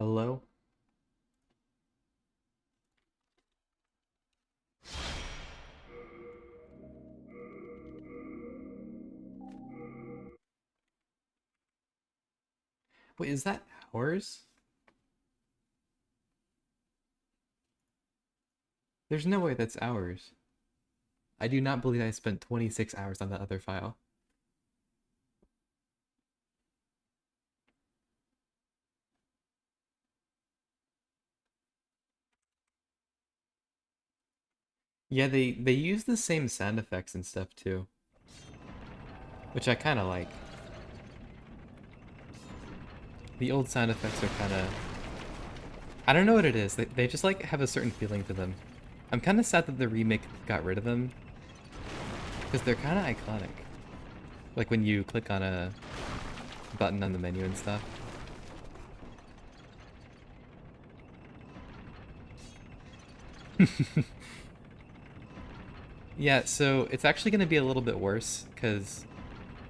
Hello? Wait, is that hours? There's no way that's hours. I do not believe I spent 26 hours on that other file. Yeah, they use the same sound effects and stuff too, which I kind of like. The old sound effects are kind of... I don't know what it is. They just like have a certain feeling to them. I'm kind of sad that the remake got rid of them because they're kind of iconic. Like when you click on a button on the menu and stuff. Yeah, so it's actually going to be a little bit worse because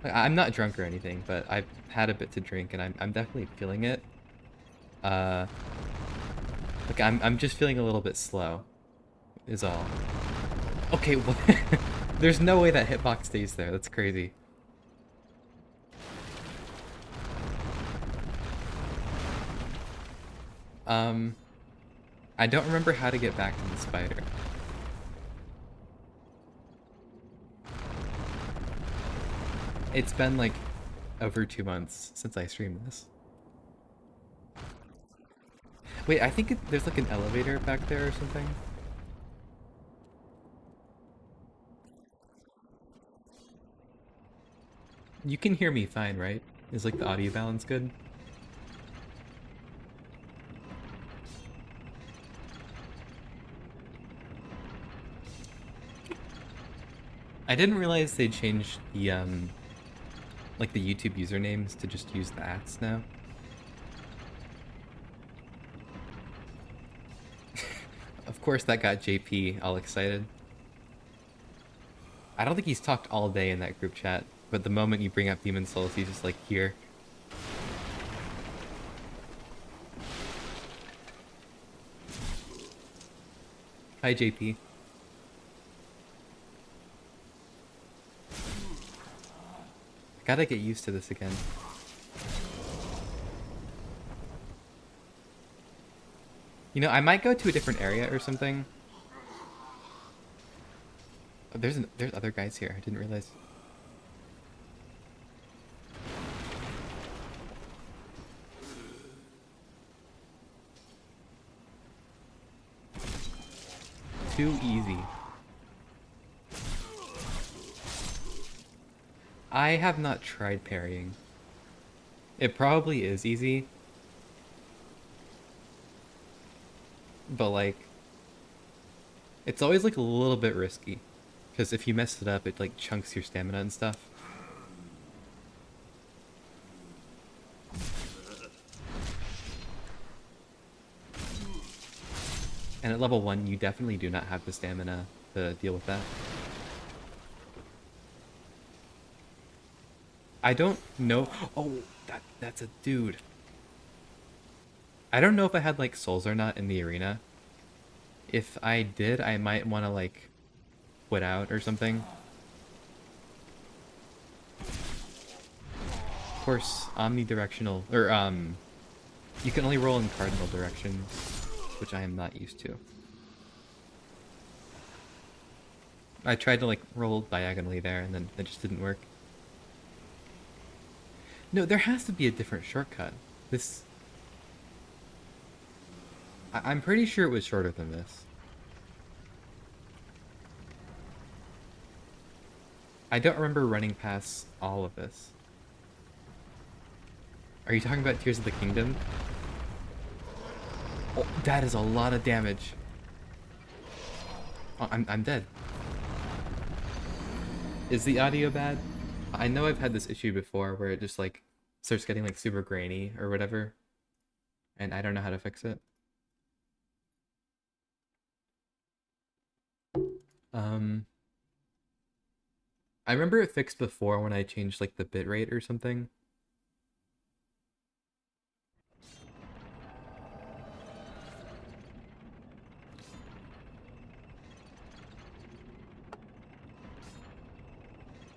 I'm not drunk or anything, but I've had a bit to drink and I'm definitely feeling it. Uh, like I'm just feeling a little bit slow, is all. Okay, well, there's no way that hitbox stays there. That's crazy. Um, I don't remember how to get back to the spider. It's been like over 2 months since I streamed this. Wait, I think there's like an elevator back there or something. You can hear me fine, right? Is like the audio balance good? I didn't realize they changed the like the YouTube usernames to just use the ats now. Of course that got JP all excited. I don't think he's talked all day in that group chat, but the moment you bring up Demon Souls, he's just like, here. Hi, JP. I gotta get used to this again. You know, I might go to a different area or something. Oh, there's other guys here. I didn't realize. Too easy. I have not tried parrying. It probably is easy. But like, it's always like a little bit risky. Because if you mess it up, it like chunks your stamina and stuff. And at level 1, you definitely do not have the stamina to deal with that. I don't know. Oh, that's a dude. I don't know if I had like souls or not in the arena. If I did, I might want to like quit out or something. Of course, omnidirectional or you can only roll in cardinal directions, which I am not used to. I tried to like roll diagonally there and then it just didn't work. No, there has to be a different shortcut. This... I'm pretty sure it was shorter than this. I don't remember running past all of this. Are you talking about Tears of the Kingdom? Oh, that is a lot of damage. Oh, I'm dead. Is the audio bad? I know I've had this issue before where it just like starts getting like super grainy or whatever. And I don't know how to fix it. Um, I remember it fixed before when I changed like the bitrate or something.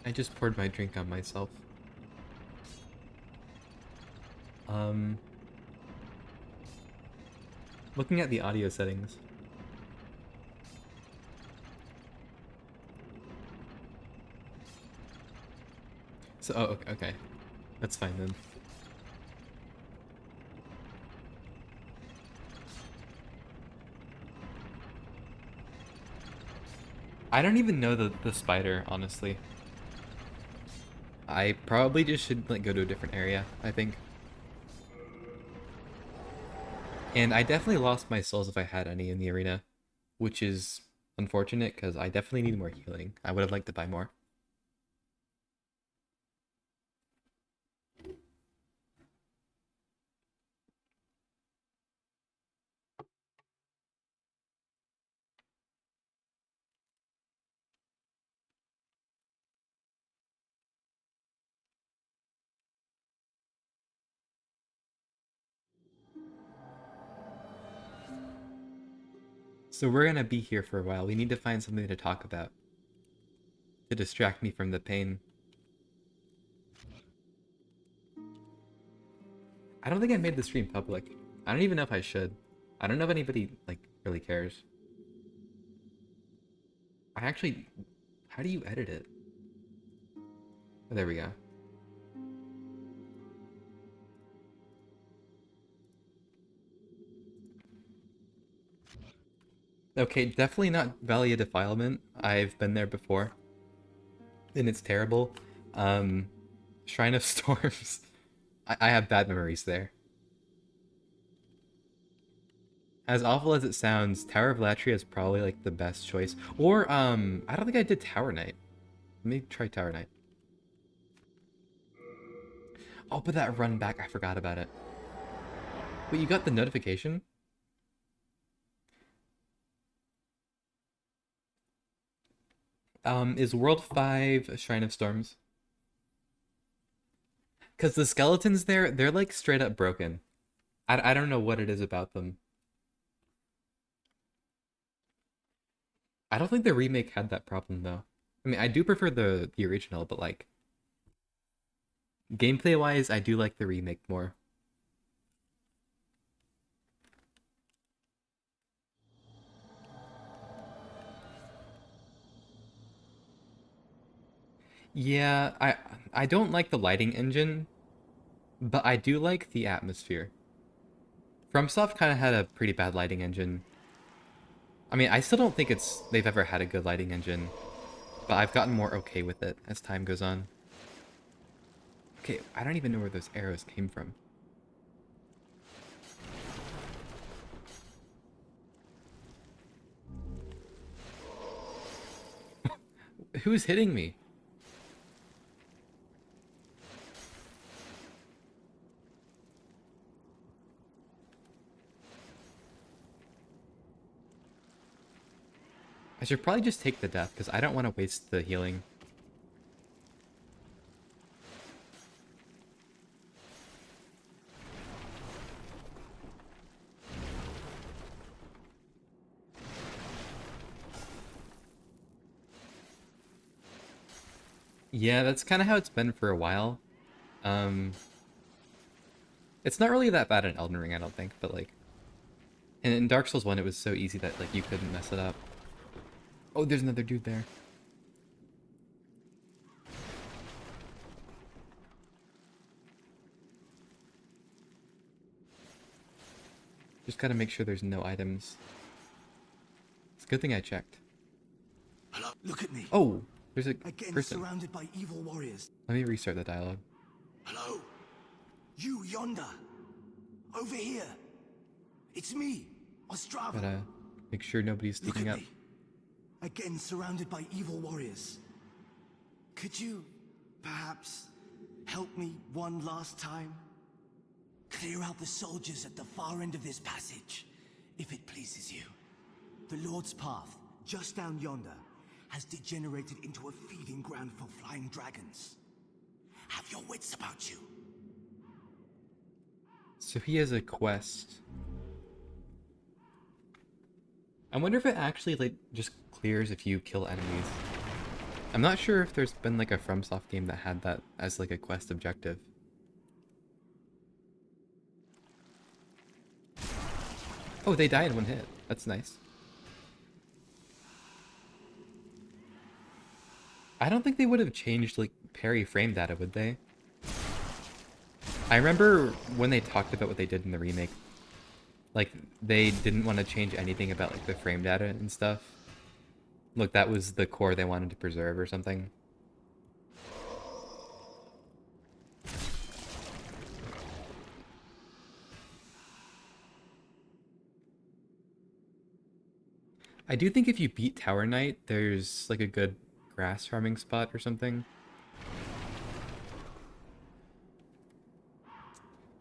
I just poured my drink on myself. Um, Looking at the audio settings. So, oh, okay. That's fine then. I don't even know the spider, honestly. I probably just should like go to a different area, I think. And I definitely lost my souls if I had any in the arena, which is unfortunate because I definitely need more healing. I would have liked to buy more. So we're gonna be here for a while. We need to find something to talk about to distract me from the pain. I don't think I made the stream public. I don't even know if I should. I don't know if anybody like really cares. I actually, how do you edit it? Oh, there we go. Okay, definitely not Valley of Defilement. I've been there before, and it's terrible. Um, Shrine of Storms. I have bad memories there. As awful as it sounds, Tower of Latria is probably like the best choice. Or I don't think I did Tower Knight. Let me try Tower Knight. Oh, but that run back, I forgot about it. Wait, you got the notification? Is World 5 a Shrine of Storms? Because the skeletons there, they're like straight up broken. I don't know what it is about them. I don't think the remake had that problem though. I mean, I do prefer the original, but like gameplay wise, I do like the remake more. Yeah, I don't like the lighting engine, but I do like the atmosphere. FromSoft kind of had a pretty bad lighting engine. I mean, I still don't think they've ever had a good lighting engine, but I've gotten more okay with it as time goes on. Okay, I don't even know where those arrows came from. Who's hitting me? I should probably just take the death, because I don't want to waste the healing. Yeah, that's kind of how it's been for a while. Um, it's not really that bad in Elden Ring, I don't think, but like... And in Dark Souls 1, it was so easy that like you couldn't mess it up. Oh, there's another dude there. Just gotta make sure there's no items. It's a good thing I checked. Hello, look at me. Oh, there's a Again person. surrounded by evil warriors. Let me restart the dialogue. Hello? You yonder. Over here. It's me, Ostrava. Gotta make sure nobody's Look sneaking at up. me. Again surrounded by evil warriors. Could you, perhaps, help me one last time? Clear out the soldiers at the far end of this passage, if it pleases you. The Lord's Path, just down yonder, has degenerated into a feeding ground for flying dragons. Have your wits about you. So he has a quest. I wonder if it actually like just clears if you kill enemies. I'm not sure if there's been like a FromSoft game that had that as like a quest objective. Oh, they die in one hit. That's nice. I don't think they would have changed like parry frame data, would they? I remember when they talked about what they did in the remake, like they didn't want to change anything about like the frame data and stuff. Look, that was the core they wanted to preserve or something. I do think if you beat Tower Knight, there's like a good grass farming spot or something.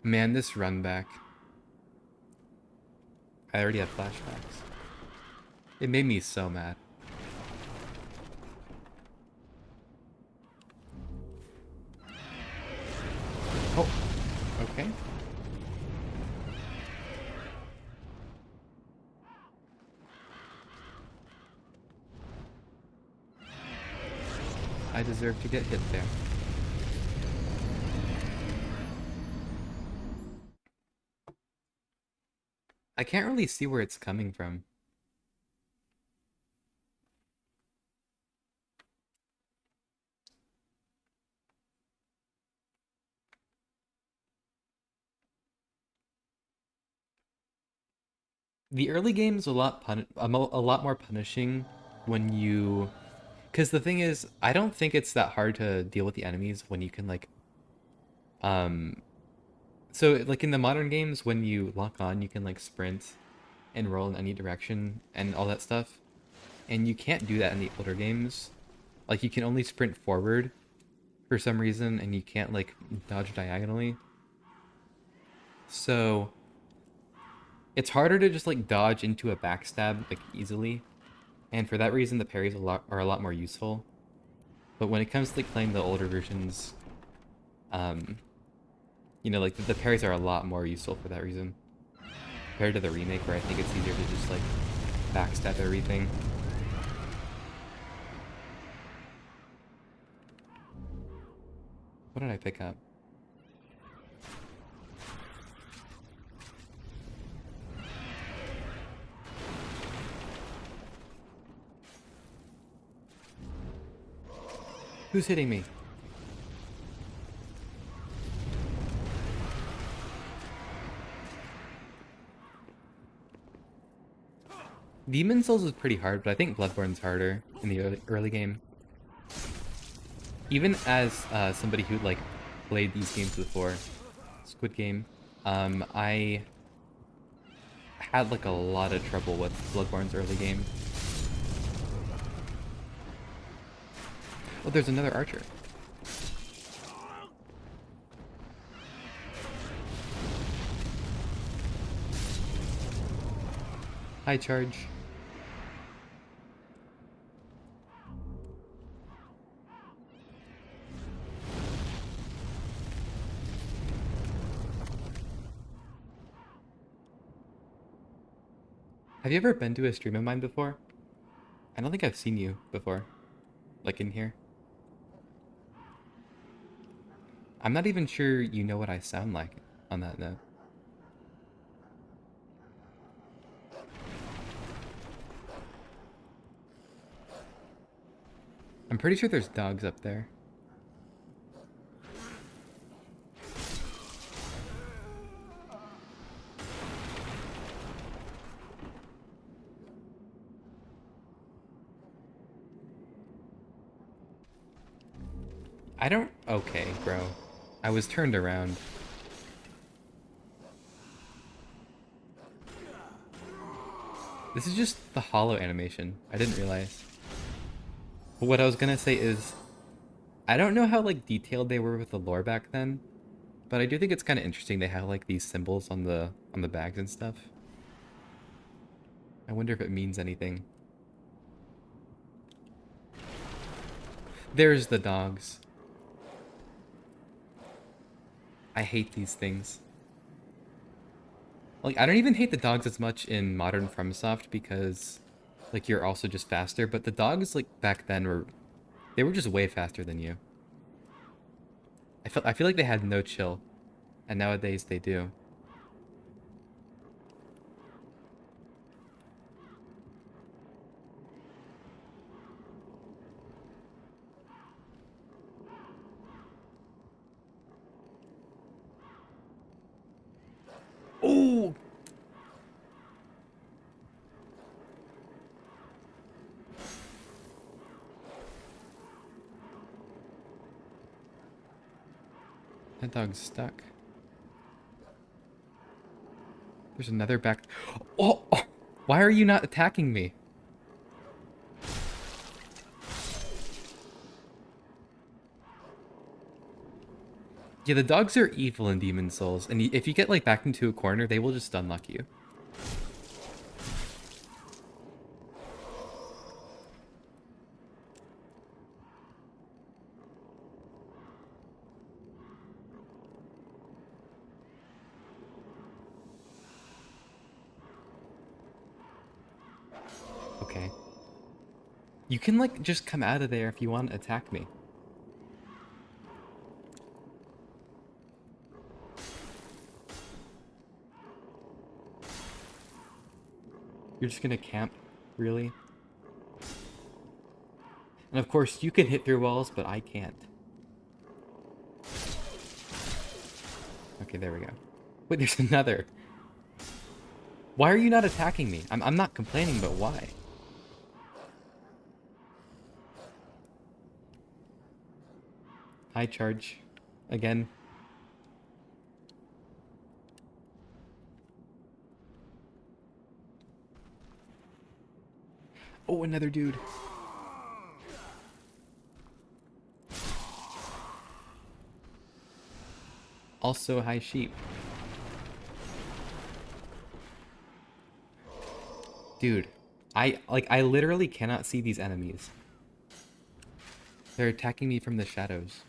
Man, this run back. I already have flashbacks. It made me so mad. Oh, okay. I deserve to get hit there. I can't really see where it's coming from. The early game's a lot more punishing when you, because the thing is, I don't think it's that hard to deal with the enemies when you can like, um, so like in the modern games when you lock on, you can like sprint and roll in any direction and all that stuff, and you can't do that in the older games. Like you can only sprint forward for some reason, and you can't like dodge diagonally. So it's harder to just like dodge into a backstab like easily, and for that reason the parries are a lot more useful. But when it comes to like playing the older versions, um, you know, like the parries are a lot more useful for that reason compared to the remake, where I think it's easier to just like backstab everything. What did I pick up? Who's hitting me? Demon Souls is pretty hard, but I think Bloodborne's harder in the early game. Even as somebody who like played these games before, Squid Game, I had like a lot of trouble with Bloodborne's early game. Oh, there's another archer. High charge. Have you ever been to a stream of mine before? I don't think I've seen you before. Like in here. I'm not even sure you know what I sound like on that note. I'm pretty sure there's dogs up there. I don't... Okay, bro. I was turned around. This is just the hollow animation. I didn't realize. But what I was gonna say is, I don't know how like detailed they were with the lore back then, but I do think it's kind of interesting they have like these symbols on the bags and stuff. I wonder if it means anything. There's the dogs. I hate these things. Like, I don't even hate the dogs as much in modern FromSoft because, like, you're also just faster. But the dogs, like, back then were... They were just way faster than you. I feel like they had no chill, and nowadays they do. Oh! That dog's stuck. There's another back. Oh, oh! Why are you not attacking me? Yeah, the dogs are evil in Demon Souls, and if you get like backed into a corner, they will just unlock you. Okay. You can like just come out of there if you want to attack me. You're just gonna camp, really? And of course, you can hit through walls, but I can't. Okay, there we go. Wait, there's another. Why are you not attacking me? I'm not complaining, but why? High charge. Again. Oh, another dude. Also high sheep. Dude, I literally cannot see these enemies. They're attacking me from the shadows.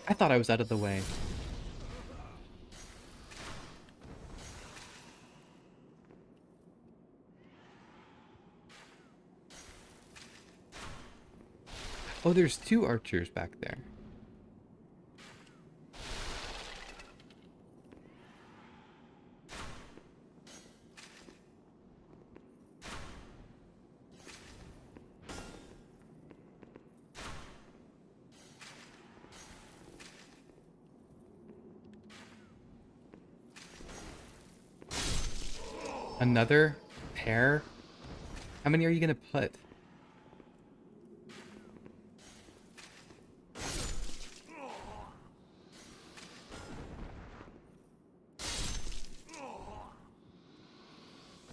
I thought I was out of the way. Oh, there's two archers back there. Another pair? How many are you gonna put?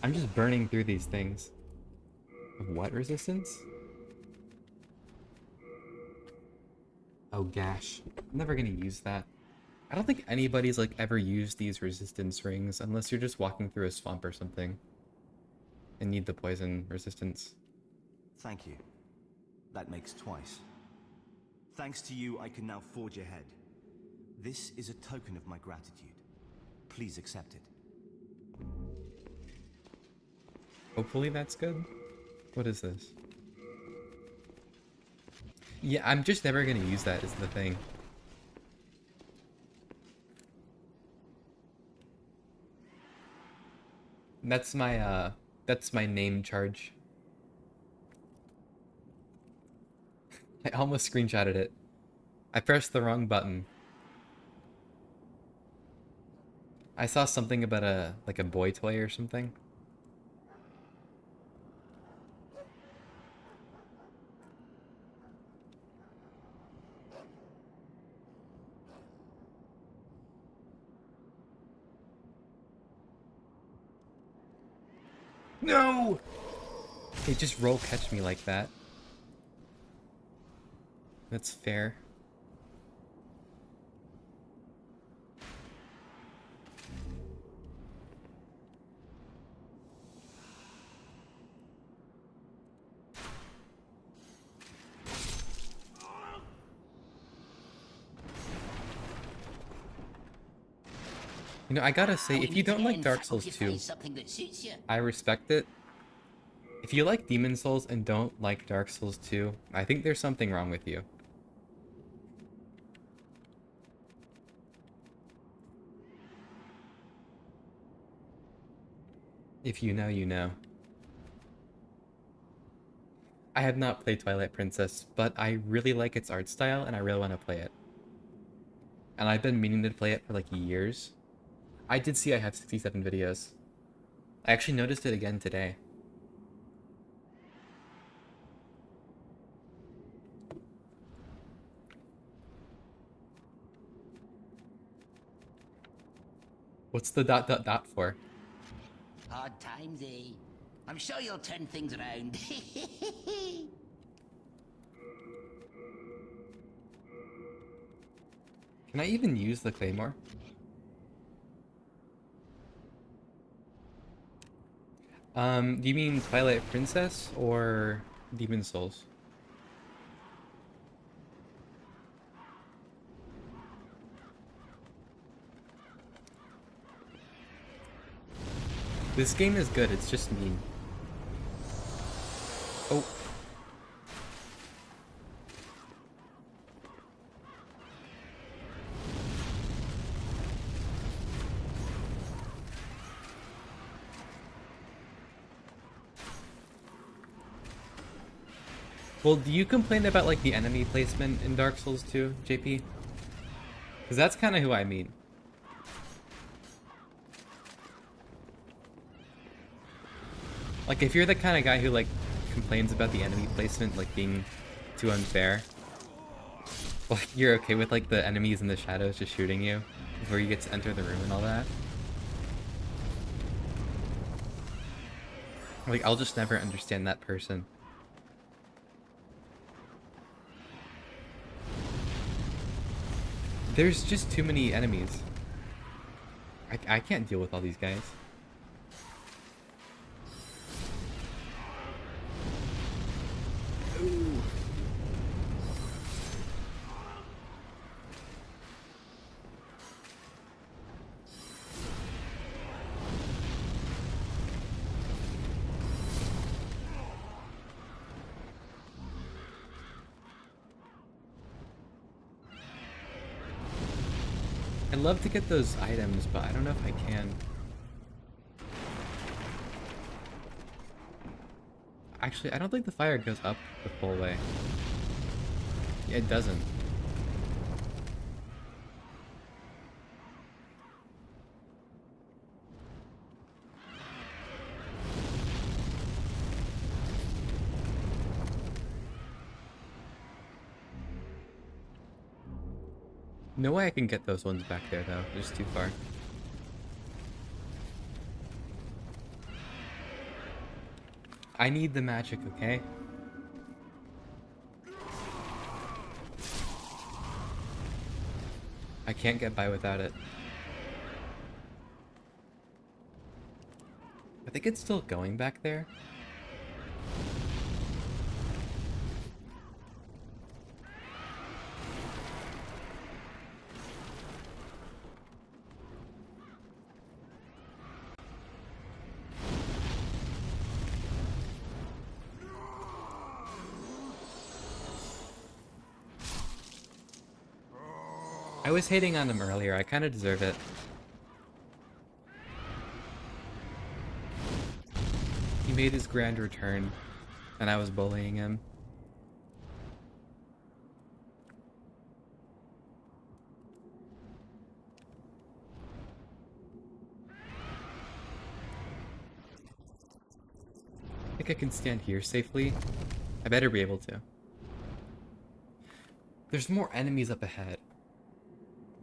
I'm just burning through these things. What resistance? Oh gosh. I'm never gonna use that. I don't think anybody's like ever used these resistance rings unless you're just walking through a swamp or something and need the poison resistance. Thank you. That makes twice. Thanks to you, I can now forge ahead. This is a token of my gratitude. Please accept it. Hopefully that's good. What is this? Yeah, I'm just never gonna use that is the thing. That's my name charge. I almost screenshotted it. I pressed the wrong button. I saw something about a boy toy or something. No! Hey, just roll catch me like that. That's fair. You know, I gotta say, We if you meet don't like again. Dark Hope Souls you 2, find something that suits you. I respect it. If you like Demon Souls and don't like Dark Souls 2, I think there's something wrong with you. If you know, you know. I have not played Twilight Princess, but I really like its art style and I really want to play it. And I've been meaning to play it for like years. I did see I have 67 videos. I actually noticed it again today. What's the dot dot dot for? Hard times, eh? I'm sure you'll turn things around. Can I even use the claymore? Do you mean Twilight Princess or Demon Souls? This game is good, it's just mean. Oh. Well, do you complain about like the enemy placement in Dark Souls 2, JP? Because that's kind of who I mean. Like, if you're the kind of guy who like complains about the enemy placement like being too unfair, like you're okay with like the enemies in the shadows just shooting you before you get to enter the room and all that. Like, I'll just never understand that person. There's just too many enemies. I can't deal with all these guys. Ooh. I'd love to get those items, but I don't know if I can. Actually, I don't think the fire goes up the full way. Yeah, it doesn't. No way I can get those ones back there, though. They're just too far. I need the magic, okay? I can't get by without it. I think it's still going back there. I was hating on him earlier. I kind of deserve it. He made his grand return, and I was bullying him. I think I can stand here safely. I better be able to. There's more enemies up ahead.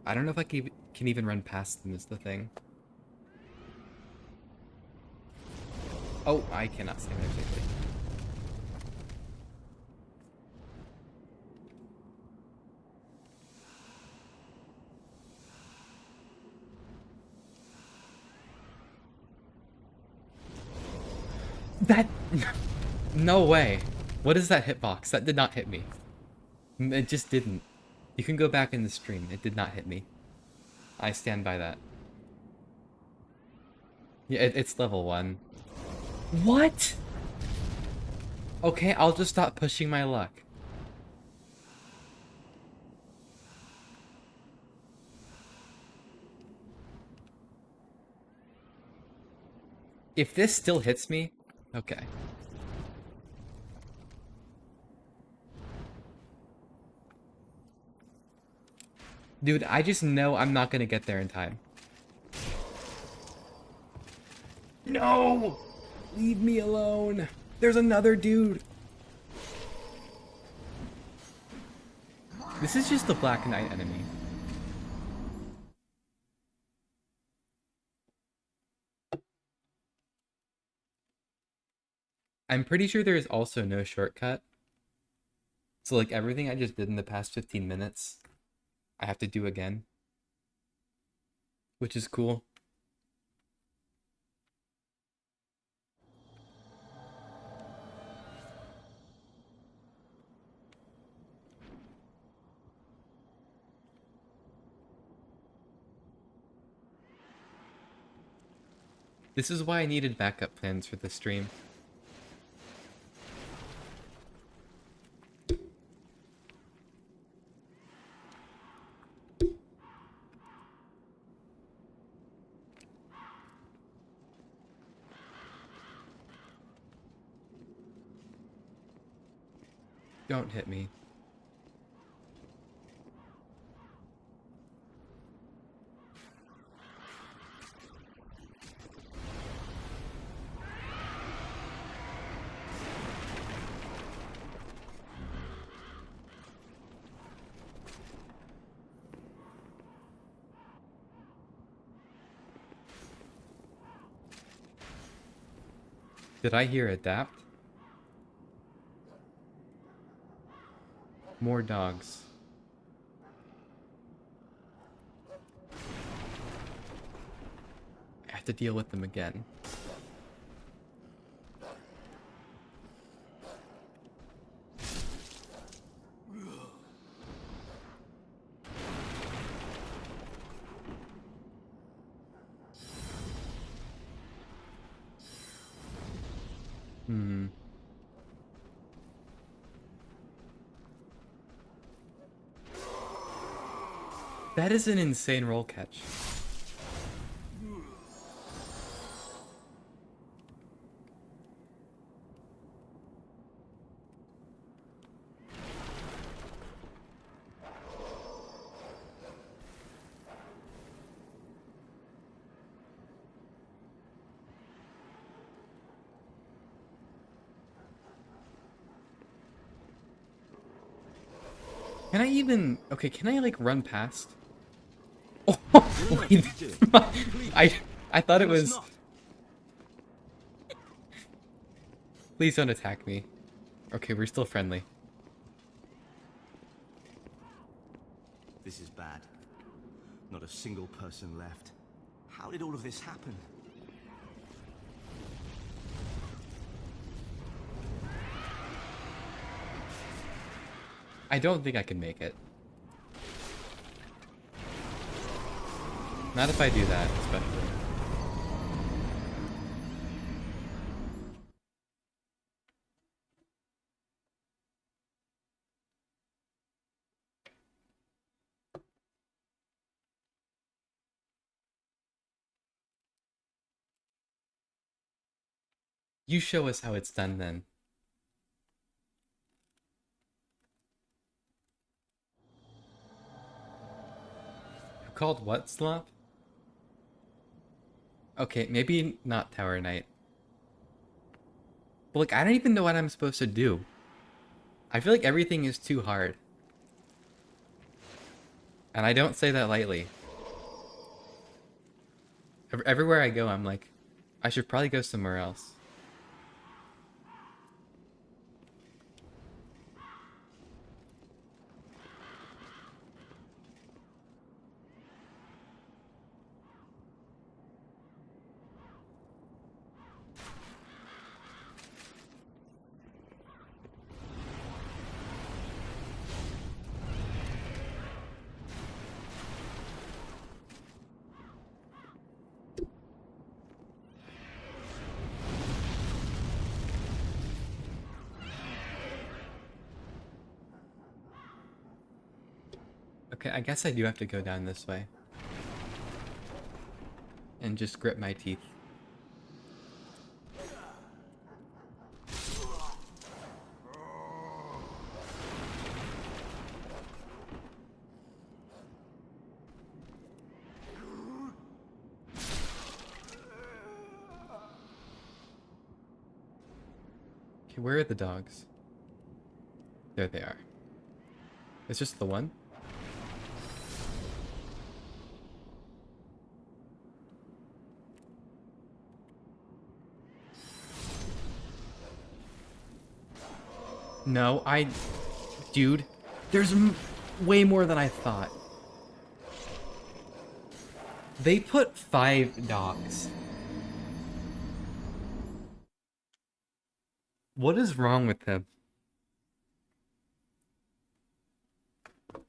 I don't know if I can even run past them is the thing. Oh, I cannot stand there safely. That... No way. What is that hitbox? That did not hit me. It just didn't. You can go back in the stream. It did not hit me. I stand by that. Yeah, it's level 1. What? Okay, I'll just stop pushing my luck. If this still hits me, okay. Dude, I just know I'm not gonna get there in time. No! Leave me alone. There's another dude. This is just the Black Knight enemy. I'm pretty sure there is also no shortcut. So like everything I just did in the past 15 minutes, I have to do again. Which is cool. This is why I needed backup plans for the stream. Don't hit me. Did I hear adapt? More dogs. I have to deal with them again. That is an insane roll catch. Can I even... Okay, can I, like, run past? Oh, wait. I thought it was... Please don't attack me. Okay, we're still friendly. This is bad. Not a single person left. How did all of this happen? I don't think I can make it. Not if I do that, especially. You show us how it's done then. Called what, Slop? Okay, maybe not Tower Knight. But like, I don't even know what I'm supposed to do. I feel like everything is too hard. And I don't say that lightly. Everywhere I go, I'm like, I should probably go somewhere else. Okay, I guess I do have to go down this way. And just grit my teeth. Okay, where are the dogs? There they are. It's just the one? No, Dude, there's way more than I thought. They put 5 dogs. What is wrong with them?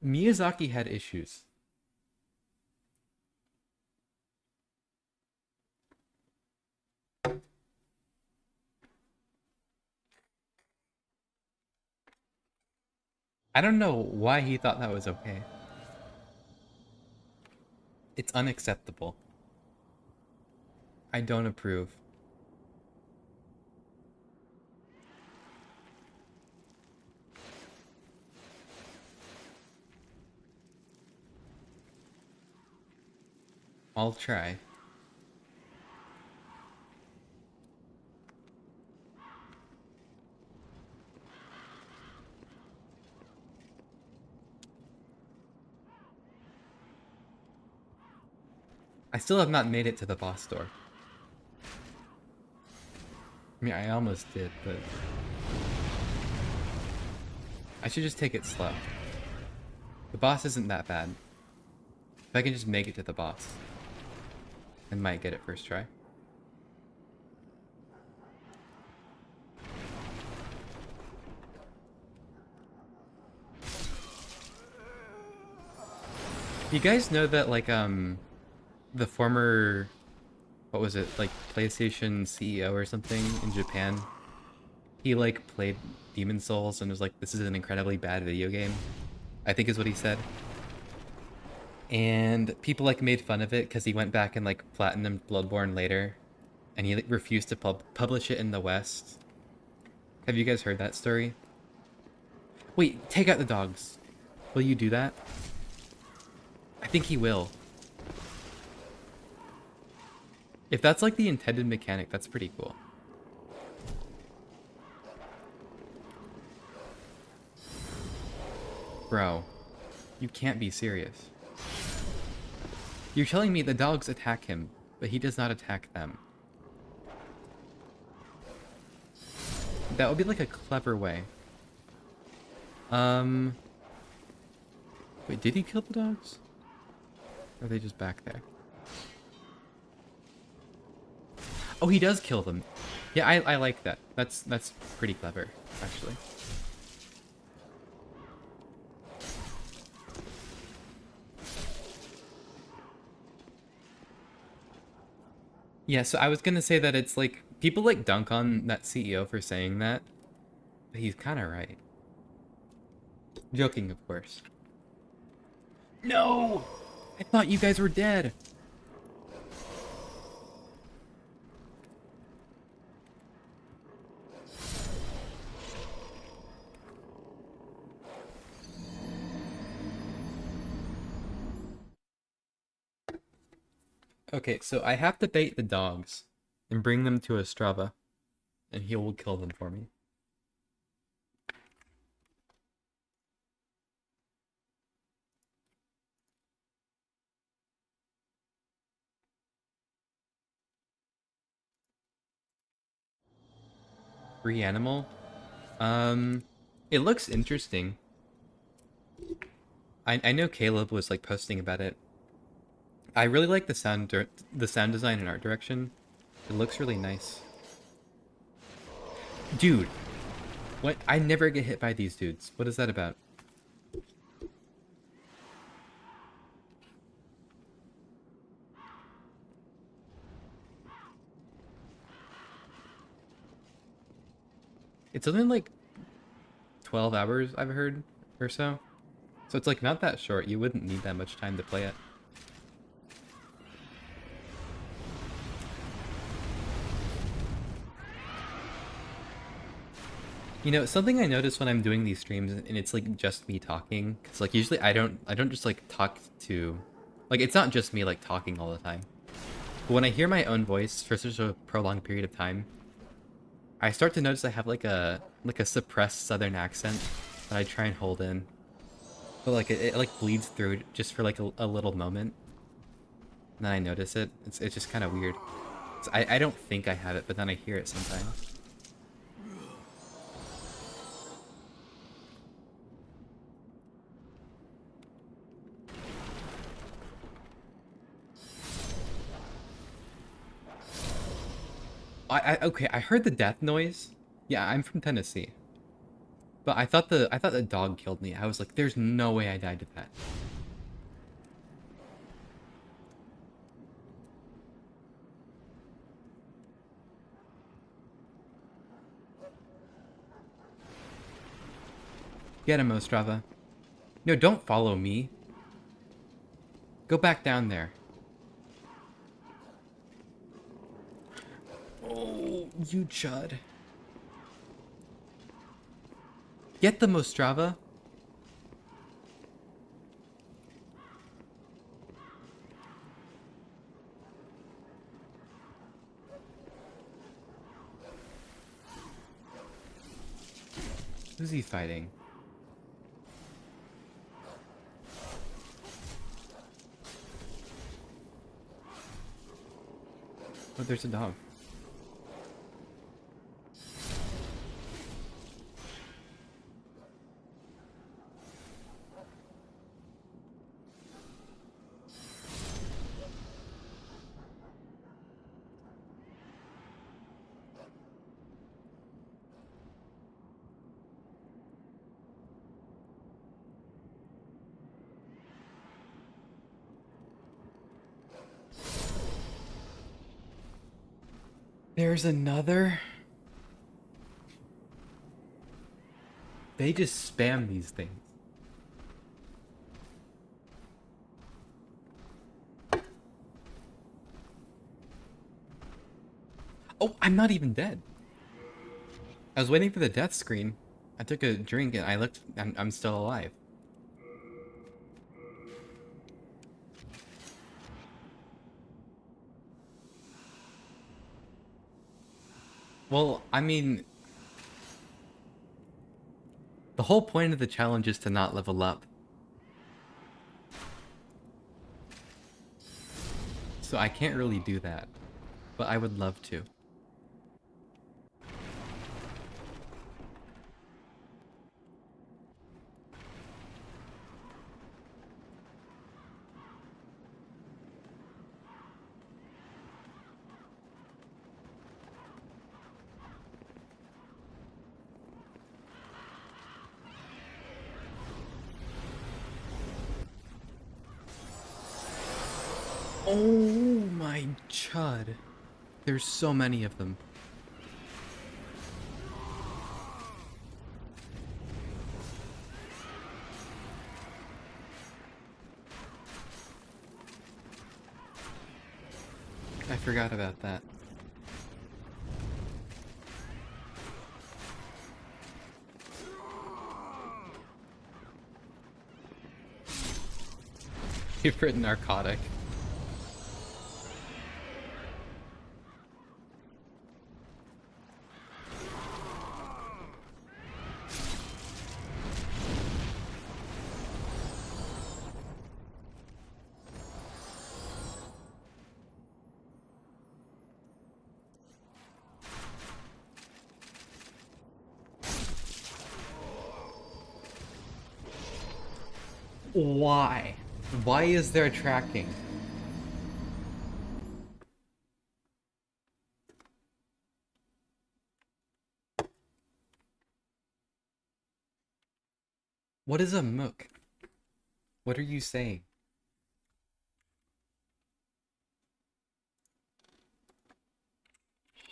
Miyazaki had issues. I don't know why he thought that was okay. It's unacceptable. I don't approve. I'll try. I still have not made it to the boss door. I mean, I almost did, but... I should just take it slow. The boss isn't that bad. If I can just make it to the boss, I might get it first try. You guys know that, like, the former, what was it, like, PlayStation CEO or something in Japan? He, like, played Demon Souls and was like, this is an incredibly bad video game, I think is what he said. And people, like, made fun of it because he went back and, like, platinumed Bloodborne later. And he, like, refused to publish it in the West. Have you guys heard that story? Wait, take out the dogs. Will you do that? I think he will. If that's, like, the intended mechanic, that's pretty cool. Bro, you can't be serious. You're telling me the dogs attack him, but he does not attack them. That would be like a clever way. Wait, did he kill the dogs? Or are they just back there? Oh, he does kill them. Yeah, I like that. That's pretty clever, actually. Yeah, so I was gonna say that it's like, people like dunk on that CEO for saying that, but he's kind of right. Joking, of course. No! I thought you guys were dead. Okay, so I have to bait the dogs and bring them to Ostrava, and he will kill them for me. Free animal? It looks interesting. I know Caleb was like posting about it. I really like the sound design and art direction. It looks really nice. Dude, what? I never get hit by these dudes. What is that about? It's only like 12 hours, I've heard, or so. So it's like not that short. You wouldn't need that much time to play it. You know, something I notice when I'm doing these streams and it's like just me talking, cuz like usually I don't just like talk to like it's not just me like talking all the time. But when I hear my own voice for such a prolonged period of time, I start to notice I have like a suppressed southern accent that I try and hold in. But like it like bleeds through just for like a little moment. And then I notice it. It's just kind of weird. So I don't think I have it, but then I hear it sometimes. Okay, I heard the death noise. Yeah, I'm from Tennessee. But I thought the dog killed me. I was like, there's no way I died to that. Get him, Ostrava. No, don't follow me. Go back down there. Oh, you chud. Get the Mostrava. Who's he fighting? Oh, there's a dog. There's another. They just spam these things. Oh, I'm not even dead. I was waiting for the death screen. I took a drink and I looked. I'm still alive. Well, I mean, the whole point of the challenge is to not level up. So I can't really do that. But I would love to. Oh my chud. There's so many of them. I forgot about that. Favorite narcotic. Why? Why is there tracking? What is a mook? What are you saying?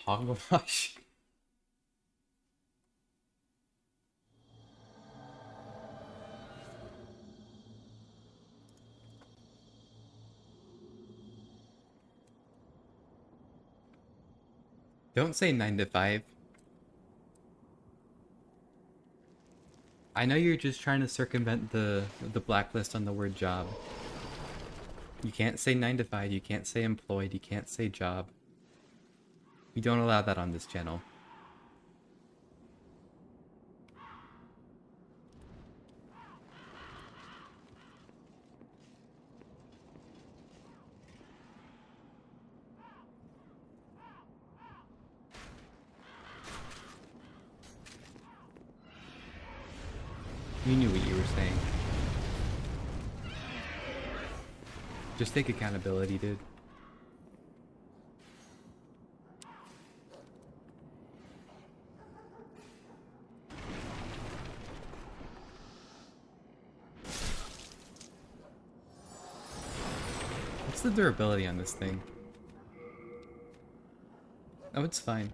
Hogwash? Don't say 9 to 5. I know you're just trying to circumvent the blacklist on the word job. You can't say 9 to 5, you can't say employed, you can't say job. We don't allow that on this channel. You knew what you were saying. Just take accountability, dude. What's the durability on this thing? Oh, it's fine.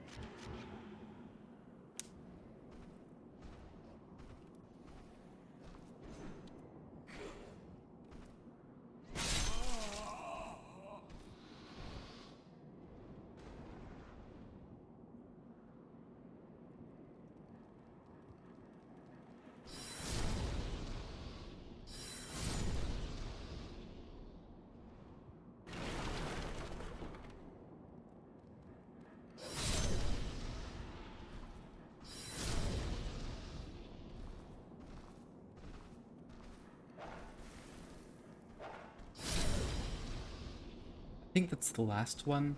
I think that's the last one.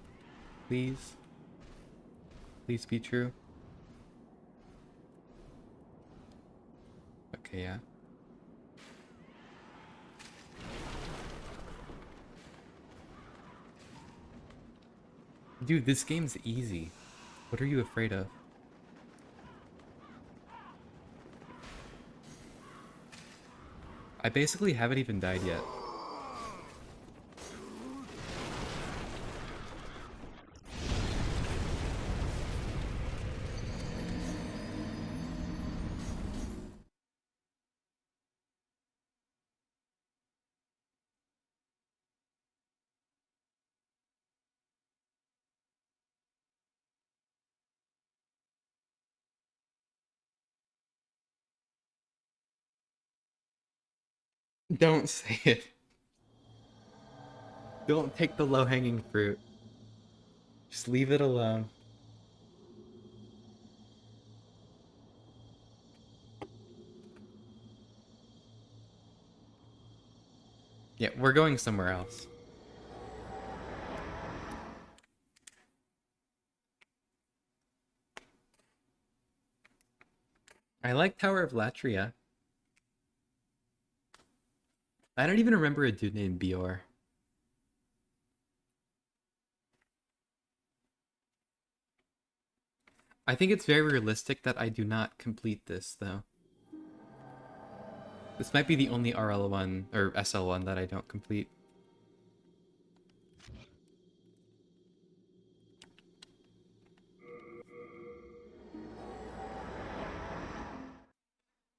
Please. Please be true. Okay, yeah. Dude, this game's easy. What are you afraid of? I basically haven't even died yet. Don't say it. Don't take the low-hanging fruit. Just leave it alone. Yeah, we're going somewhere else. I like Tower of Latria. I don't even remember a dude named Bior. I think it's very realistic that I do not complete this, though. This might be the only RL1 or SL1 that I don't complete.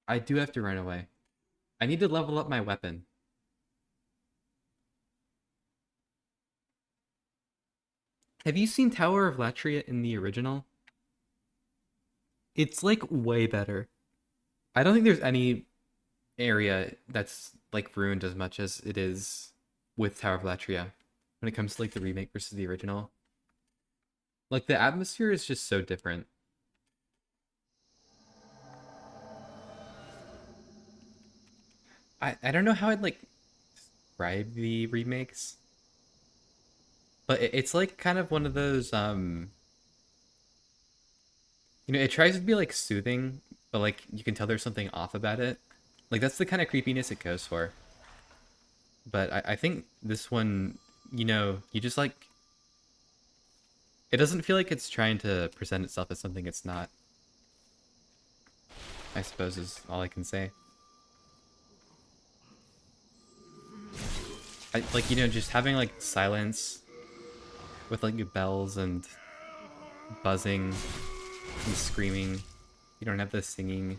I do have to run away. I need to level up my weapon. Have you seen Tower of Latria in the original? It's like way better. I don't think there's any area that's like ruined as much as it is with Tower of Latria when it comes to like the remake versus the original. Like the atmosphere is just so different. I don't know how I'd like describe the remakes, but it's like kind of one of those you know, it tries to be like soothing, but like you can tell there's something off about it. Like that's the kind of creepiness it goes for. But I think this one, you know, you just like it doesn't feel like it's trying to present itself as something it's not. I suppose is all I can say. Like, you know, just having like silence with like bells and buzzing and screaming. You don't have the singing.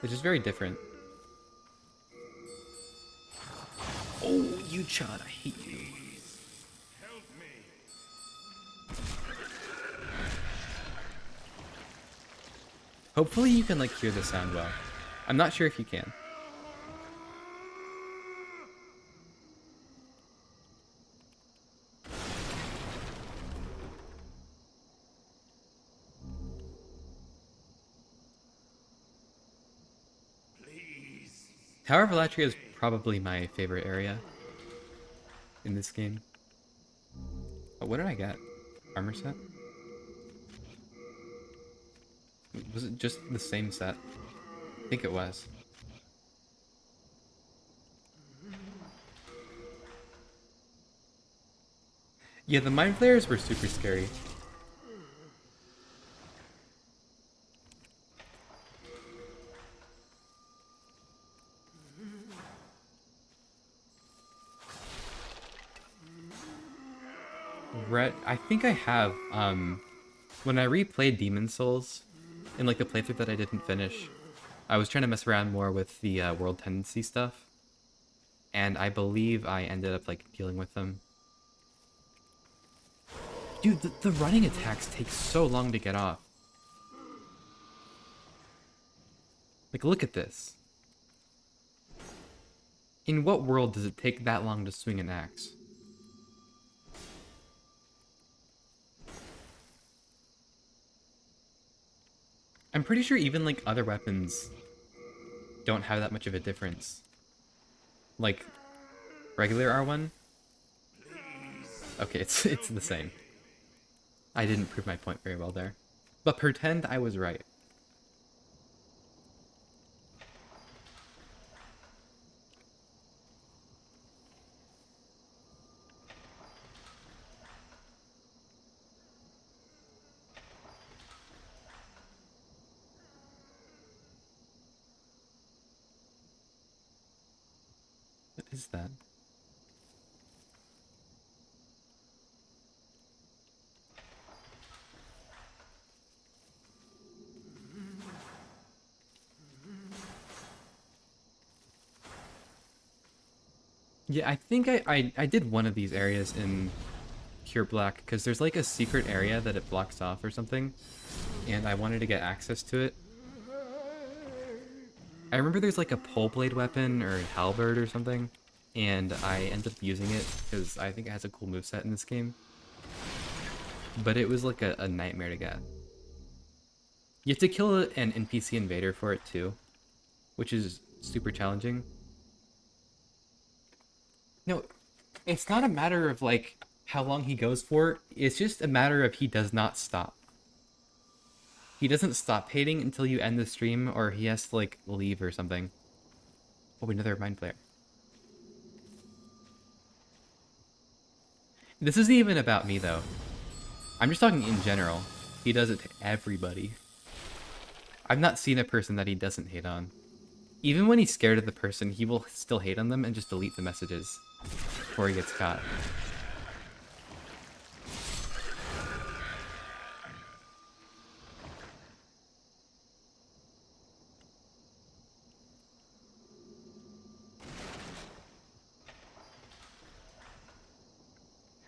It's just very different. Oh, you Chad, I hate you. Hopefully you can like hear the sound well. I'm not sure if you can. Tower of Latria is probably my favorite area in this game. Oh, what did I get? Armor set? Was it just the same set? I think it was. Yeah, the mind flayers were super scary. I think I have, when I replayed Demon Souls, in like the playthrough that I didn't finish, I was trying to mess around more with the world tendency stuff, and I believe I ended up like dealing with them. Dude, the running attacks take so long to get off. Like, look at this. In what world does it take that long to swing an axe? I'm pretty sure even like other weapons don't have that much of a difference. Like regular R1? Okay, it's the same. I didn't prove my point very well there. But pretend I was right. What is that? Yeah, I think I did one of these areas in Pure Black, because there's like a secret area that it blocks off or something, and I wanted to get access to it. I remember there's like a pole blade weapon or a halberd or something, and I ended up using it because I think it has a cool moveset in this game. But it was like a nightmare to get. You have to kill an NPC invader for it too, which is super challenging. No, it's not a matter of like how long he goes for, it's just a matter of he does not stop. He doesn't stop hating until you end the stream, or he has to like leave or something. Oh, another mind flayer. This isn't even about me though. I'm just talking in general. He does it to everybody. I've not seen a person that he doesn't hate on. Even when he's scared of the person, he will still hate on them and just delete the messages before he gets caught.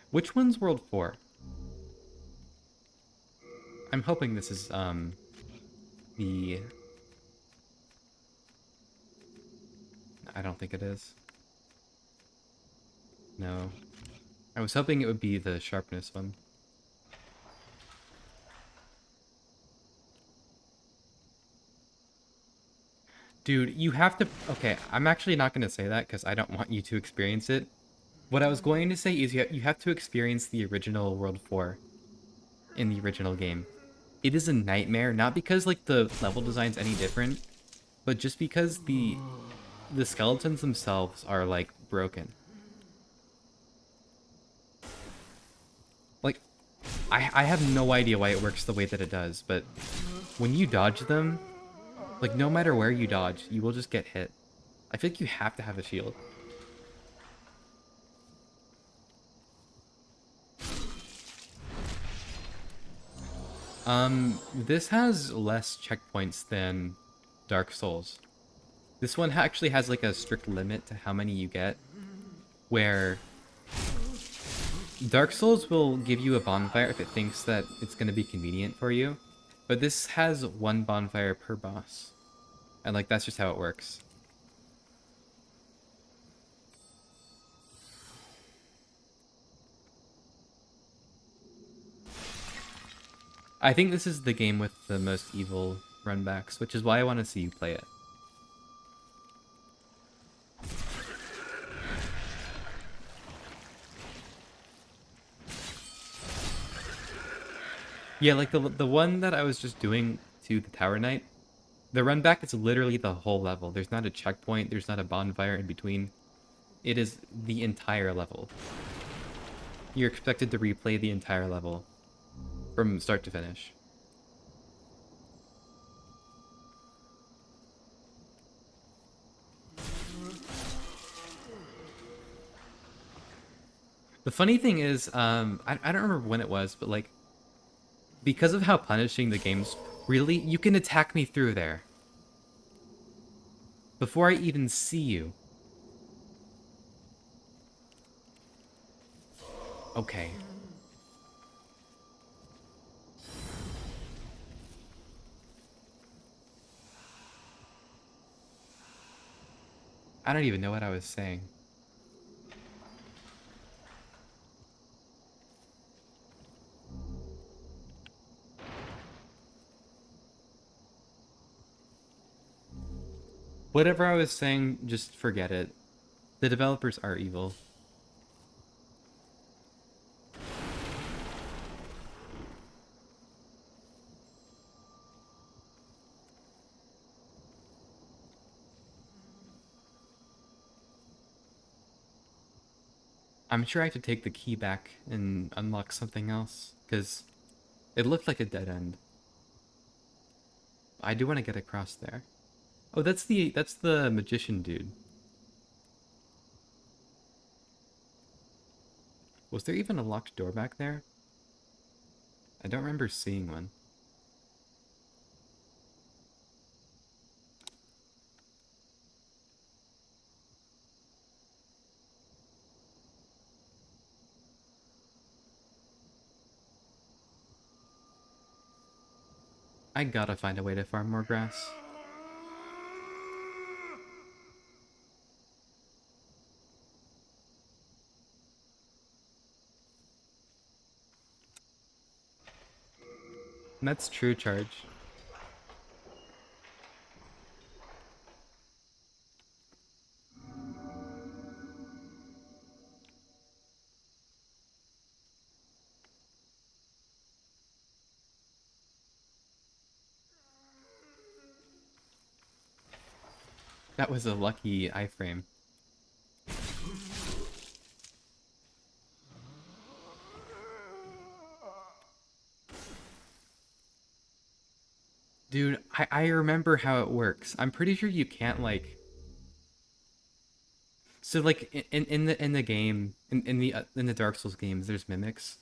Which one's World 4? I'm hoping this is, the... I don't think it is. No. I was hoping it would be the sharpness one. Dude, you have to... Okay, I'm actually not going to say that because I don't want you to experience it. What I was going to say is you have to experience the original World 4 in the original game. It is a nightmare, not because like the level design's any different, but just because the skeletons themselves are like broken. Like, I have no idea why it works the way that it does, but when you dodge them, like no matter where you dodge, you will just get hit. I feel like you have to have a shield. This has less checkpoints than Dark Souls. This one actually has like a strict limit to how many you get, where Dark Souls will give you a bonfire if it thinks that it's going to be convenient for you, But this has one bonfire per boss. And like that's just how it works. I think this is the game with the most evil runbacks, which is why I want to see you play it. Yeah, like the one that I was just doing to the Tower Knight, the run back is literally the whole level. There's not a checkpoint, there's not a bonfire in between. It is the entire level. You're expected to replay the entire level from start to finish. The funny thing is, I don't remember when it was, but like, because of how punishing the game's really, you can attack me through there. Before I even see you. Okay. I don't even know what I was saying. Whatever I was saying, just forget it. The developers are evil. I'm sure I have to take the key back and unlock something else, because it looked like a dead end. I do want to get across there. Oh, that's the magician dude. Was there even a locked door back there? I don't remember seeing one. I gotta find a way to farm more grass. That's true charge. That was a lucky iframe. Dude, I remember how it works. I'm pretty sure you can't like. So like in the game in the Dark Souls games, there's mimics,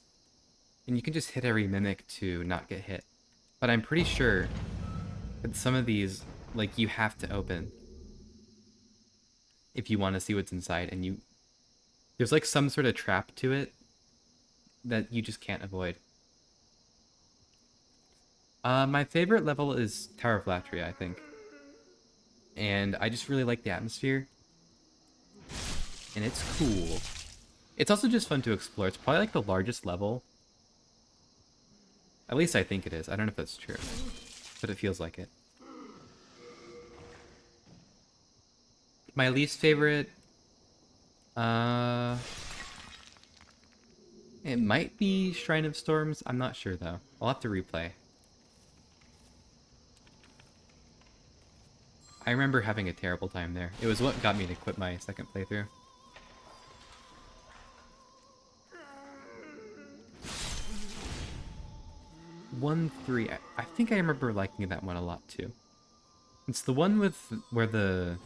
and you can just hit every mimic to not get hit. But I'm pretty sure that some of these like you have to open if you want to see what's inside, and there's like some sort of trap to it that you just can't avoid. My favorite level is Tower of Latria, I think. And I just really like the atmosphere. And it's cool. It's also just fun to explore. It's probably like the largest level. At least I think it is. I don't know if that's true. But it feels like it. My least favorite... It might be Shrine of Storms. I'm not sure though. I'll have to replay. I remember having a terrible time there. It was what got me to quit my second playthrough. One, 3. I think I remember liking that one a lot too. It's the one with where the...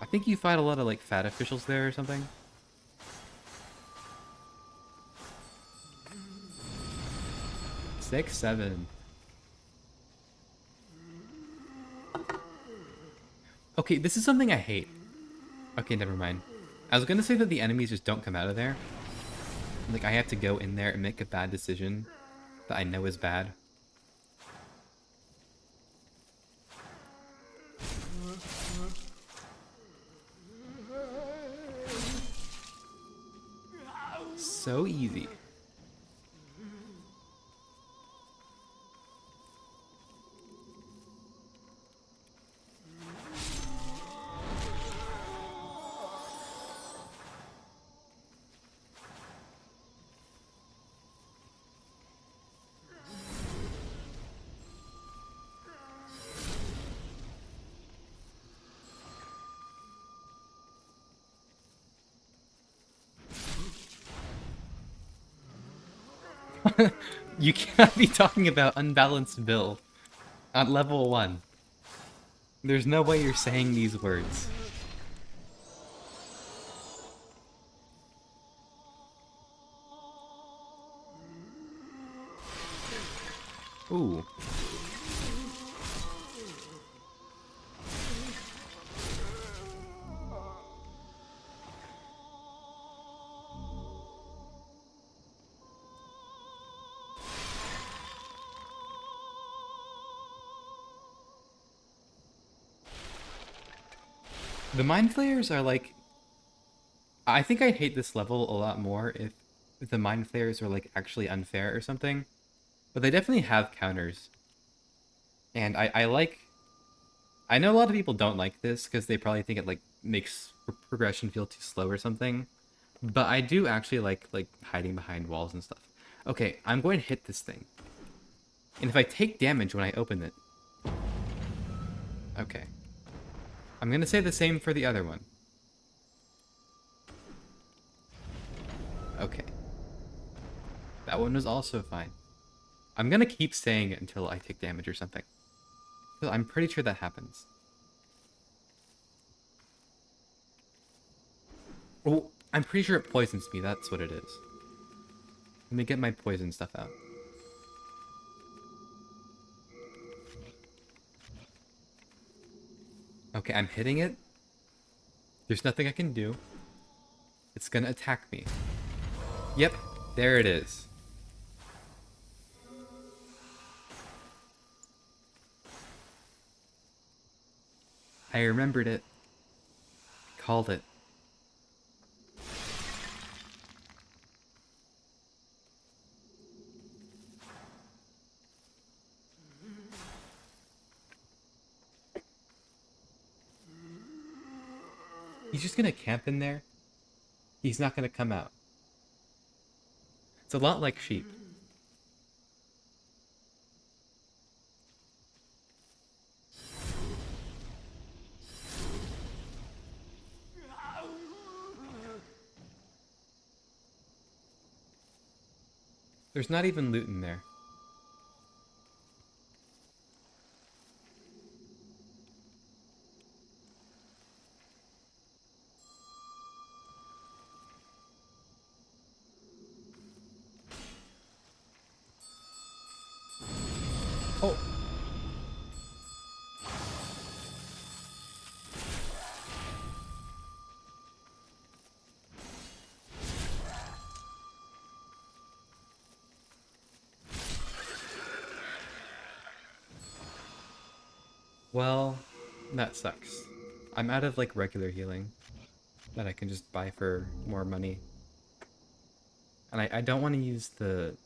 I think you fight a lot of like fat officials there or something. Six, 7. Okay, this is something I hate. Okay, never mind. I was gonna say that the enemies just don't come out of there. Like, I have to go in there and make a bad decision that I know is bad. So easy. You cannot be talking about unbalanced build at level 1. There's no way you're saying these words. Ooh. The mind flayers are like... I think I'd hate this level a lot more if the mind flayers were like actually unfair or something. But they definitely have counters. And I like... I know a lot of people don't like this because they probably think it like makes progression feel too slow or something. But I do actually like hiding behind walls and stuff. Okay, I'm going to hit this thing. And if I take damage when I open it... Okay. I'm going to say the same for the other one. Okay. That one was also fine. I'm going to keep saying it until I take damage or something. I'm pretty sure that happens. Oh, I'm pretty sure it poisons me. That's what it is. Let me get my poison stuff out. Okay, I'm hitting it. There's nothing I can do. It's gonna attack me. Yep, there it is. I remembered it. Called it. He's just gonna camp in there. He's not gonna come out. It's a lot like sheep. There's not even loot in there. Oh! Well, that sucks. I'm out of like regular healing that I can just buy for more money. And I don't want to use the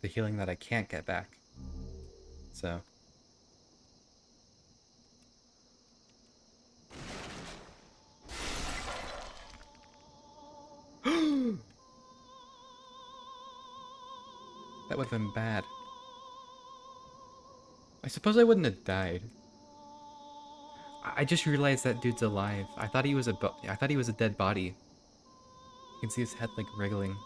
healing that I can't get back. So... That would have been bad. I suppose I wouldn't have died. I just realized that dude's alive. I thought he was I thought he was a dead body. You can see his head like wriggling.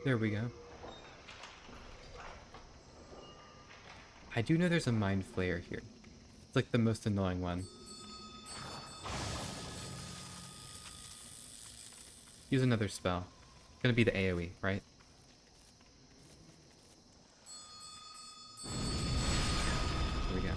There we go. I do know there's a Mind Flayer here. It's like the most annoying one. Use another spell. It's gonna be the AoE, right? Here we go.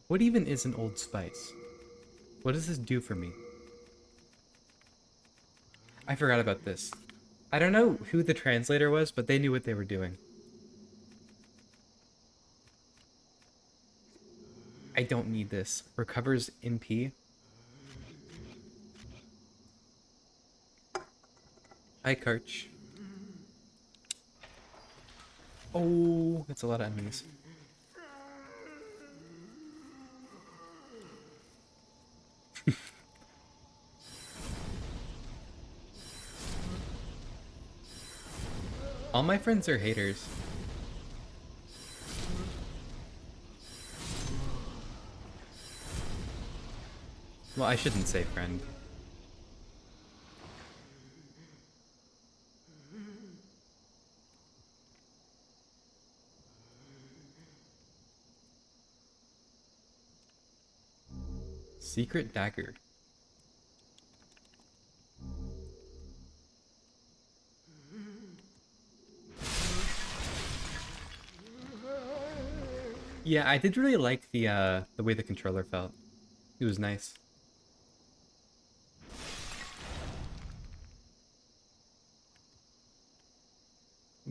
What even is an Old Spice? What does this do for me? I forgot about this. I don't know who the translator was, but they knew what they were doing. I don't need this. Recovers MP. Hi, Karch. Oh, that's a lot of enemies. All my friends are haters. Well, I shouldn't say friend. Secret dagger. Yeah, I did really like the way the controller felt. It was nice.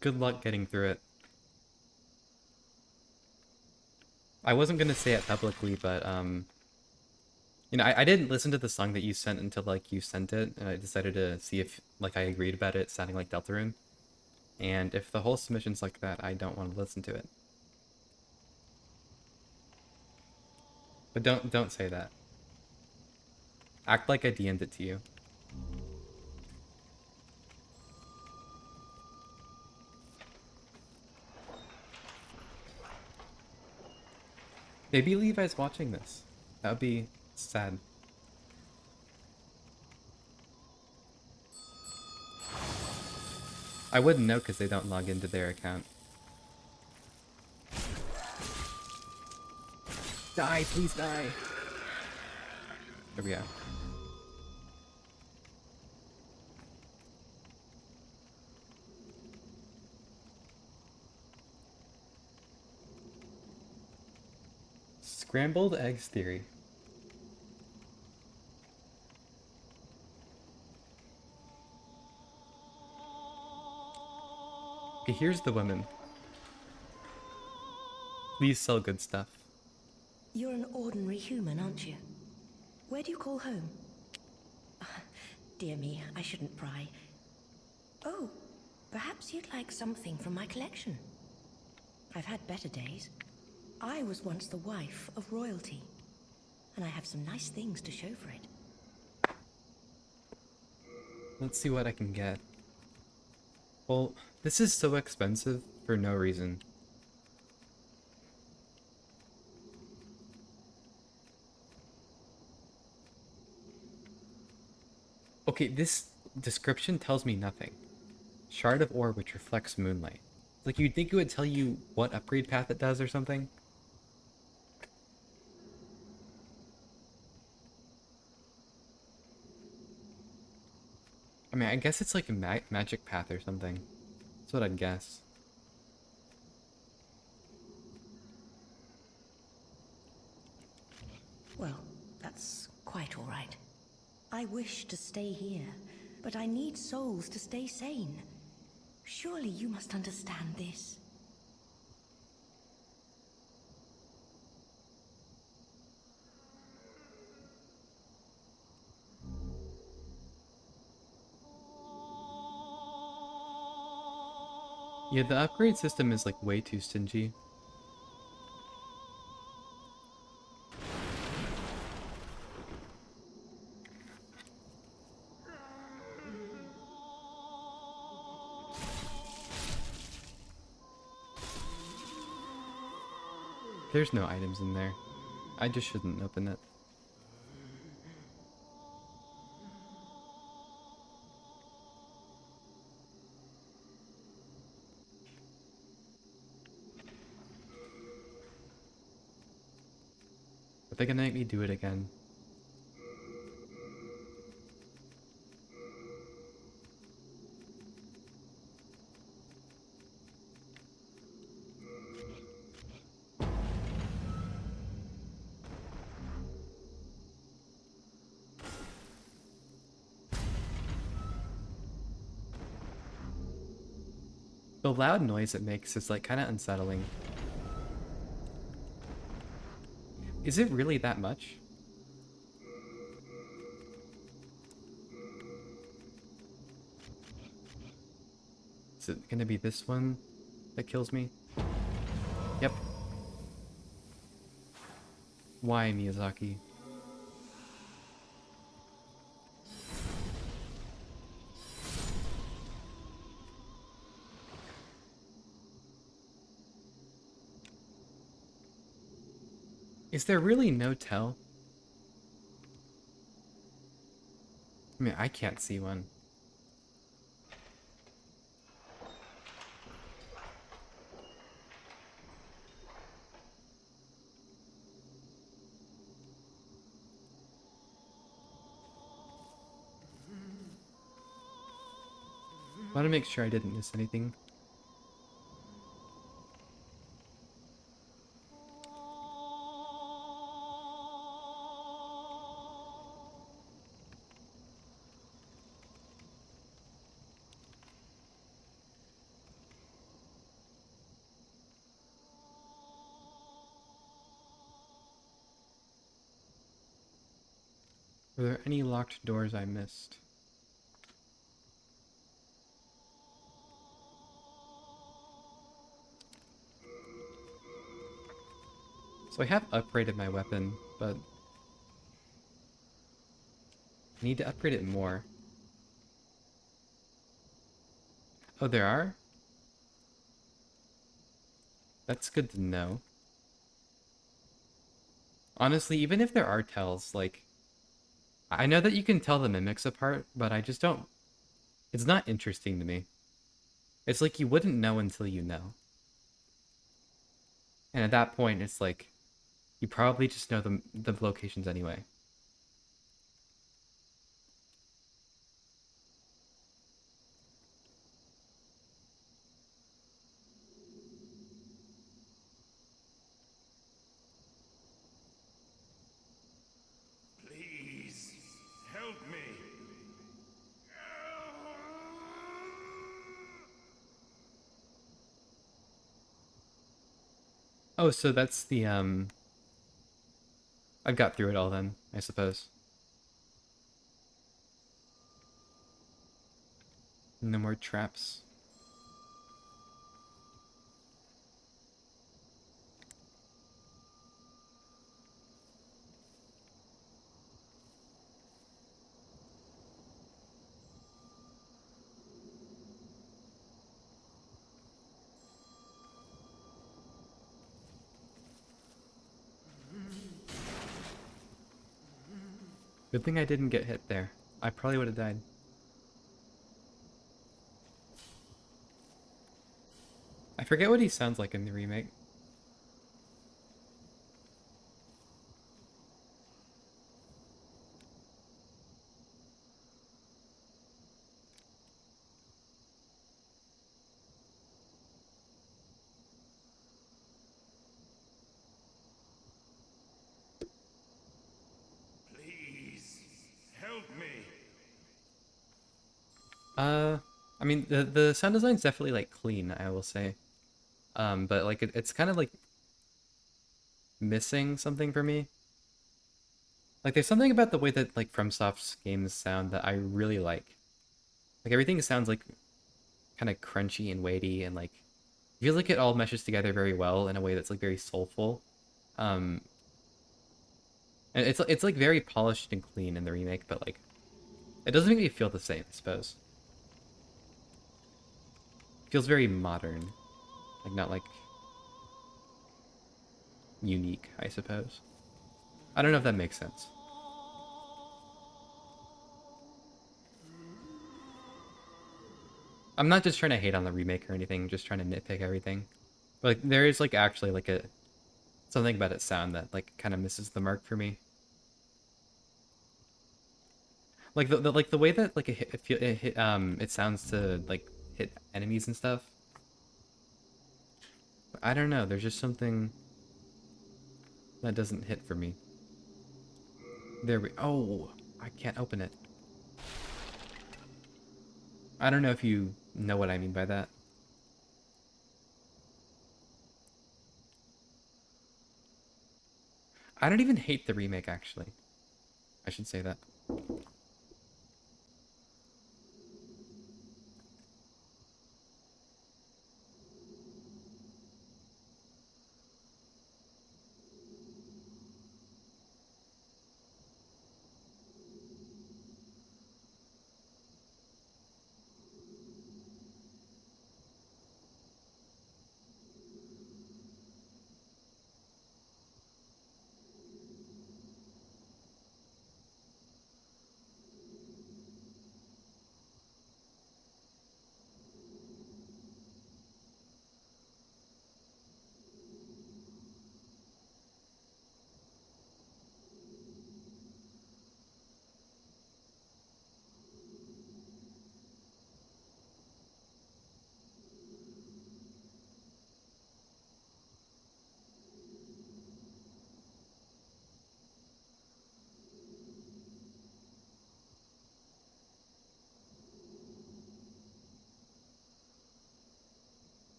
Good luck getting through it. I wasn't gonna say it publicly, but you know, I didn't listen to the song that you sent until like you sent it, and I decided to see if like I agreed about it sounding like Deltarune. And if the whole submission's like that, I don't want to listen to it. But don't say that. Act like I DM'd it to you. Maybe Levi's watching this. That would be sad. I wouldn't know because they don't log into their account. Die, please die. There we go. Scrambled eggs theory. Okay, here's the women. Please sell good stuff. You're an ordinary human, aren't you? Where do you call home? Dear me, I shouldn't pry. Oh, perhaps you'd like something from my collection. I've had better days. I was once the wife of royalty, and I have some nice things to show for it. Let's see what I can get. Well, this is so expensive for no reason. Okay, this description tells me nothing. Shard of ore which reflects moonlight. Like, you'd think it would tell you what upgrade path it does or something. I mean, I guess it's like a magic path or something. That's what I'd guess. Well, that's quite all right. I wish to stay here, but I need souls to stay sane. Surely you must understand this. Yeah, the upgrade system is like way too stingy. There's no items in there. I just shouldn't open it. Are they gonna make me do it again? The loud noise it makes is like kind of unsettling. Is it really that much? Is it gonna be this one that kills me? Yep. Why, Miyazaki? Is there really no tell? I mean, I can't see one. I want to make sure I didn't miss anything. Were there any locked doors I missed? So I have upgraded my weapon, but I need to upgrade it more. Oh, there are? That's good to know. Honestly, even if there are tells, like, I know that you can tell the mimics apart, but I just don't... It's not interesting to me. It's like you wouldn't know until you know. And at that point, it's like, you probably just know the locations anyway. Please, help me. Oh, so that's the, I've got through it all then, I suppose. No more traps. Good thing I didn't get hit there. I probably would have died. I forget what he sounds like in the remake. Please, help me. I mean, the sound design's definitely, like, clean, I will say. But, like, it's kind of, like, missing something for me. Like, there's something about the way that, like, FromSoft's games sound that I really like. Like, everything sounds, like, kind of crunchy and weighty, and, like, I feel like it all meshes together very well in a way that's, like, very soulful. Um, and it's, like, very polished and clean in the remake, but, like, it doesn't make me feel the same, I suppose. It feels very modern. Like, not like... unique, I suppose. I don't know if that makes sense. I'm not just trying to hate on the remake or anything, just trying to nitpick everything. But like there is like actually like a something about its sound that like kind of misses the mark for me. Like the way that like it sounds to like hit enemies and stuff. I don't know, there's just something that doesn't hit for me. There we oh, I can't open it. I don't know if you know what I mean by that. I don't even hate the remake actually. I should say that.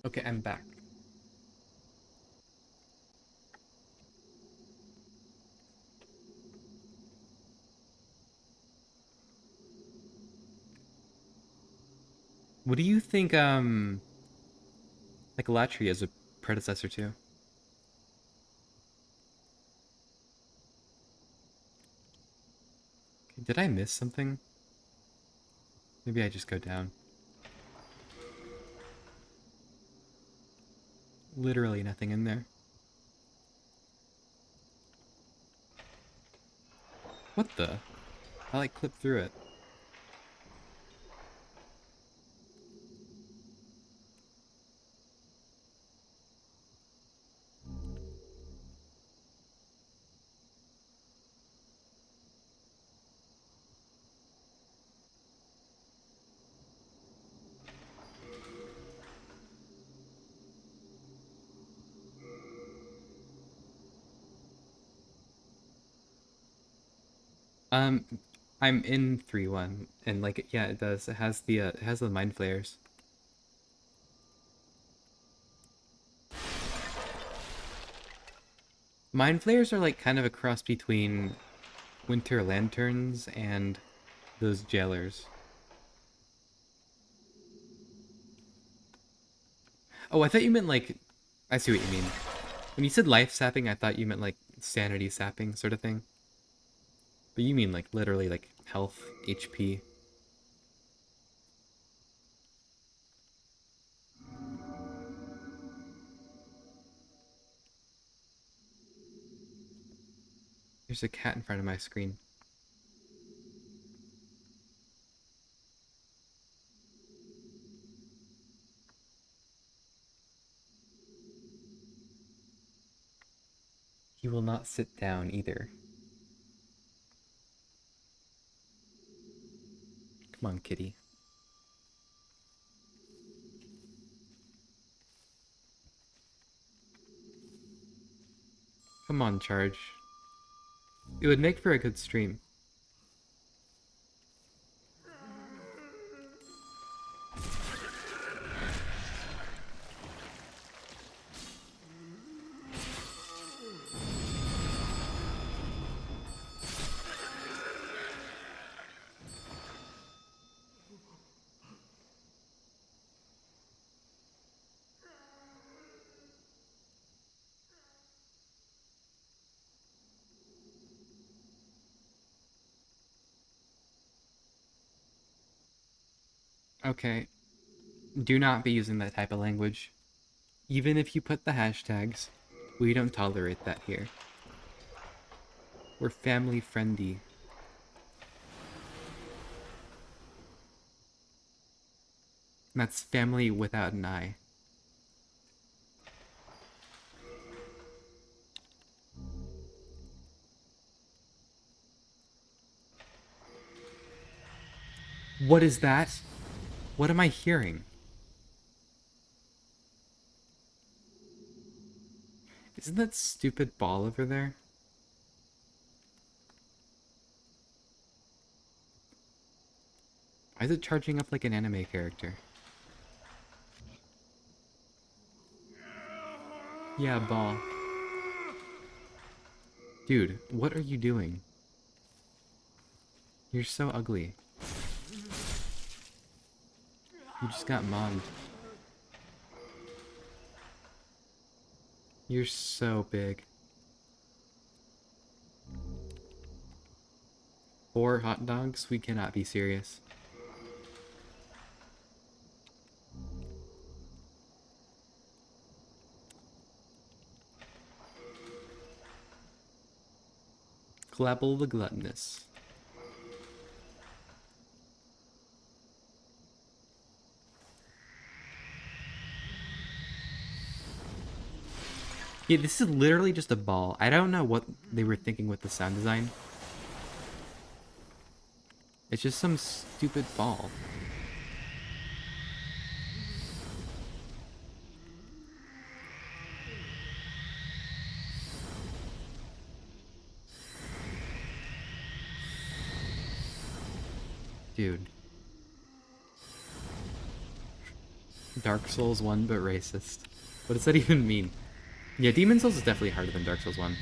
Okay, I'm back. What do you think like Latria is a predecessor to? Okay, did I miss something? Maybe I just go down. Literally nothing in there. What the? I like clipped through it. Um, I'm in 3-1, and like yeah, it does. It has the mind flayers. Mind flayers are like kind of a cross between winter lanterns and those jailers. Oh, I thought you meant like I see what you mean. When you said life sapping, I thought you meant like sanity sapping sort of thing. But you mean like literally like health, HP. There's a cat in front of my screen. He will not sit down either. Come on, kitty. Come on, Charge. It would make for a good stream. Okay, do not be using that type of language. Even if you put the hashtags, we don't tolerate that here. We're family friendly. That's family without an I. What is that? What am I hearing? Isn't that stupid ball over there? Why is it charging up like an anime character? Yeah, ball. Dude, what are you doing? You're so ugly. You just got mobbed. You're so big. 4 hot dogs? We cannot be serious. Glabble the gluttonous. Yeah, this is literally just a ball. I don't know what they were thinking with the sound design. It's just some stupid ball. Dude. Dark Souls 1 but racist. What does that even mean? Yeah, Demon Souls is definitely harder than Dark Souls 1.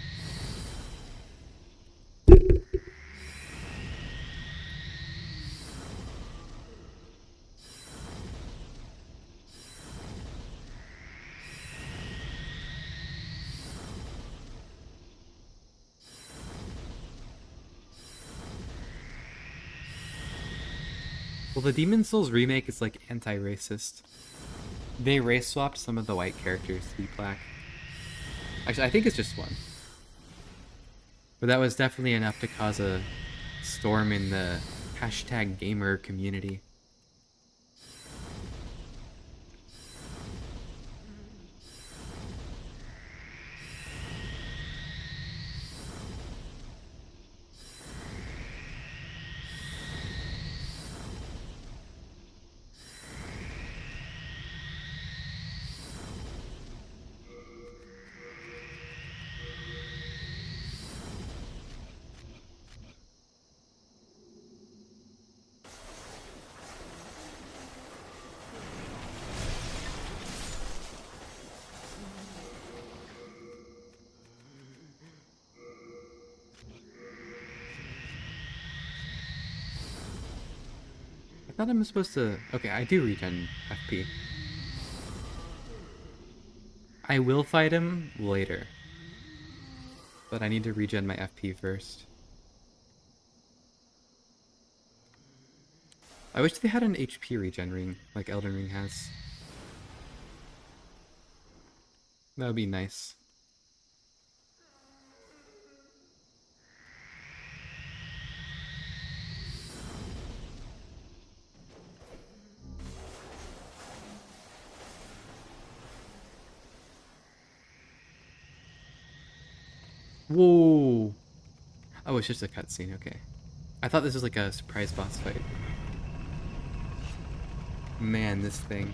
Well, the Demon Souls remake is like anti-racist. They race swapped some of the white characters to be black. Actually, I think it's just one. But that was definitely enough to cause a storm in the hashtag gamer community. I thought I'm supposed to... Okay, I do regen FP. I will fight him later. But I need to regen my FP first. I wish they had an HP regen ring, like Elden Ring has. That would be nice. Whoa! Oh, it's just a cutscene, okay. I thought this was like a surprise boss fight. Man, this thing.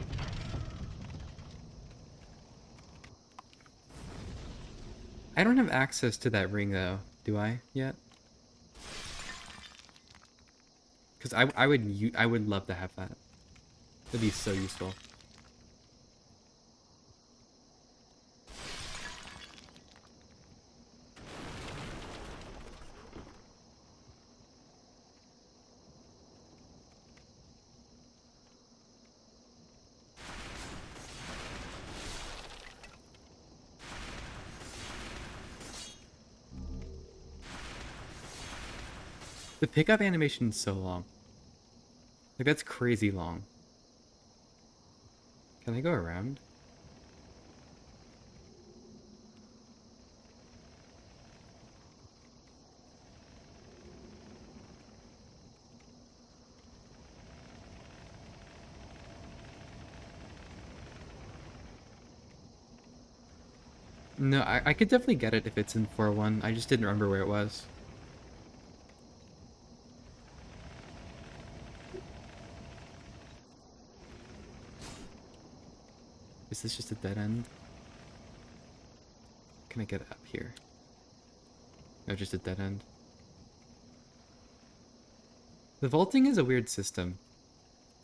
I don't have access to that ring though, do I yet? Because I would love to have that. That'd be so useful. The pickup animation is so long. Like, that's crazy long. Can I go around? No, I could definitely get it if it's in 4-1. I just didn't remember where it was. Is this just a dead end? Can I get up here? No, just a dead end. The vaulting is a weird system.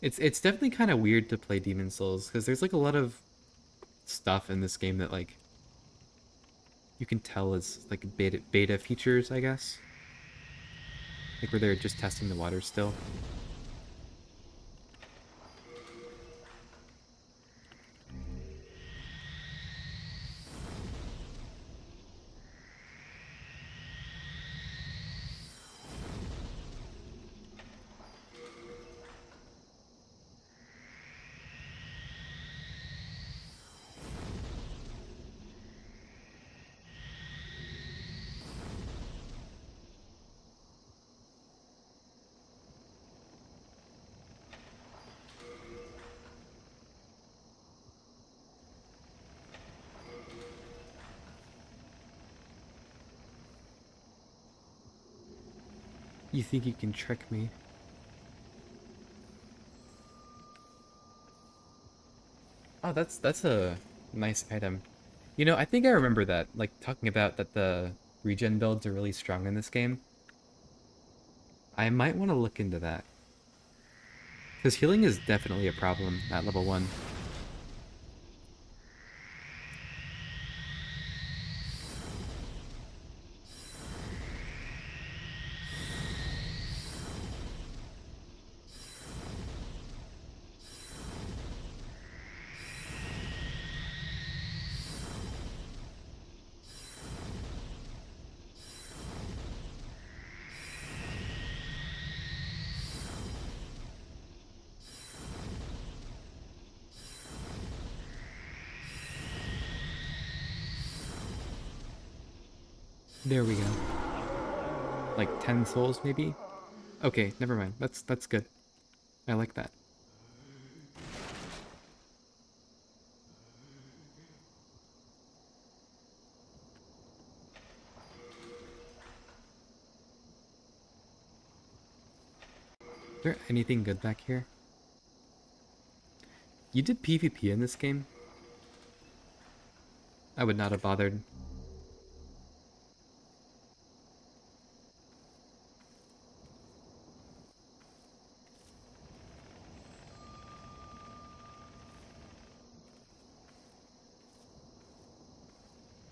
It's definitely kind of weird to play Demon Souls because there's like a lot of stuff in this game that like you can tell is like beta features, I guess. Like where they're just testing the water still. You think you can trick me? Oh, that's a nice item. You know, I think I remember that, like talking about that the regen builds are really strong in this game. I might want to look into that. Because healing is definitely a problem at level 1. There we go. Like 10 souls, maybe? Okay, never mind. That's good. I like that. Is there anything good back here? You did PvP in this game? I would not have bothered.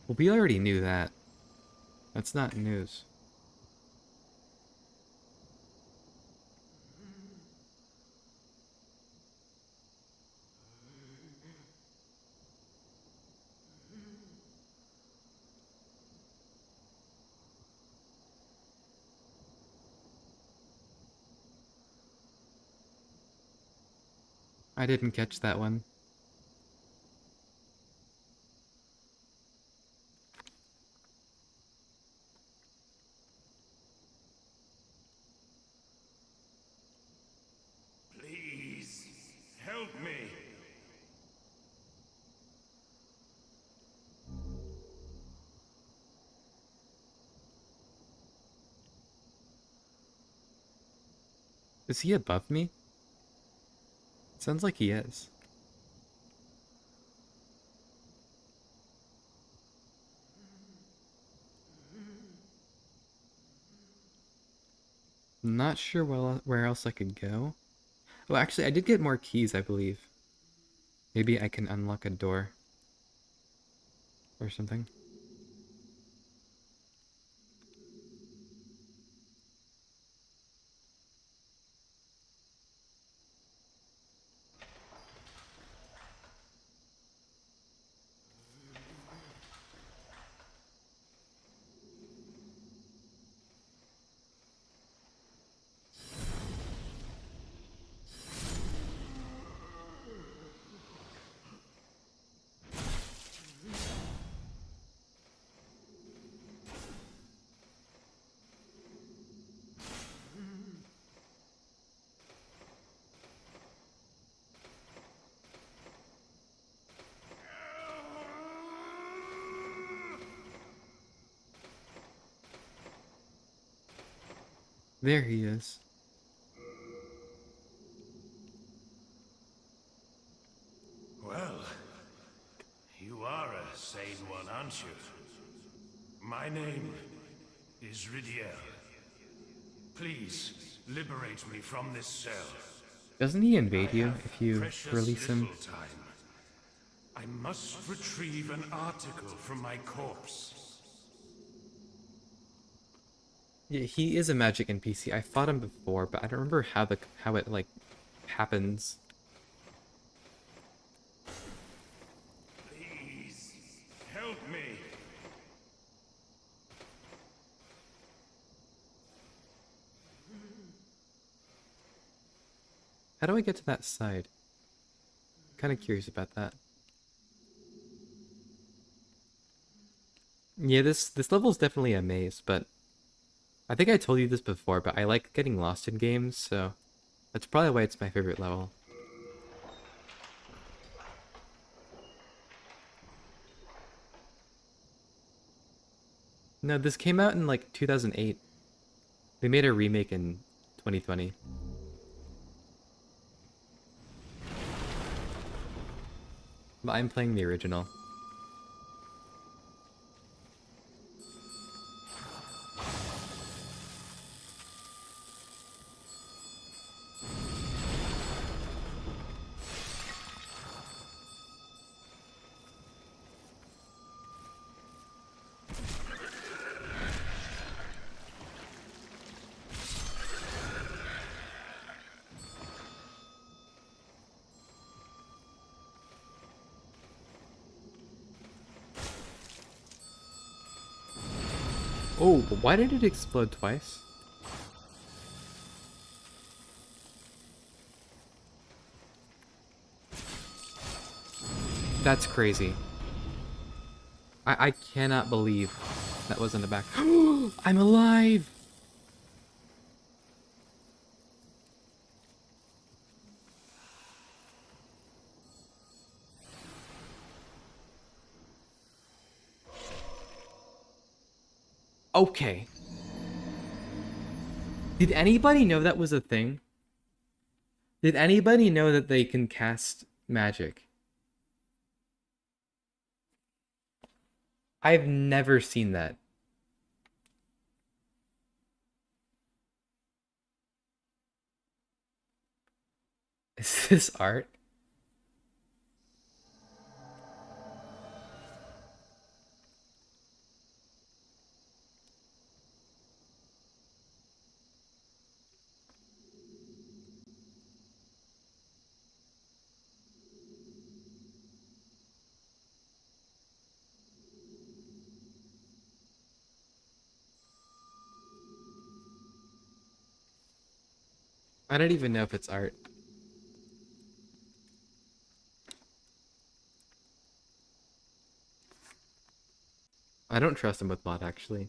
Well, we already knew that. That's not news. I didn't catch that one. Please, help me. Is he above me? Sounds like he is. Not sure where else I could go. Oh, actually, I did get more keys, I believe. Maybe I can unlock a door. Or something. There he is. Well, you are a sane one, aren't you? My name is Ridiel. Please, liberate me from this cell. Doesn't he I invade you have if you precious release him? little time. I must retrieve an article from my corpse. Yeah, he is a magic NPC. I fought him before, but I don't remember how it like happens. Please, help me. How do I get to that side? Kind of curious about that. Yeah, this level is definitely a maze, but I think I told you this before, but I like getting lost in games, so that's probably why it's my favorite level. No, this came out in like 2008. They made a remake in 2020. But I'm playing the original. Oh, but why did it explode twice? That's crazy. I cannot believe that was in the back. I'm alive! Okay. Did anybody know that was a thing? Did anybody know that they can cast magic? I've never seen that. Is this art? I don't even know if it's art. I don't trust him with mod, actually.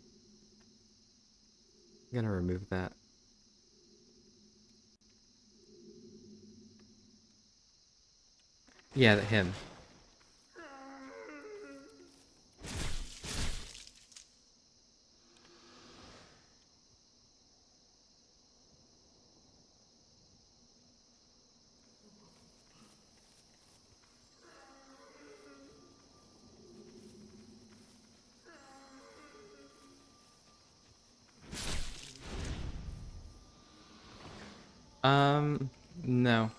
I'm gonna remove that. Yeah, him. No.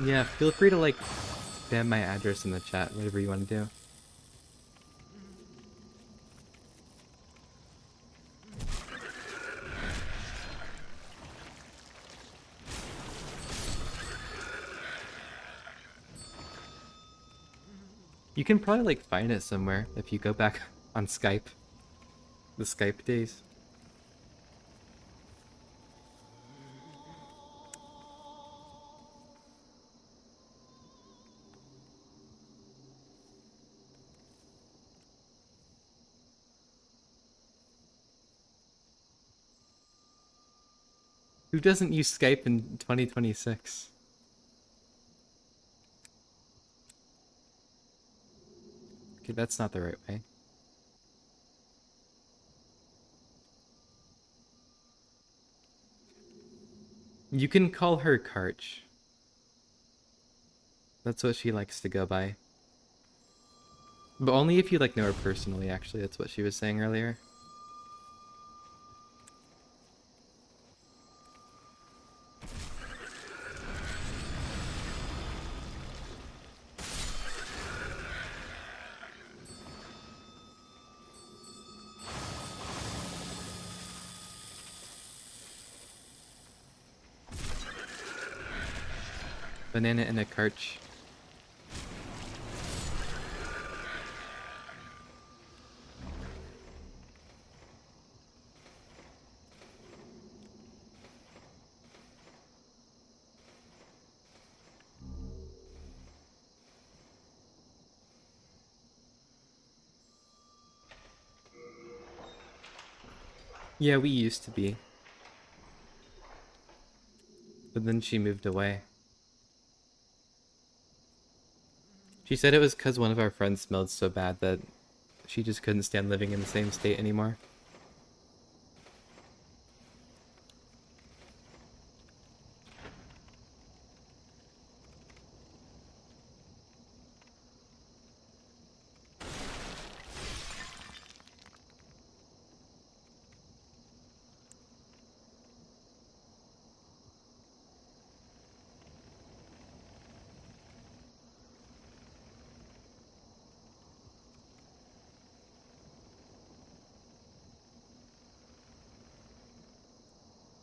Yeah, feel free to, like, spam my address in the chat, whatever you want to do. You can probably, like, find it somewhere if you go back on Skype. The Skype days. Who doesn't use Skype in 2026? Okay, that's not the right way. You can call her Karch. That's what she likes to go by. But only if you like know her personally, actually. That's what she was saying earlier. Banana and a Karch. Yeah, we used to be. But then she moved away. She said it was because one of our friends smelled so bad that she just couldn't stand living in the same state anymore.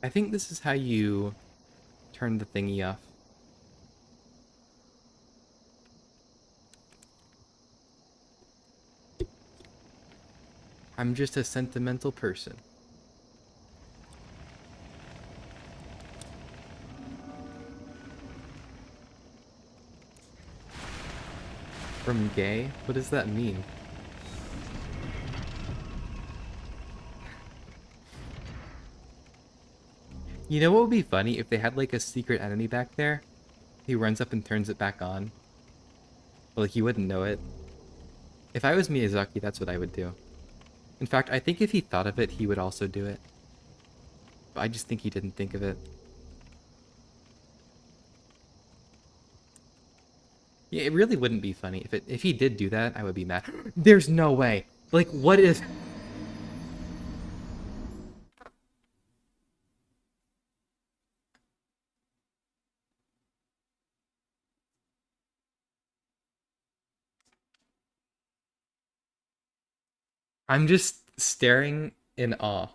I think this is how you turn the thingy off. I'm just a sentimental person. From gay? What does that mean? You know what would be funny if they had like a secret enemy back there? He runs up and turns it back on. But like you wouldn't know it. If I was Miyazaki, that's what I would do. In fact, I think if he thought of it, he would also do it. But I just think he didn't think of it. Yeah, it really wouldn't be funny. If he did do that, I would be mad. There's no way. Like, what if... I'm just staring in awe.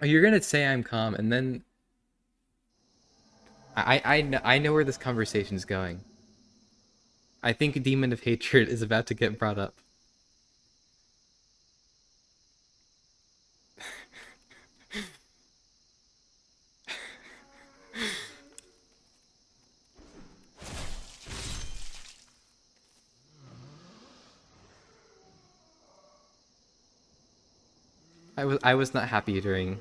You're gonna say I'm calm, and then... I know where this conversation's going. I think Demon of Hatred is about to get brought up. I was not happy during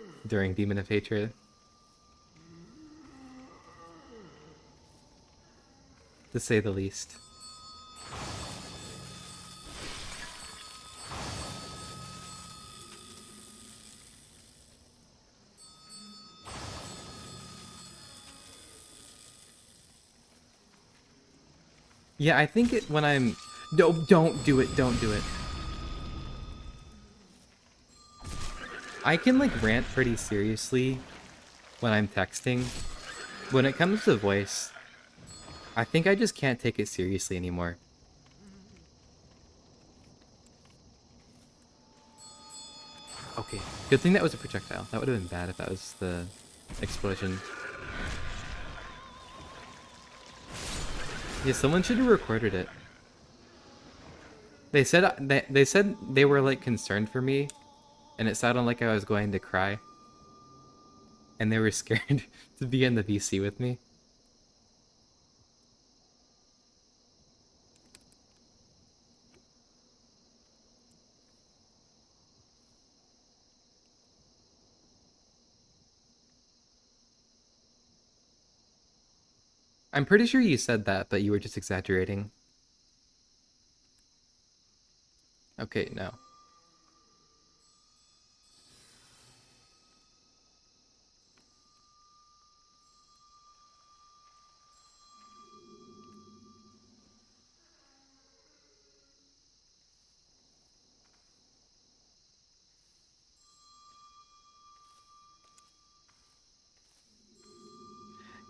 Demon of Hatred. To say the least. Yeah, I think it when I'm... No, don't do it, don't do it. I can like rant pretty seriously when I'm texting. When it comes to voice, I think I just can't take it seriously anymore. Okay, good thing that was a projectile. That would have been bad if that was the explosion. Yeah, someone should have recorded it. They said they were like concerned for me, and it sounded like I was going to cry. And they were scared to be in the VC with me. I'm pretty sure you said that, but you were just exaggerating. Okay, no.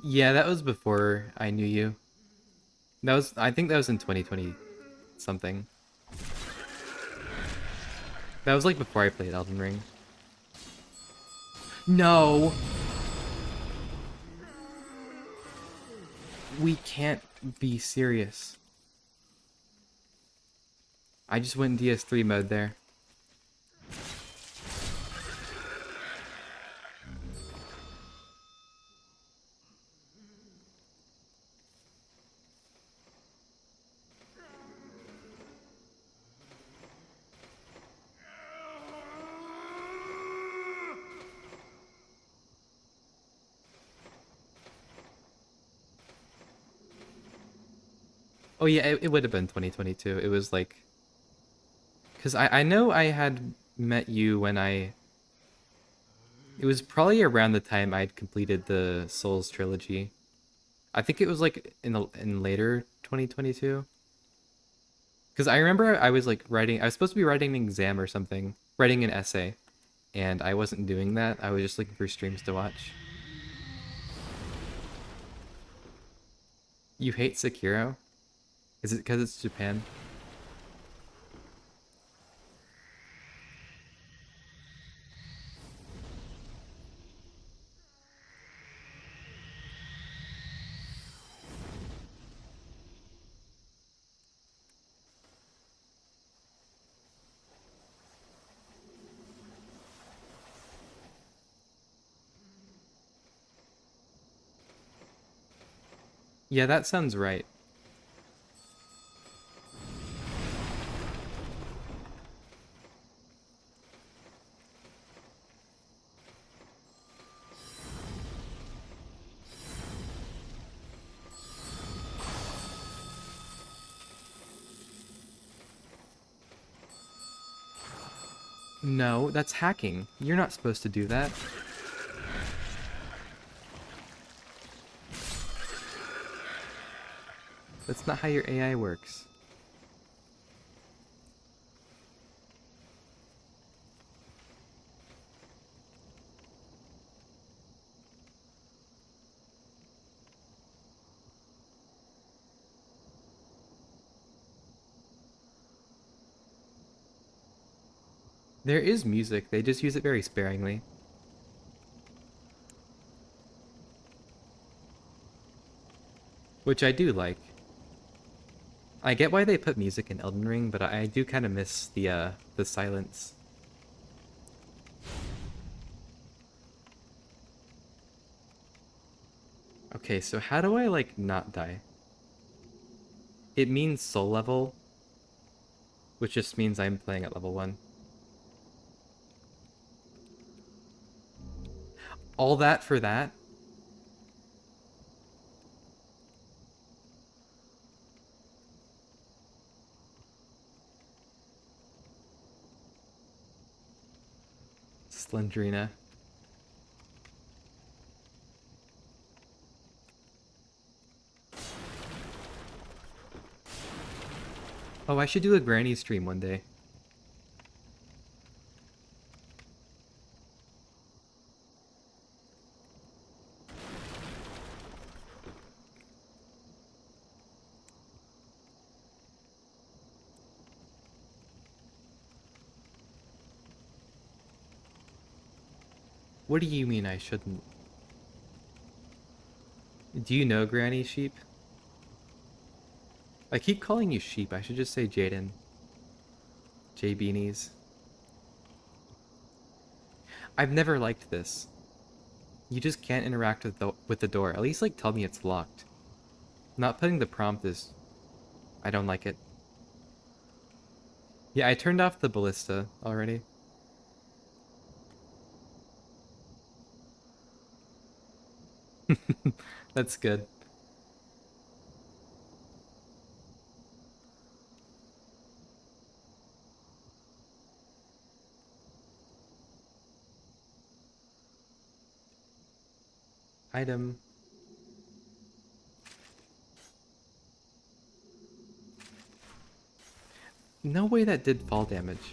Yeah, that was before I knew you. I think that was in 2020 something. That was like before I played Elden Ring. No! We can't be serious. I just went DS3 mode there. Oh yeah, it would have been 2022. It was like... Because I know I had met you when I... It was probably around the time I'd completed the Souls trilogy. I think it was like in later 2022. Because I remember I was like writing... I was supposed to be writing an exam or something. Writing an essay. And I wasn't doing that. I was just looking for streams to watch. You hate Sekiro? Is it because it's Japan? Yeah, that sounds right. No, that's hacking. You're not supposed to do that. That's not how your AI works. There is music, they just use it very sparingly. Which I do like. I get why they put music in Elden Ring, but I do kind of miss the silence. Okay, so how do I like not die? It means soul level, which just means I'm playing at level 1. All that for that? Slendrina. Oh, I should do a granny stream one day. What do you mean I shouldn't? Do you know Granny Sheep? I keep calling you Sheep. I should just say Jaden. J Beanies. I've never liked this. You just can't interact with the door. At least like tell me it's locked. Not putting the prompt is... I don't like it. Yeah, I turned off the ballista already. That's good. Item. No way that did fall damage.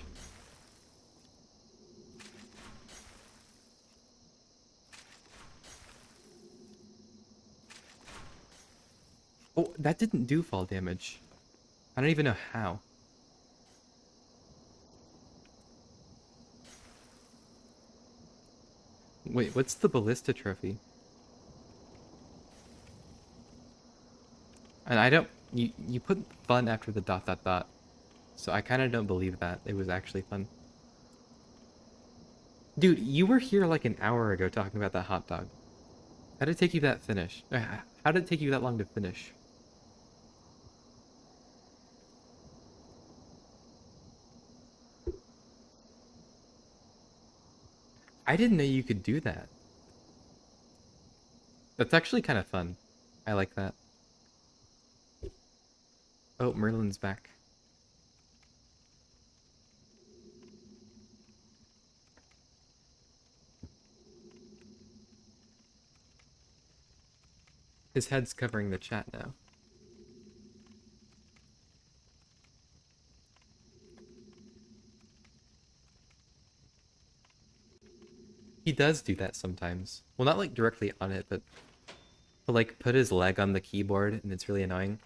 Oh, that didn't do fall damage. I don't even know how. Wait, what's the ballista trophy? And I don't... You put fun after the dot dot dot. So I kind of don't believe that. It was actually fun. Dude, you were here like an hour ago talking about that hot dog. How did it take you that finish? How did it take you that long to finish? I didn't know you could do that. That's actually kind of fun. I like that. Oh, Merlin's back. His head's covering the chat now. He does do that sometimes. Well, not like directly on it, but he'll like put his leg on the keyboard and it's really annoying.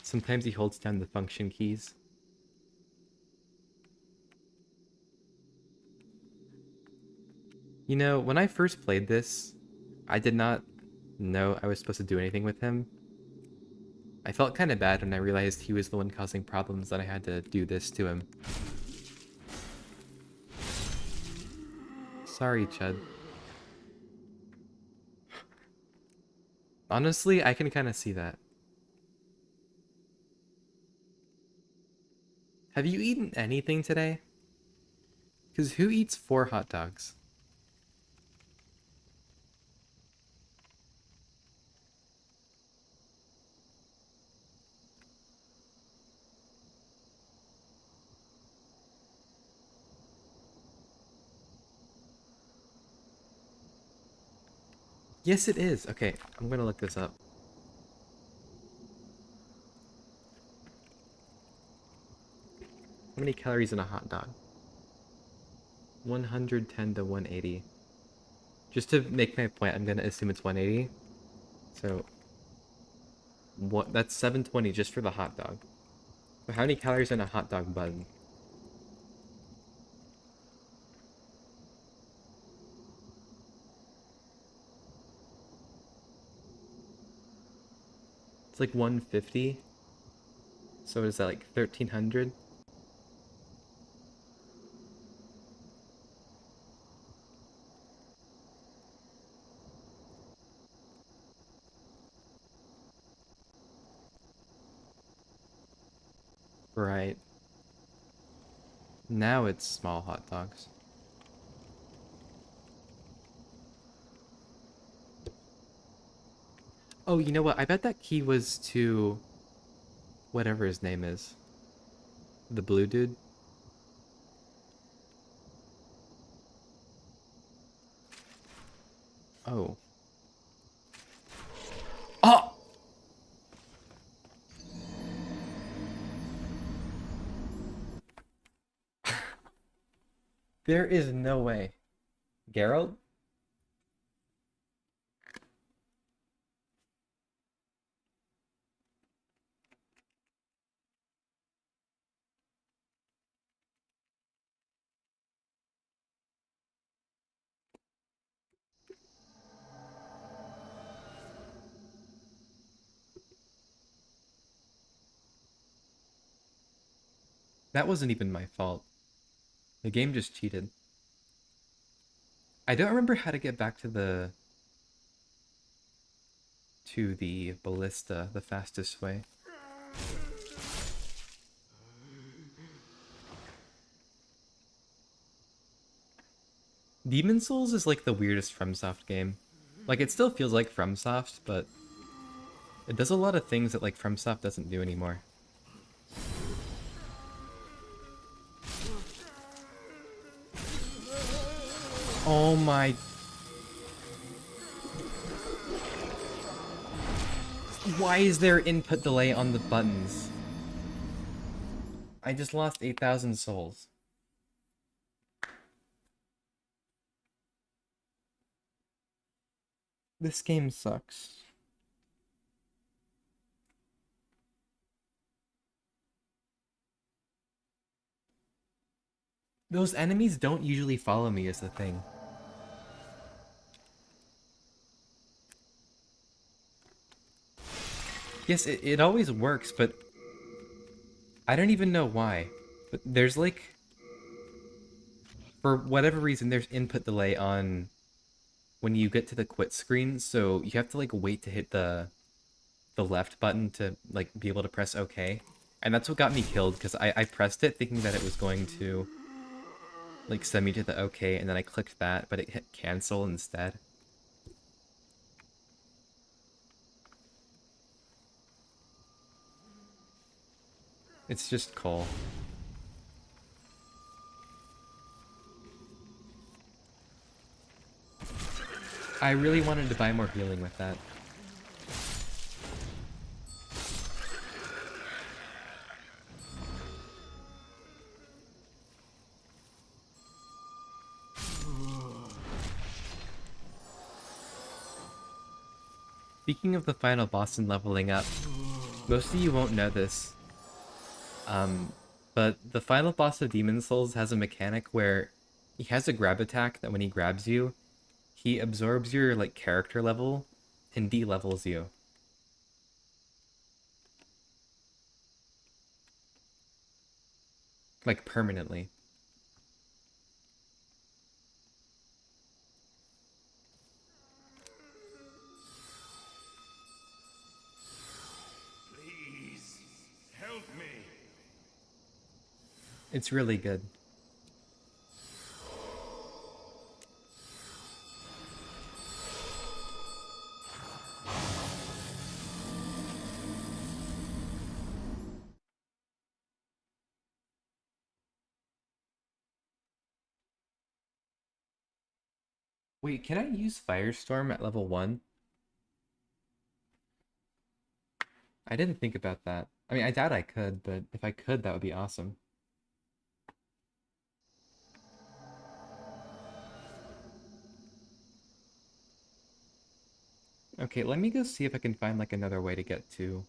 Sometimes he holds down the function keys. You know, when I first played this, I did not know I was supposed to do anything with him. I felt kind of bad when I realized he was the one causing problems that I had to do this to him. Sorry, Chud. Honestly, I can kind of see that. Have you eaten anything today? Because who eats 4 hot dogs? Yes, it is. Okay, I'm gonna look this up. How many calories in a hot dog? 110 to 180. Just to make my point, I'm gonna assume it's 180. So, what? That's 720 just for the hot dog. So how many calories in a hot dog bun? It's like 150. So is that like 1300? Right. Now it's small hot dogs. Oh, you know what? I bet that key was to whatever his name is. The blue dude. Oh. Oh! There is no way. Geralt? That wasn't even my fault. The game just cheated. I don't remember how to get back to the ballista the fastest way. Demon Souls is like the weirdest FromSoft game. Like it still feels like FromSoft, but it does a lot of things that like FromSoft doesn't do anymore. Oh my... Why is there input delay on the buttons? I just lost 8,000 souls. This game sucks. Those enemies don't usually follow me is the thing. Yes, it always works, but I don't even know why. But there's like, for whatever reason, there's input delay on when you get to the quit screen, so you have to like wait to hit the left button to like be able to press OK. And that's what got me killed, because I pressed it thinking that it was going to like send me to the OK, and then I clicked that, but it hit cancel instead. It's just coal. I really wanted to buy more healing with that. Speaking of the final boss and leveling up, most of you won't know this, but the final boss of Demon Souls has a mechanic where he has a grab attack that when he grabs you, he absorbs your like character level and de-levels you. Like permanently. Please, help me. It's really good. Wait, can I use Firestorm at level 1? I didn't think about that. I mean, I doubt I could, but if I could, that would be awesome. Okay, let me go see if I can find like another way to get to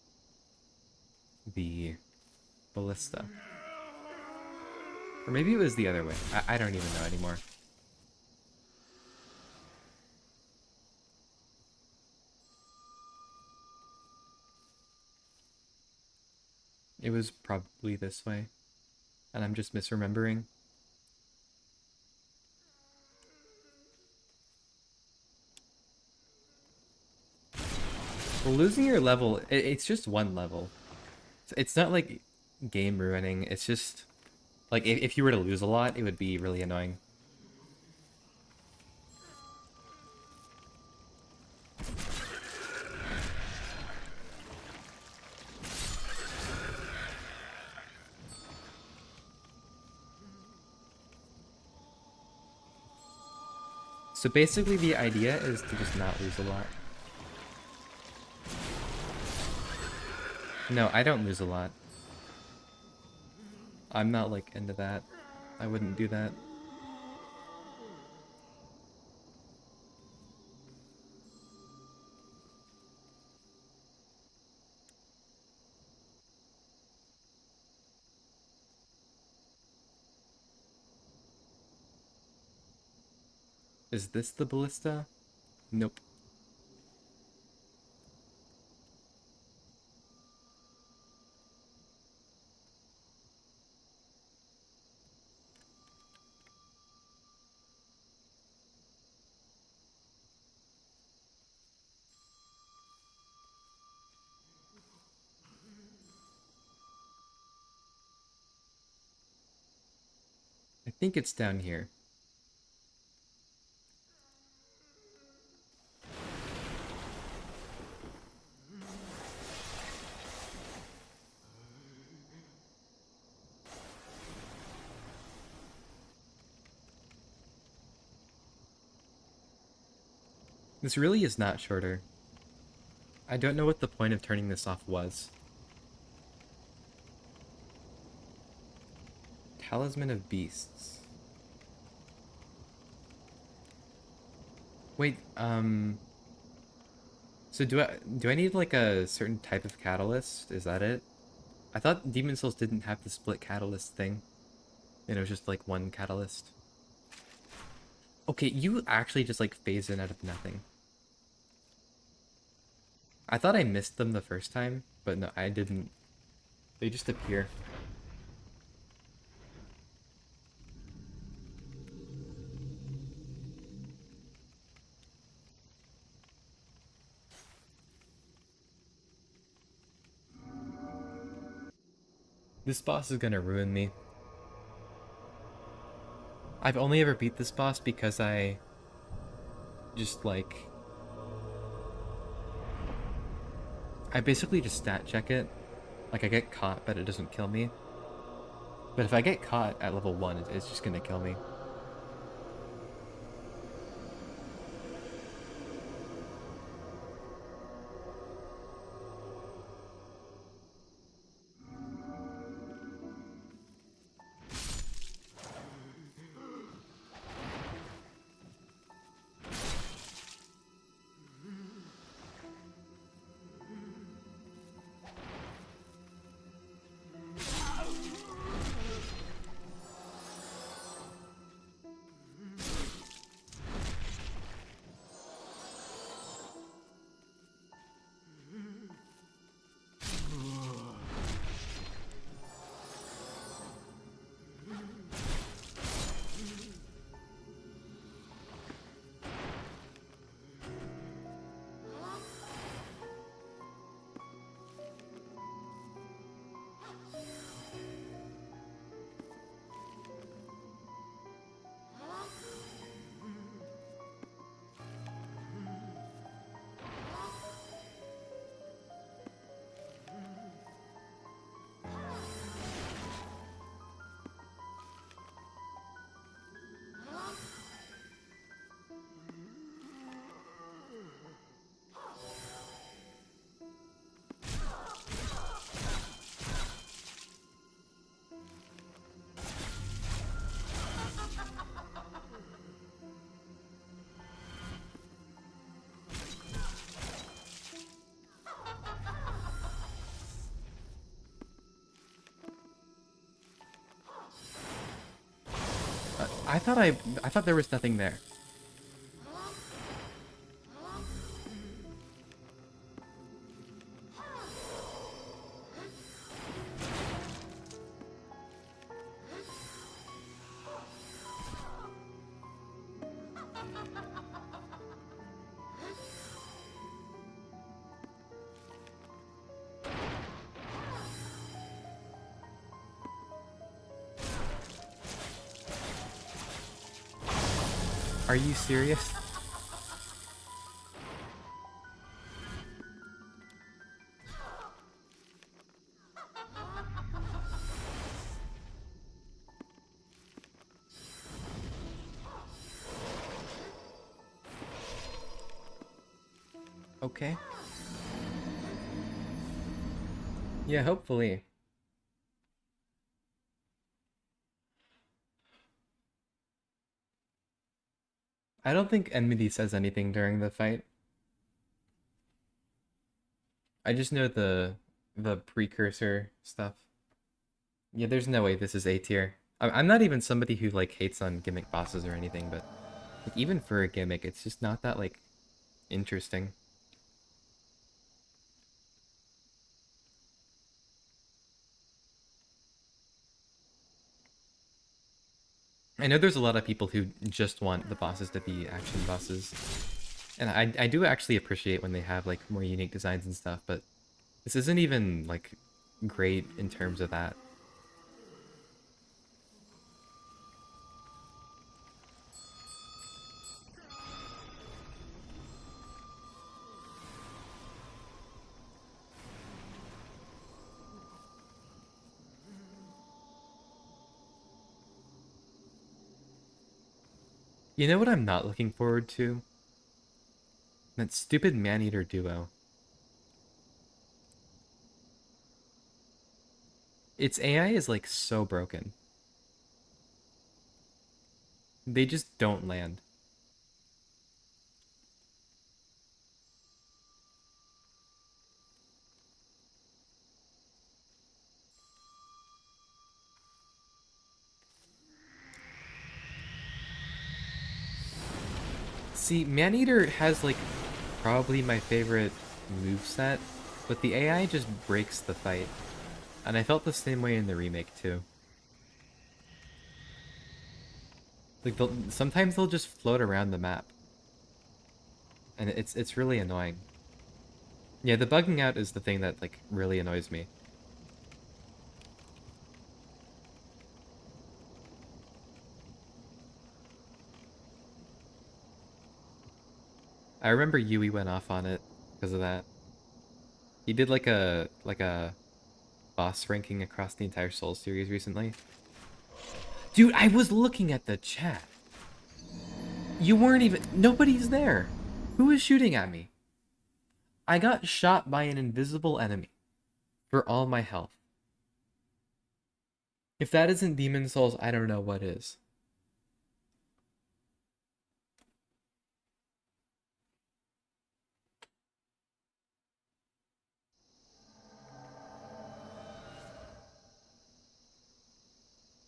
the ballista. Or maybe it was the other way. I don't even know anymore. It was probably this way, and I'm just misremembering. Well, losing your level, it's just one level. It's not like game ruining, it's just like if you were to lose a lot, it would be really annoying. So basically the idea is to just not lose a lot. No, I don't lose a lot. I'm not like into that. I wouldn't do that. Is this the ballista? Nope. I think it's down here. This really is not shorter. I don't know what the point of turning this off was. Talisman of Beasts. Wait, so do I need like a certain type of catalyst? Is that it? I thought Demon Souls didn't have the split catalyst thing. And it was just like one catalyst. Okay, you actually just like phase in out of nothing. I thought I missed them the first time, but no, I didn't. They just appear. This boss is gonna ruin me. I've only ever beat this boss because I just like... I basically just stat check it. Like I get caught, but it doesn't kill me. But if I get caught at level 1, it's just gonna kill me. I thought there was nothing there. Are you serious? Okay. Yeah, hopefully. I don't think Enmity says anything during the fight. I just know the precursor stuff. Yeah, there's no way this is A tier. I'm not even somebody who like hates on gimmick bosses or anything, but like, even for a gimmick, it's just not that like interesting. I know there's a lot of people who just want the bosses to be action bosses. And I do actually appreciate when they have like more unique designs and stuff, but this isn't even like great in terms of that. You know what I'm not looking forward to? That stupid man-eater duo. Its AI is like so broken. They just don't land. See, Maneater has like probably my favorite moveset, but the AI just breaks the fight. And I felt the same way in the remake too. Like sometimes they'll just float around the map. And it's really annoying. Yeah, the bugging out is the thing that like really annoys me. I remember Yui went off on it because of that. He did like a boss ranking across the entire Souls series recently. Dude, I was looking at the chat. You weren't even... Nobody's there. Who is shooting at me? I got shot by an invisible enemy for all my health. If that isn't Demon Souls, I don't know what is.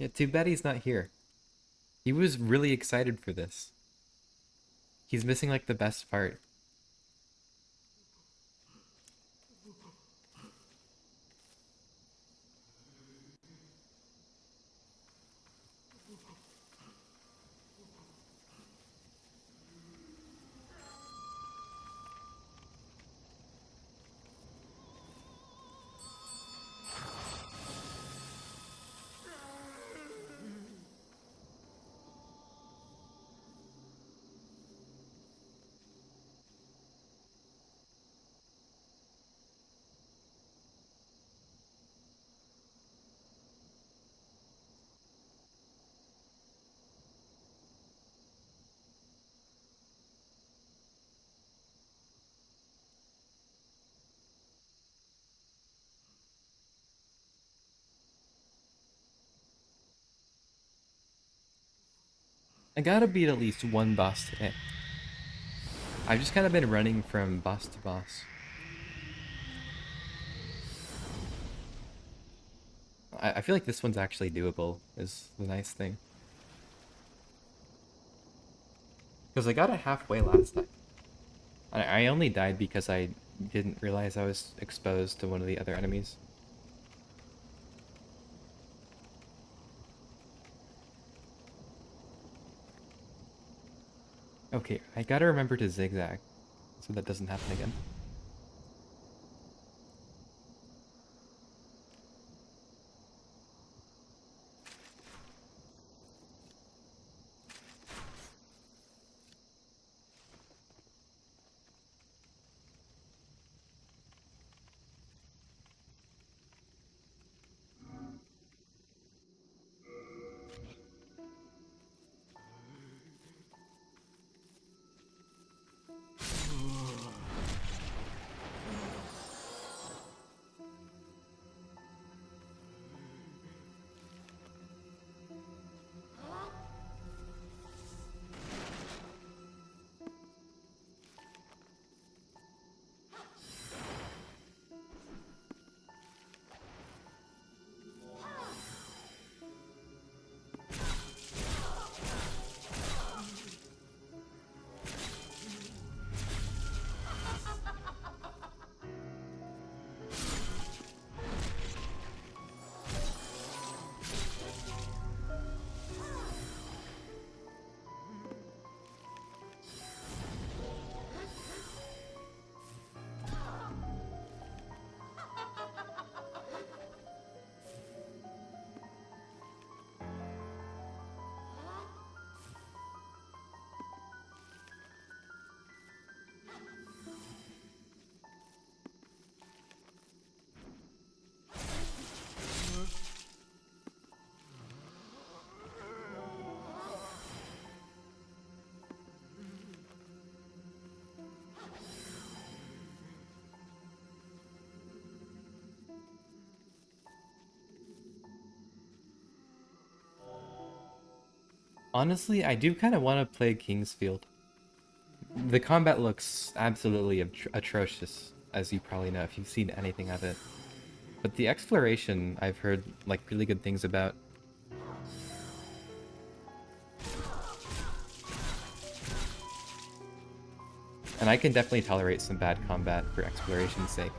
Yeah, too bad he's not here. He was really excited for this. He's missing like the best part. I gotta beat at least one boss today. I've just kind of been running from boss to boss. I feel like this one's actually doable, is the nice thing. Because I got it halfway last time. I only died because I didn't realize I was exposed to one of the other enemies. Okay, I gotta remember to zigzag, so that doesn't happen again. Honestly, I do kind of want to play Kingsfield. The combat looks absolutely atrocious, as you probably know if you've seen anything of it. But the exploration, I've heard like really good things about. And I can definitely tolerate some bad combat for exploration's sake.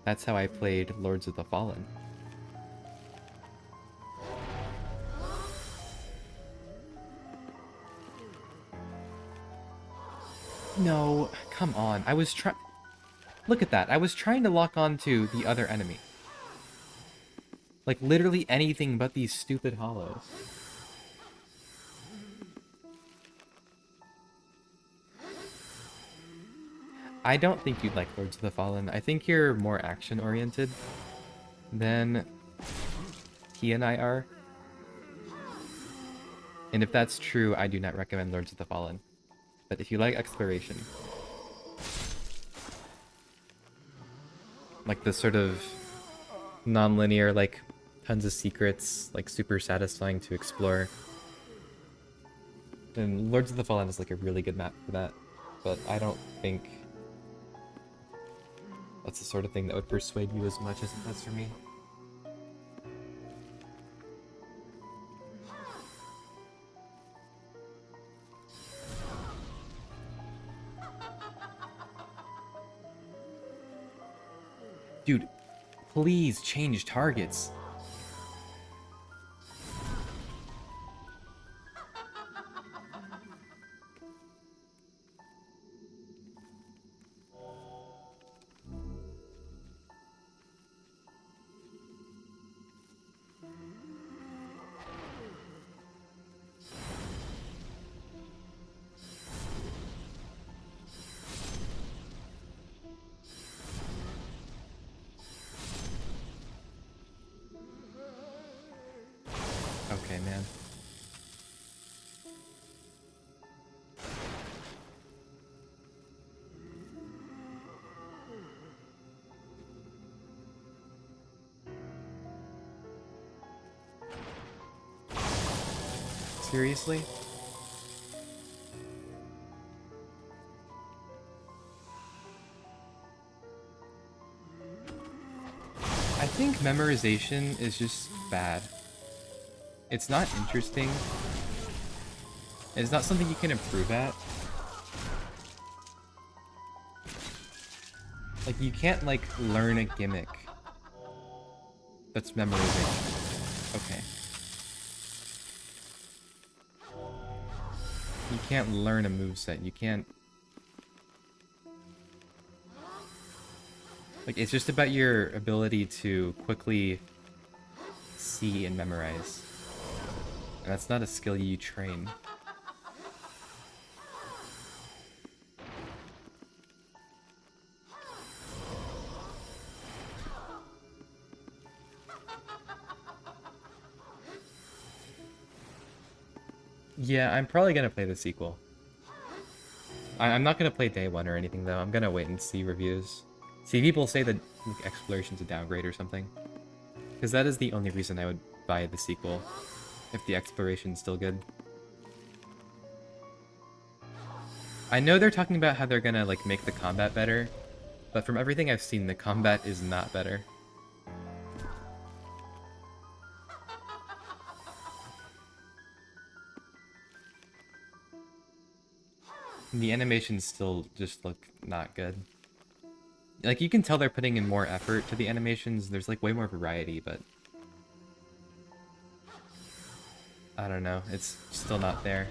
That's how I played Lords of the Fallen. No, come on. I was trying... Look at that. I was trying to lock onto the other enemy. Like, literally anything but these stupid hollows. I don't think you'd like Lords of the Fallen. I think you're more action-oriented than he and I are. And if that's true, I do not recommend Lords of the Fallen. But if you like exploration, like the sort of non-linear, like tons of secrets, like super satisfying to explore, then Lords of the Fallen is like a really good map for that. But I don't think that's the sort of thing that would persuade you as much as it does for me. Dude, please change targets. Okay, man. Seriously? I think memorization is just bad. It's not interesting. It's not something you can improve at. Like, you can't, like, learn a gimmick that's memorization. Okay. You can't learn a moveset. You can't... Like, it's just about your ability to quickly see and memorize. And that's not a skill you train. Yeah, I'm probably gonna play the sequel. I'm not gonna play day one or anything though. I'm gonna wait and see reviews. See, people say that like, exploration's a downgrade or something. Because that is the only reason I would buy the sequel. If the exploration's still good. I know they're talking about how they're gonna like make the combat better. But from everything I've seen, the combat is not better. The animations still just look not good. Like, you can tell they're putting in more effort to the animations. There's, like, way more variety, but... I don't know. It's still not there.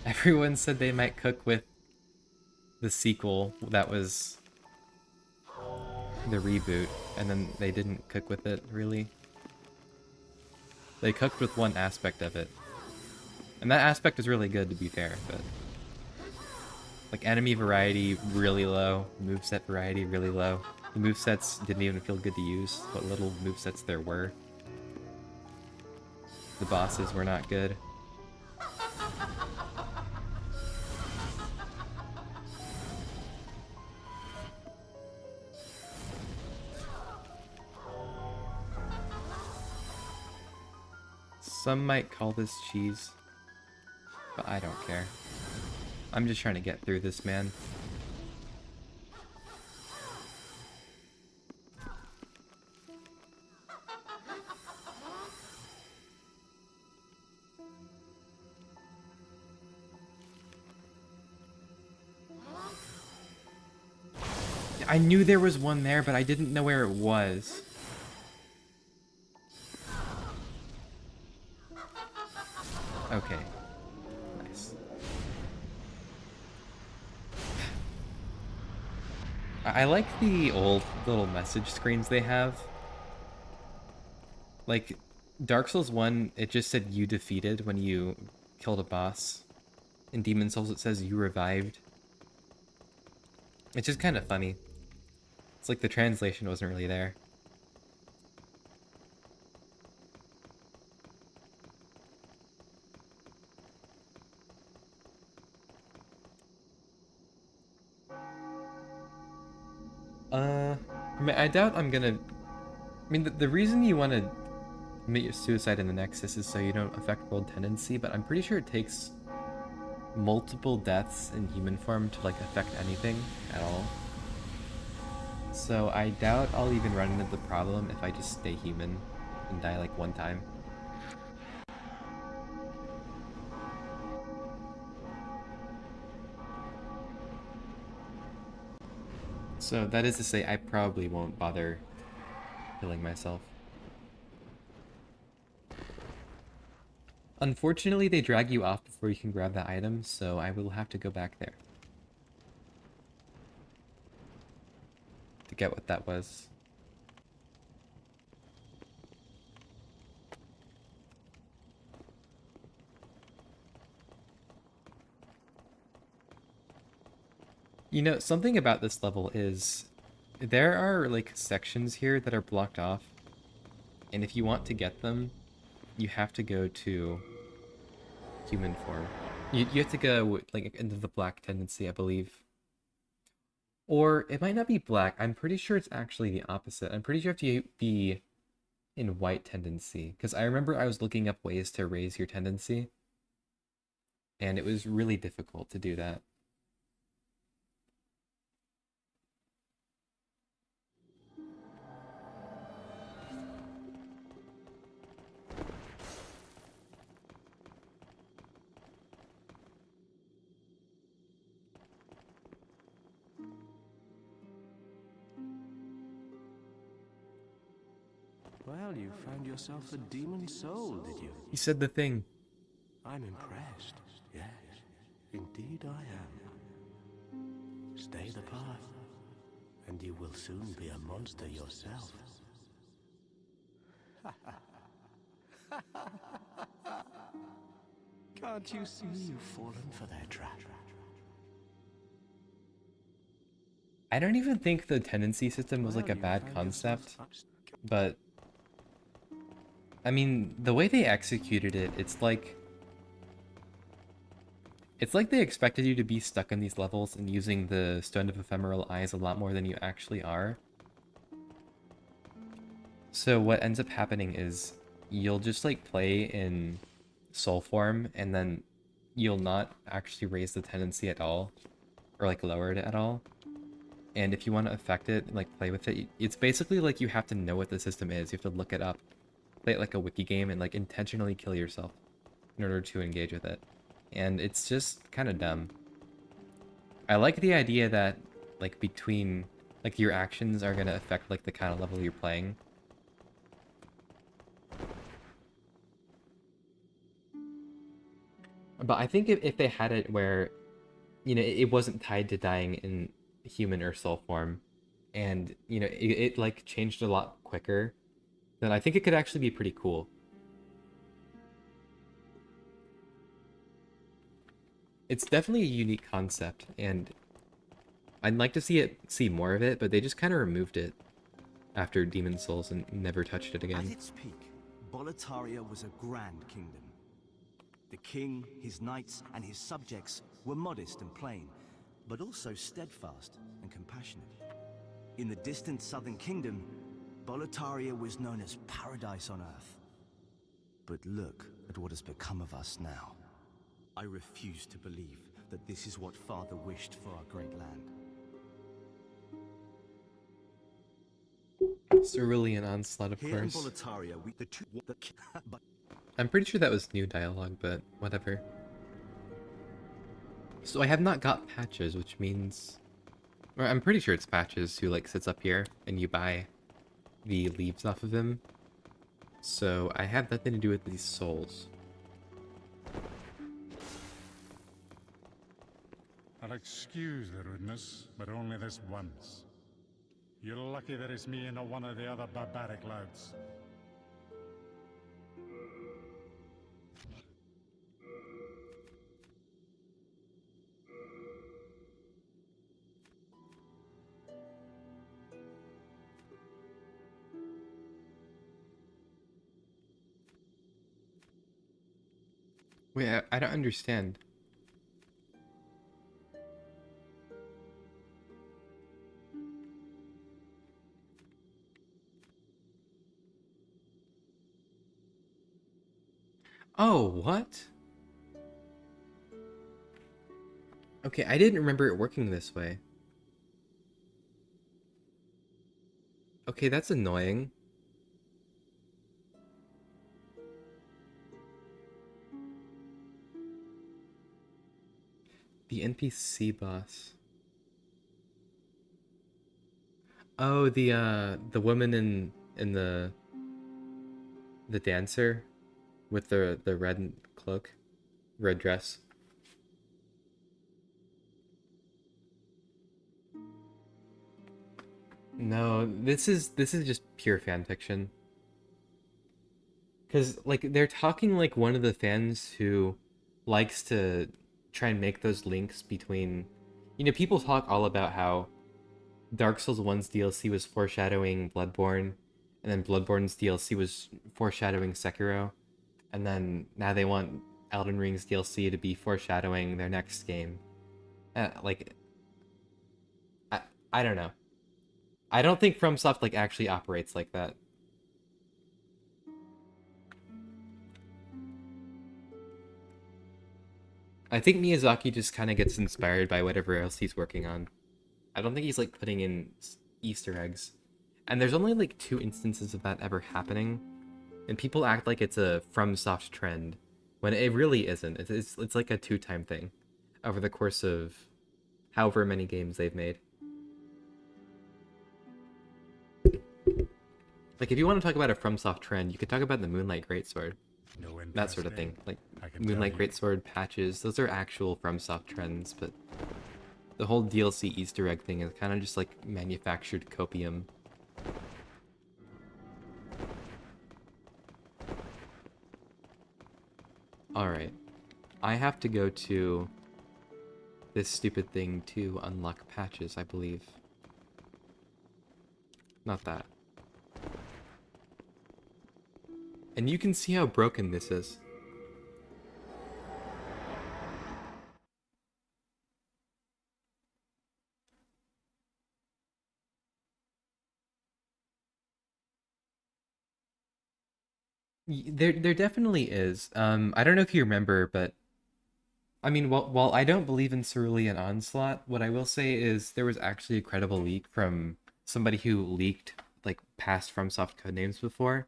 Everyone said they might cook with the sequel that was the reboot, and then they didn't cook with it, really. They cooked with one aspect of it. And that aspect is really good, to be fair, but... Like, enemy variety, really low. Moveset variety, really low. The movesets didn't even feel good to use, what little movesets there were. The bosses were not good. Some might call this cheese, but I don't care. I'm just trying to get through this, man. I knew there was one there, but I didn't know where it was. Okay. Nice. I like the old little message screens they have. Like, Dark Souls 1, it just said you defeated when you killed a boss. In Demon Souls, it says you revived. It's just kind of funny. It's like the translation wasn't really there. I mean, I doubt I'm gonna... I mean, the reason you want to commit your suicide in the Nexus is so you don't affect world tendency, but I'm pretty sure it takes multiple deaths in human form to, like, affect anything at all. So I doubt I'll even run into the problem if I just stay human and die, like, one time. So that is to say, I probably won't bother killing myself. Unfortunately, they drag you off before you can grab the item, so I will have to go back there to get what that was. You know, something about this level is there are, like, sections here that are blocked off, and if you want to get them, you have to go to human form. You have to go, like, into the black tendency, I believe. Or it might not be black. I'm pretty sure it's actually the opposite. I'm pretty sure you have to be in white tendency, because I remember I was looking up ways to raise your tendency, and it was really difficult to do that. Well, you found yourself a demon soul, did you? He said the thing. I'm impressed. Yes, indeed I am. Stay the path, and you will soon be a monster yourself. Can't you see you've fallen for their trap? I don't even think the tendency system was, like, a bad concept, but I mean, the way they executed it, it's like they expected you to be stuck in these levels and using the Stone of Ephemeral Eyes a lot more than you actually are. So what ends up happening is you'll just, like, play in soul form, and then you'll not actually raise the tendency at all, or, like, lower it at all. And if you want to affect it, like, play with it, it's basically like you have to know what the system is. You have to look it up, play it like a wiki game, and, like, intentionally kill yourself in order to engage with it. And it's just kind of dumb. I like the idea that, like, like, your actions are going to affect, like, the kind of level you're playing. But I think if they had it where, you know, it wasn't tied to dying in human or soul form, and, you know, it like, changed a lot quicker, then I think it could actually be pretty cool. It's definitely a unique concept, and I'd like to see more of it, but they just kind of removed it after Demon Souls and never touched it At again. its peak, Boletaria was a grand kingdom. The king, his knights, and his subjects were modest and plain, but also steadfast and compassionate. In the distant southern kingdom, Boletaria was known as paradise on earth. But look at what has become of us now. I refuse to believe that this is what Father wished for our great land. Cerulean Onslaught, of Here in course. Boletaria, we the two but I'm pretty sure that was new dialogue, but whatever. So I have not got Patches, which means... Or I'm pretty sure it's Patches who, like, sits up here, and you buy the leaves off of him. So I have nothing to do with these souls. I'll excuse the rudeness, but only this once. You're lucky that it's me and not one of the other barbaric lads. Wait, I don't understand. Oh, what? Okay, I didn't remember it working this way. Okay, that's annoying. The NPC boss. Oh, the woman in the dancer with the red cloak, red dress. No, this is just pure fan fiction. Cause like they're talking like one of the fans who likes to try and make those links between, people talk all about how Dark Souls 1's DLC was foreshadowing Bloodborne, and then Bloodborne's DLC was foreshadowing Sekiro, and then now they want Elden Ring's DLC to be foreshadowing their next game. Like, I, I don't know. I don't think FromSoft like actually operates like that. I think Miyazaki just kind of gets inspired by whatever else he's working on. I don't think he's like putting in Easter eggs. And there's only like 2 instances of that ever happening, and people act like it's a FromSoft trend when it really isn't. It's like a 2-time thing over the course of however many games they've made. Like if you want to talk about a FromSoft trend, you could talk about the Moonlight Greatsword. No That sort of thing. interesting. Like I can Moonlight tell you. Greatsword patches, those are actual FromSoft trends, but the whole DLC Easter egg thing is kind of just like manufactured copium. Alright. I have to go to this stupid thing to unlock patches, I believe. Not that. And you can see how broken this is. There definitely is. I don't know if you remember, but I mean, while I don't believe in Cerulean Onslaught, what I will say is there was actually a credible leak from somebody who leaked like past FromSoft codenames before,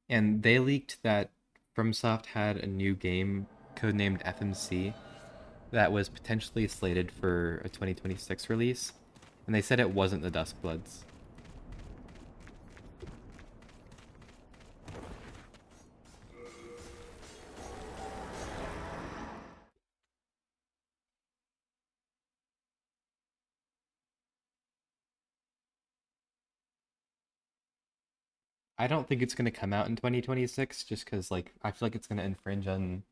and they leaked that FromSoft had a new game codenamed FMC that was potentially slated for a 2026 release, and they said it wasn't the Duskbloods. I don't think it's gonna come out in 2026 just because like I feel like it's gonna infringe on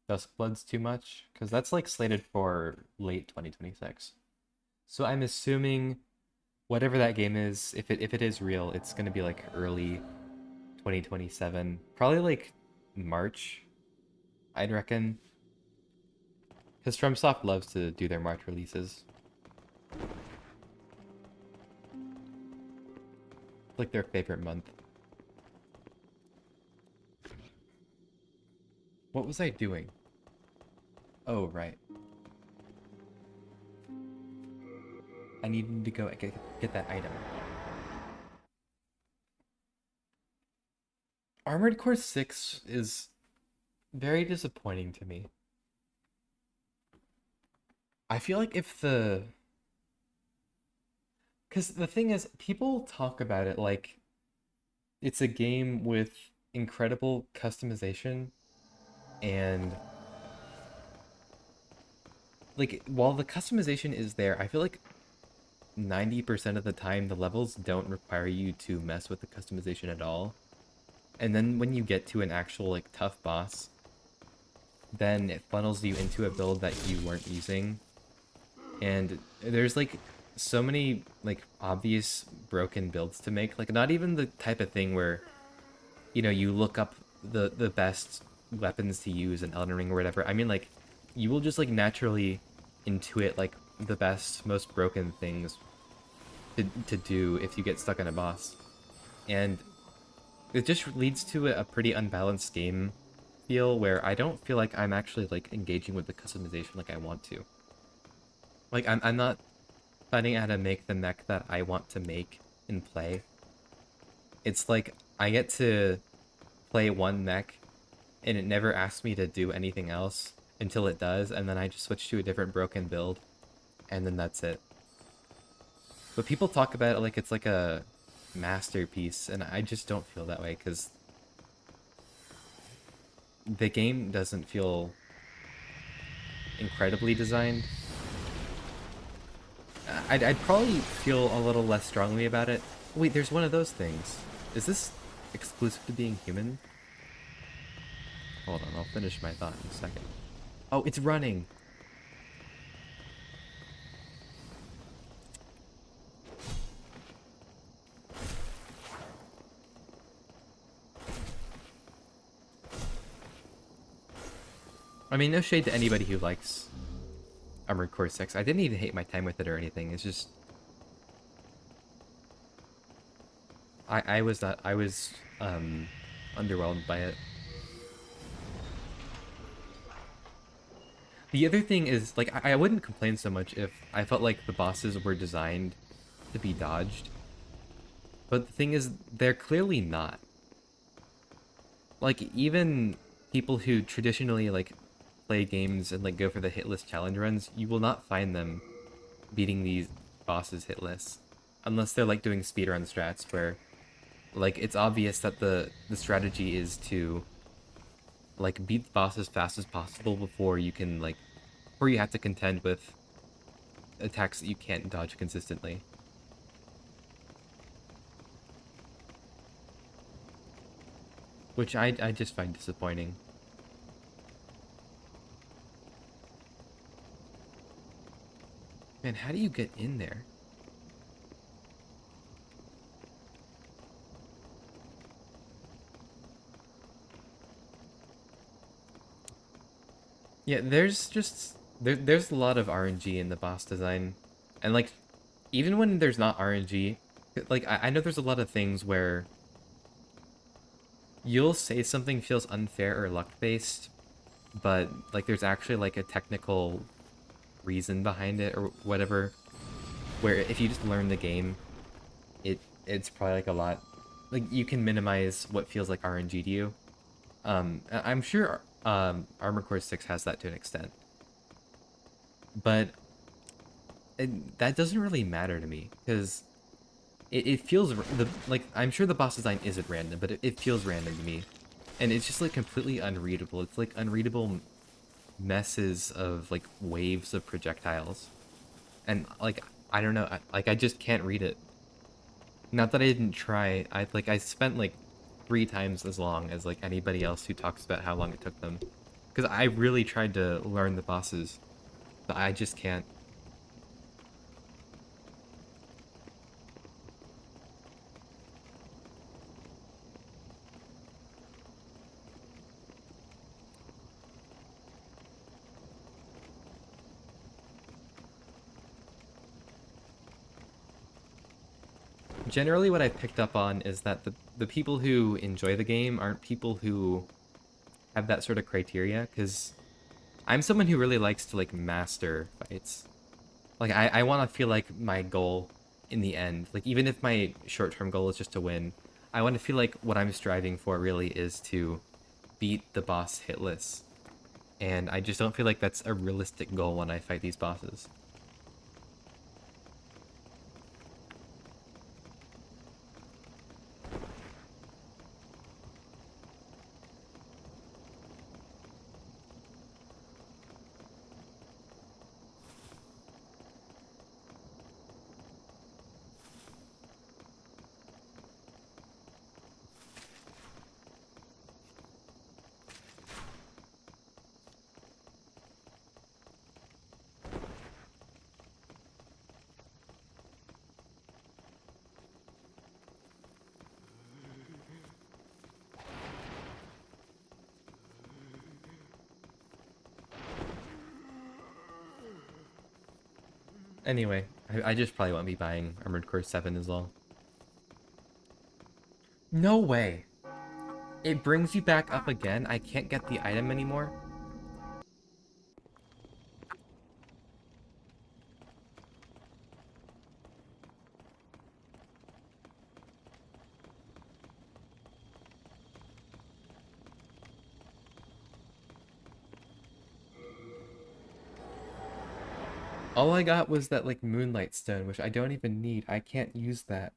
Duskbloods too much because that's like slated for late 2026. So I'm assuming whatever that game is, if it is real, it's gonna be like early 2027, probably like March, I'd reckon. Because FromSoft loves to do their March releases. Like their favorite month. What was I doing? Oh, right. I needed to go get that item. Armored Core 6 is very disappointing to me. I feel like if the... Because the thing is, people talk about it like it's a game with incredible customization and... Like, while the customization is there, I feel like 90% of the time the levels don't require you to mess with the customization at all. And then when you get to an actual, like, tough boss, then it funnels you into a build that you weren't using. And there's, like, so many, like, obvious broken builds to make. Like, not even the type of thing where, you know, you look up the best weapons to use in Elden Ring or whatever. I mean, like, you will just, like, naturally intuit, like, the best, most broken things to do if you get stuck on a boss. And it just leads to a pretty unbalanced game feel where I don't feel like I'm actually like engaging with the customization like I want to. Like I'm not finding out how to make the mech that I want to make and play. It's like I get to play one mech and it never asks me to do anything else until it does, and then I just switch to a different broken build, and then that's it. But people talk about it like it's like a masterpiece, and I just don't feel that way because the game doesn't feel incredibly designed. I'd probably feel a little less strongly about it. Wait, there's one of those things. Is this exclusive to being human? Hold on, I'll finish my thought in a second. Oh, it's running! I mean, no shade to anybody who likes Armored Core 6. I didn't even hate my time with it or anything. It's just... I was not... I was, underwhelmed by it. The other thing is, like, I wouldn't complain so much if I felt like the bosses were designed to be dodged. But the thing is, they're clearly not. Like, even people who traditionally, like, play games and, like, go for the hitless challenge runs, you will not find them beating these bosses hitless. Unless they're, like, doing speedrun strats where, like, it's obvious that the strategy is to, like, beat the boss as fast as possible before you can, like, before you have to contend with attacks that you can't dodge consistently. Which I just find disappointing. Man, how do you get in there? Yeah, there's just... There's a lot of RNG in the boss design. And, like, even when there's not RNG, like, I know there's a lot of things where you'll say something feels unfair or luck-based, but, like, there's actually, like, a technical reason behind it or whatever, where if you just learn the game, it's probably, like, a lot... Like, you can minimize what feels like RNG to you. I'm sure Armored Core 6 has that to an extent. But that doesn't really matter to me, because it feels... like, I'm sure the boss design isn't random, but it feels random to me. And it's just, like, completely unreadable. It's, like, unreadable messes of, like, waves of projectiles. And, like, I don't know, I just can't read it. Not that I didn't try. I spent, like, 3 times as long as, like, anybody else who talks about how long it took them. Because I really tried to learn the bosses, but I just can't. Generally, what I've picked up on is that the people who enjoy the game aren't people who have that sort of criteria, because I'm someone who really likes to like master fights. Like I want to feel like my goal in the end, like even if my short-term goal is just to win, I want to feel like what I'm striving for really is to beat the boss hitless. And I just don't feel like that's a realistic goal when I fight these bosses. Anyway, I just probably won't be buying Armored Core 7 as well. No way! It brings you back up again? I can't get the item anymore? All I got was that, like, Moonlight Stone, which I don't even need. I can't use that.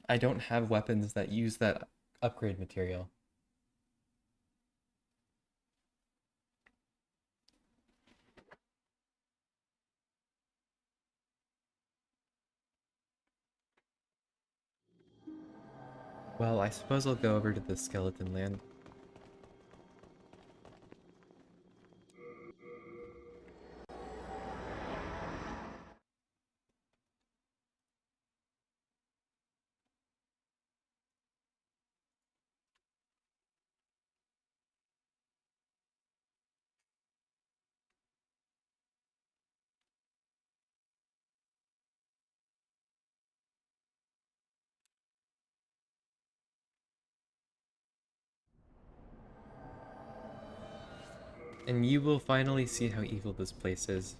I don't have weapons that use that upgrade material. Well, I suppose I'll go over to the Skeleton Land. And you will finally see how evil this place is.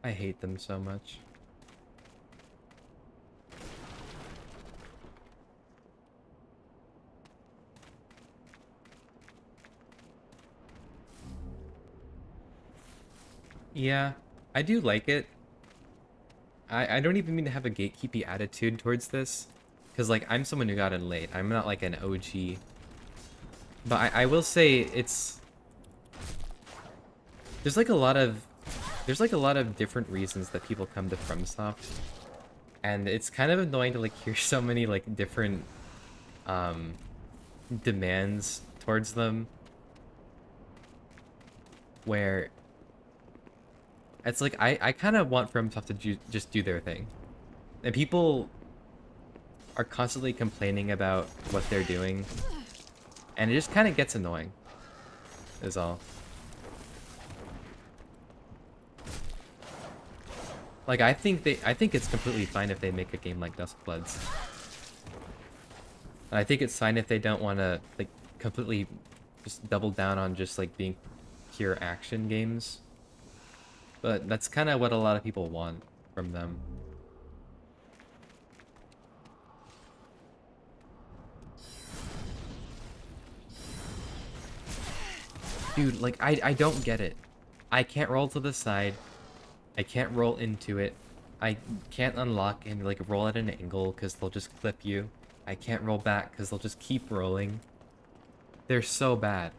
I hate them so much. Yeah, I do like it. I don't even mean to have a gatekeepy attitude towards this. Because, like, I'm someone who got in late. I'm not, like, an OG. But I will say it's... There's, like, a lot of... There's, like, a lot of different reasons that people come to FromSoft. And it's kind of annoying to, like, hear so many, like, different, demands towards them. Where... It's like, I kind of want FromSoft to just do their thing. And people are constantly complaining about what they're doing. And it just kind of gets annoying, is all. Like, I think it's completely fine if they make a game like Duskbloods. And I think it's fine if they don't want to, like, completely just double down on just, like, being pure action games. But that's kind of what a lot of people want from them. Dude, like, I don't get it. I can't roll to the side. I can't roll into it. I can't unlock and, like, roll at an angle because they'll just clip you. I can't roll back because they'll just keep rolling. They're so bad.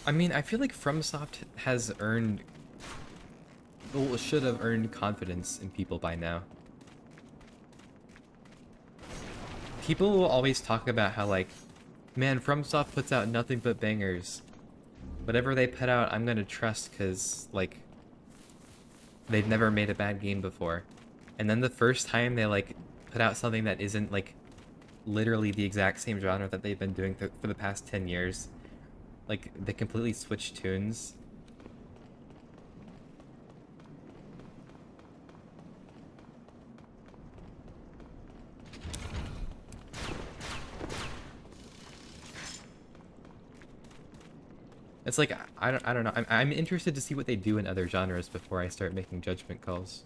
I mean, I feel like FromSoft has earned, well, should have earned confidence in people by now. People will always talk about how, like, man, FromSoft puts out nothing but bangers. Whatever they put out, I'm gonna trust because, like, they've never made a bad game before. And then the first time they, like, put out something that isn't, like, literally the exact same genre that they've been doing for the past 10 years, like, they completely switch tunes. It's like, I don't know. I'm interested to see what they do in other genres before I start making judgment calls.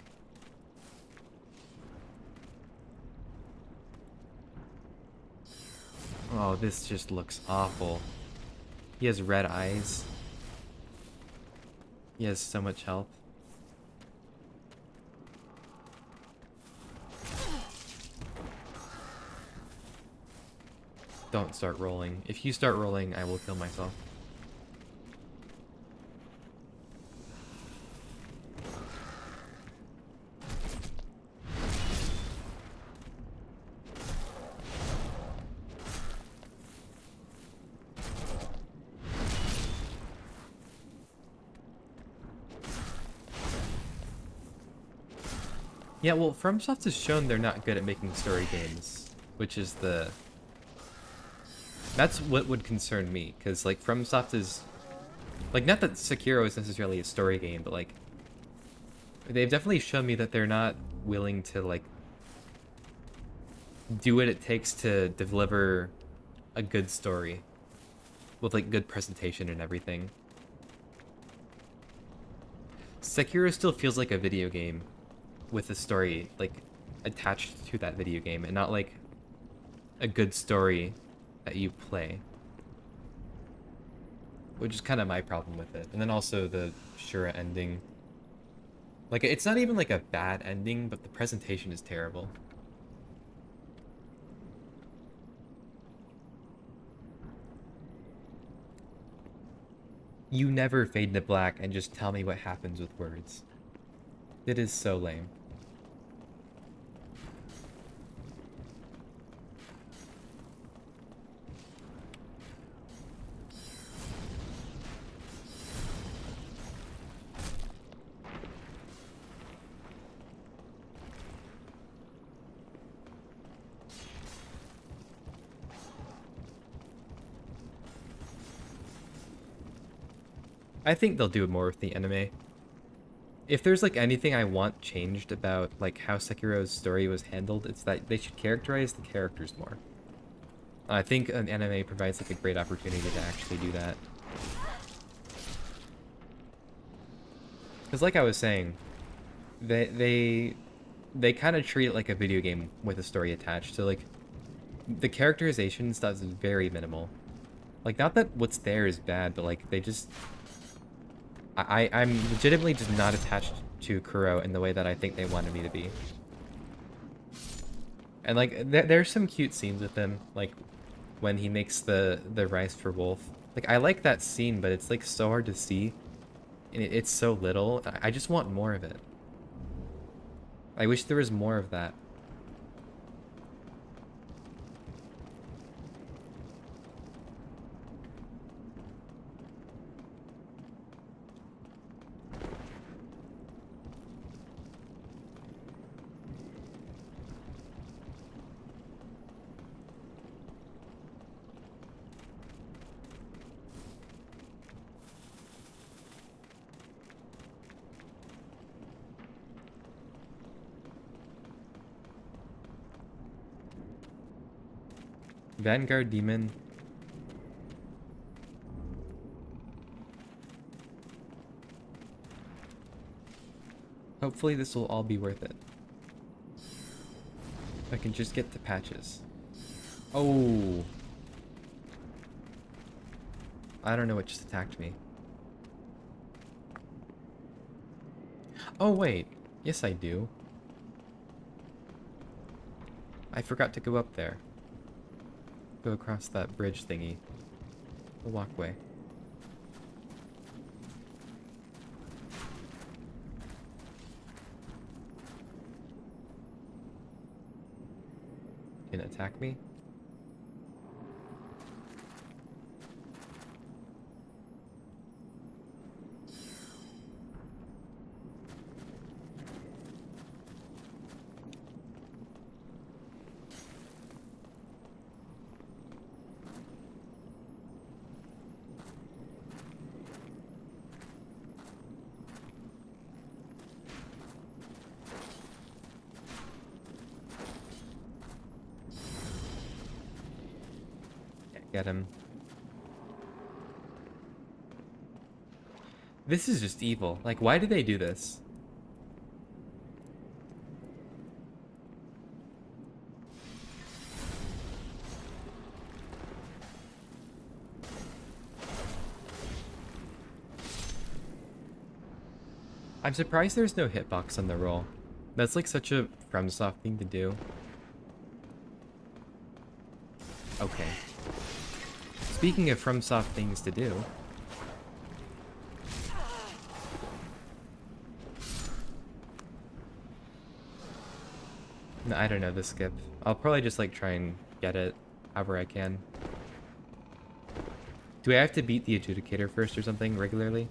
Oh, this just looks awful. He has red eyes. He has so much health. Don't start rolling. If you start rolling, I will kill myself. Yeah, well, FromSoft has shown they're not good at making story games, which is the... That's what would concern me, because, like, FromSoft is... Like, not that Sekiro is necessarily a story game, but, like, they've definitely shown me that they're not willing to, like, do what it takes to deliver a good story with, like, good presentation and everything. Sekiro still feels like a video game with a story, like, attached to that video game, and not, like, a good story that you play. Which is kind of my problem with it. And then also the Shura ending. Like, it's not even, like, a bad ending, but the presentation is terrible. You never fade to black and just tell me what happens with words. It is so lame. I think they'll do more with the anime. If there's, like, anything I want changed about, like, how Sekiro's story was handled, it's that they should characterize the characters more. I think an anime provides, like, a great opportunity to actually do that. Because, like I was saying, they kind of treat it like a video game with a story attached. So, like, the characterization stuff is very minimal. Like, not that what's there is bad, but, like, they just... I'm legitimately just not attached to Kuro in the way that I think they wanted me to be. And, like, there's some cute scenes with him, like, when he makes the rice for Wolf. Like, I like that scene, but it's, like, so hard to see. And it's so little. I just want more of it. I wish there was more of that. Vanguard Demon. Hopefully this will all be worth it. If I can just get to patches. Oh. I don't know what just attacked me. Oh, wait. Yes, I do. I forgot to go up there. Go across that bridge thingy. The walkway. attack me? Get him. This is just evil. Like, why did they do this? I'm surprised there's no hitbox on the roll. That's like such a FromSoft thing to do. Okay. Speaking of FromSoft things to do. No, I don't know the skip. I'll probably just like try and get it however I can. Do I have to beat the Adjudicator first or something regularly?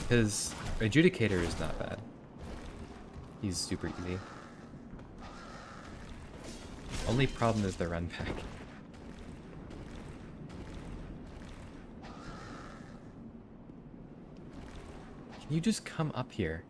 Because Adjudicator is not bad. He's super easy. Only problem is the run back. Can you just come up here?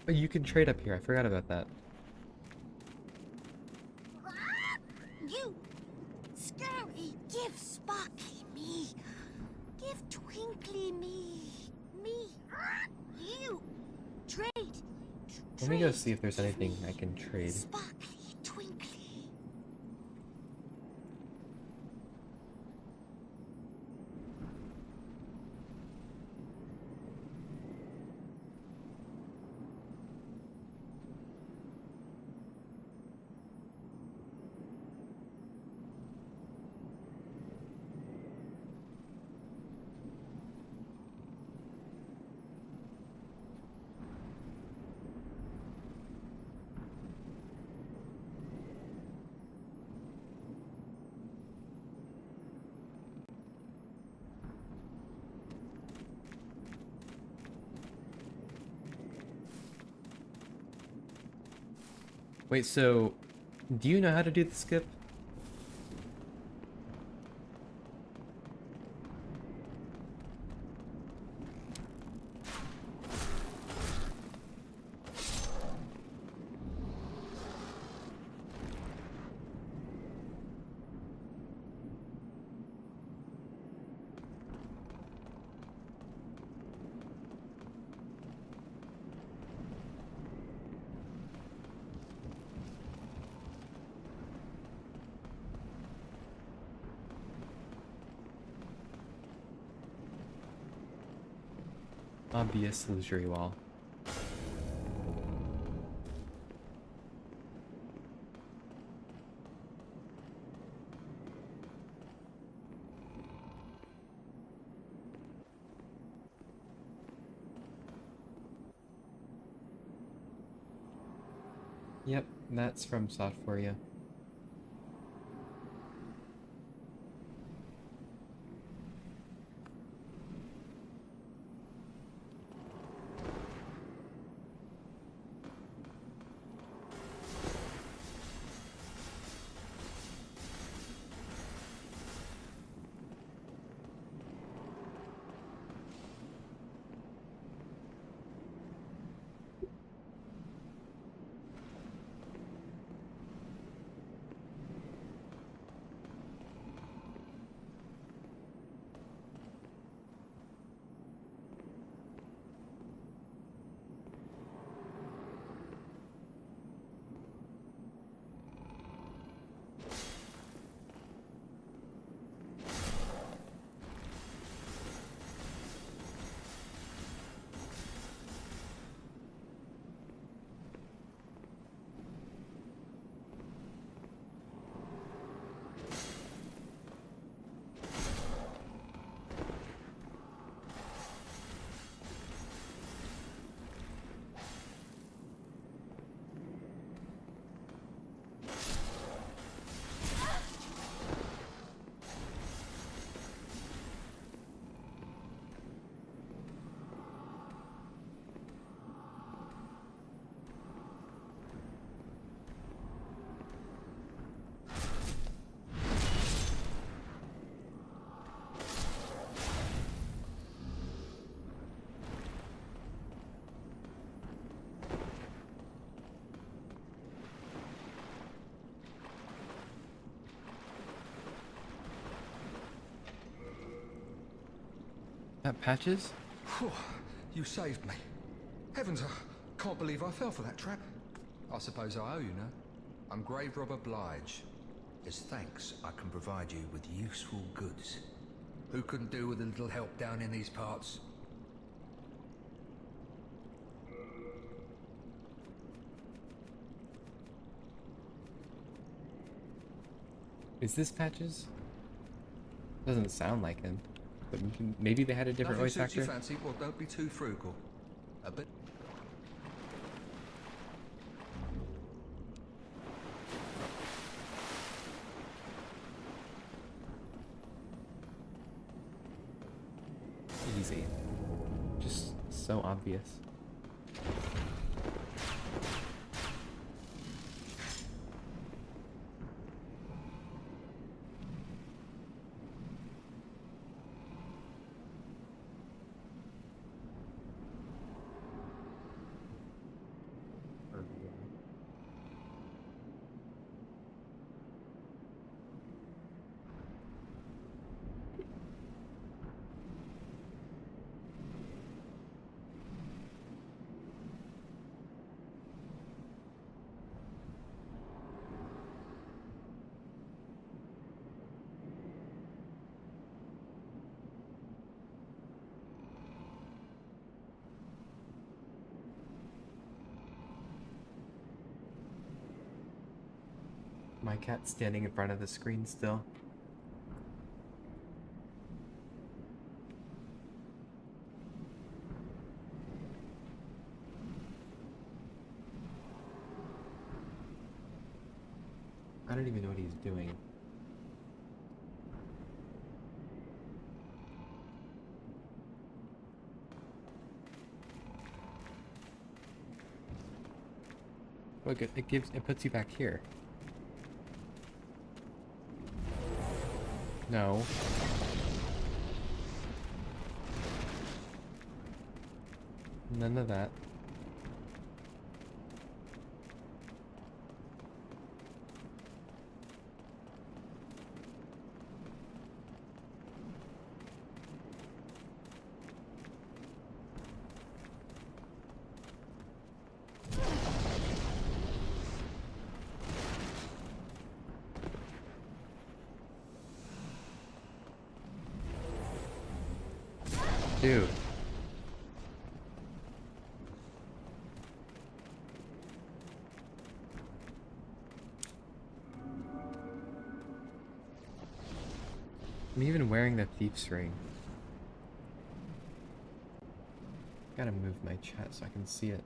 Oh, you can trade up here. I forgot about that. You scary, give Sparkly me. Give Twinkly me. Me. You. Trade. Let me go see if there's anything I can trade. Sparkly, Twinkly. Wait, so do you know how to do the skip? Obvious illusory wall. Yep, that's FromSoft for you. Patches? Phew, you saved me. Heavens, I can't believe I fell for that trap. I suppose I owe you now. I'm Grave Robber Blige. As thanks, I can provide you with useful goods. Who couldn't do with a little help down in these parts? Is this Patches? Doesn't sound like him. But maybe they had a different voice Nothing suits actor. you fancy? Well, don't be too frugal. A bit. Easy. Just so obvious. My cat's standing in front of the screen still. I don't even know what he's doing. Look, it puts you back here. No. None of that. Dude. I'm even wearing the thief's ring. Gotta move my chat so I can see it.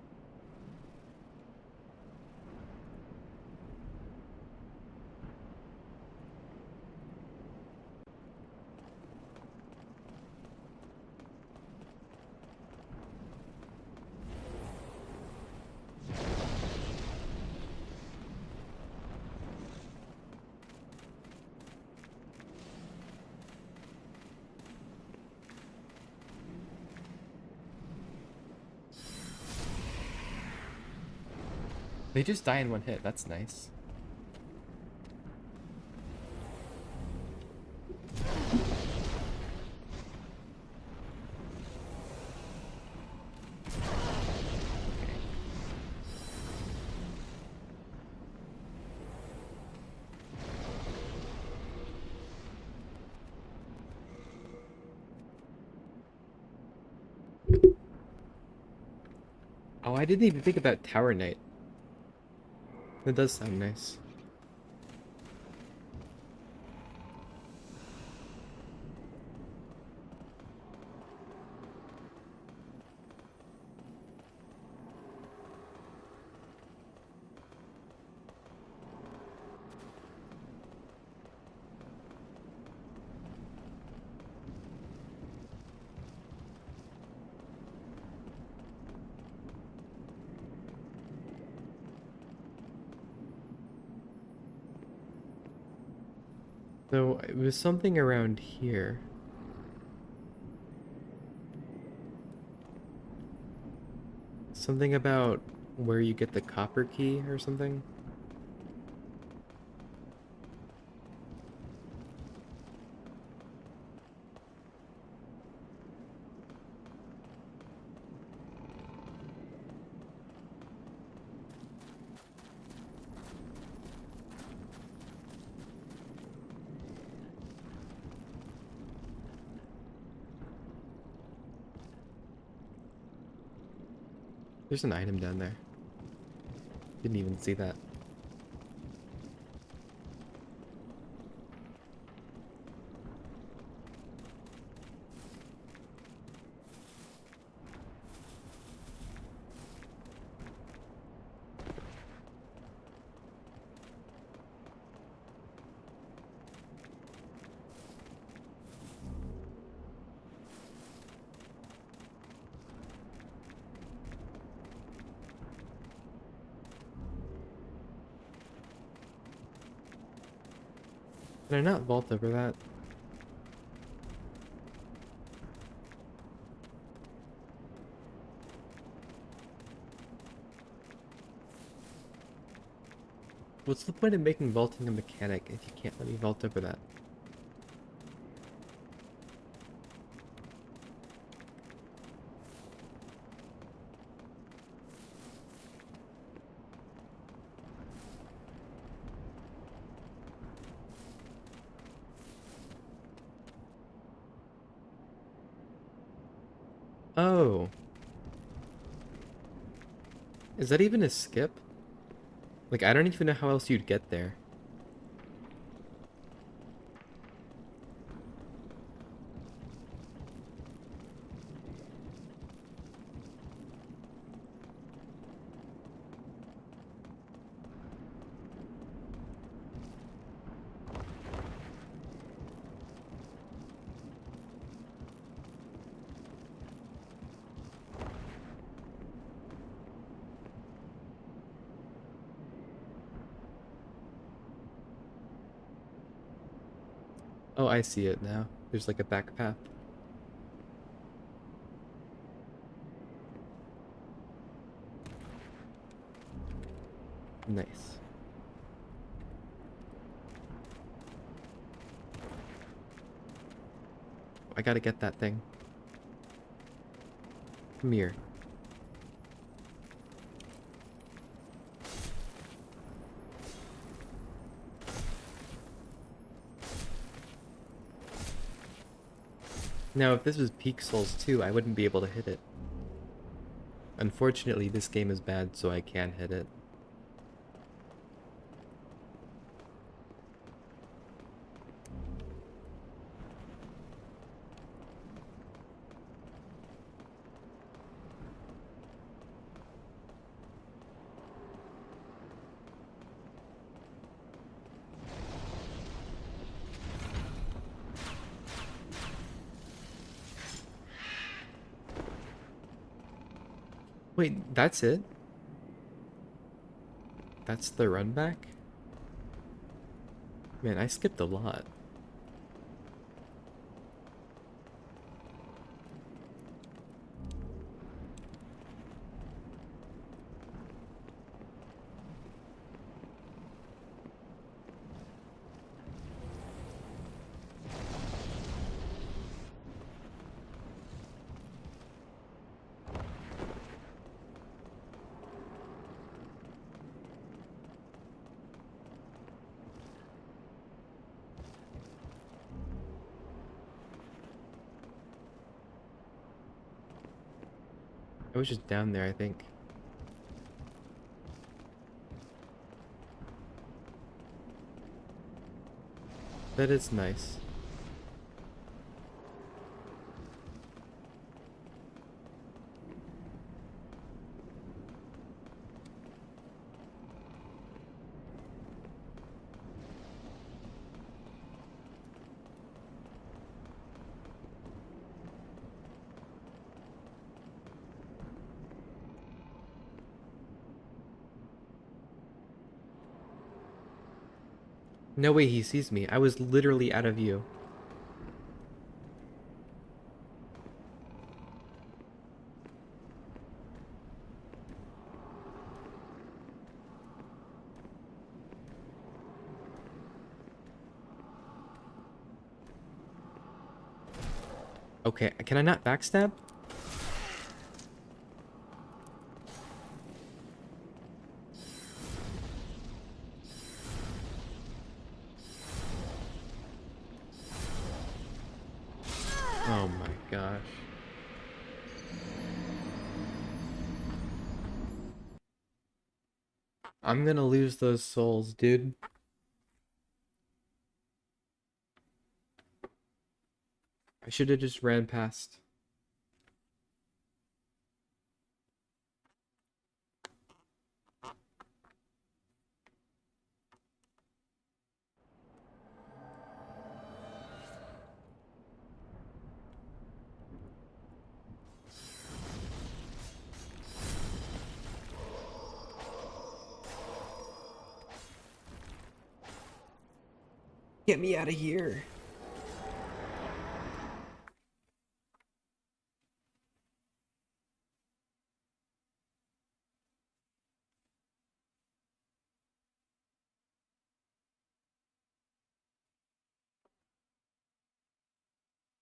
They just die in one hit, that's nice. Oh, I didn't even think about Tower Knight. That does sound nice. So it was something around here. Something about where you get the copper key or something. There's an item down there. Didn't even see that. Can I not vault over that? What's the point of making vaulting a mechanic if you can't let me vault over that? Oh. Is that even a skip? Like, I don't even know how else you'd get there. Oh, I see it now. There's like a back path. Nice. I gotta get that thing. Come here. Now, if this was Peak Souls 2, I wouldn't be able to hit it. Unfortunately, this game is bad, so I can hit it. Wait, that's it? That's the run back? Man, I skipped a lot. I was just down there, I think. That is nice. No way he sees me. I was literally out of view. Okay, can I not backstab? Oh my gosh. I'm gonna lose those souls, dude. I should have just ran past. Get me out of here.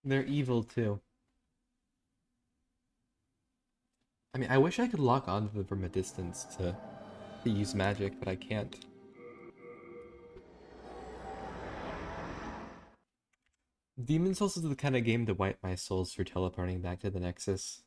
They're evil too. I mean, I wish I could lock onto them from a distance to use magic, but I can't. Demon Souls is the kind of game to wipe my souls for teleporting back to the Nexus.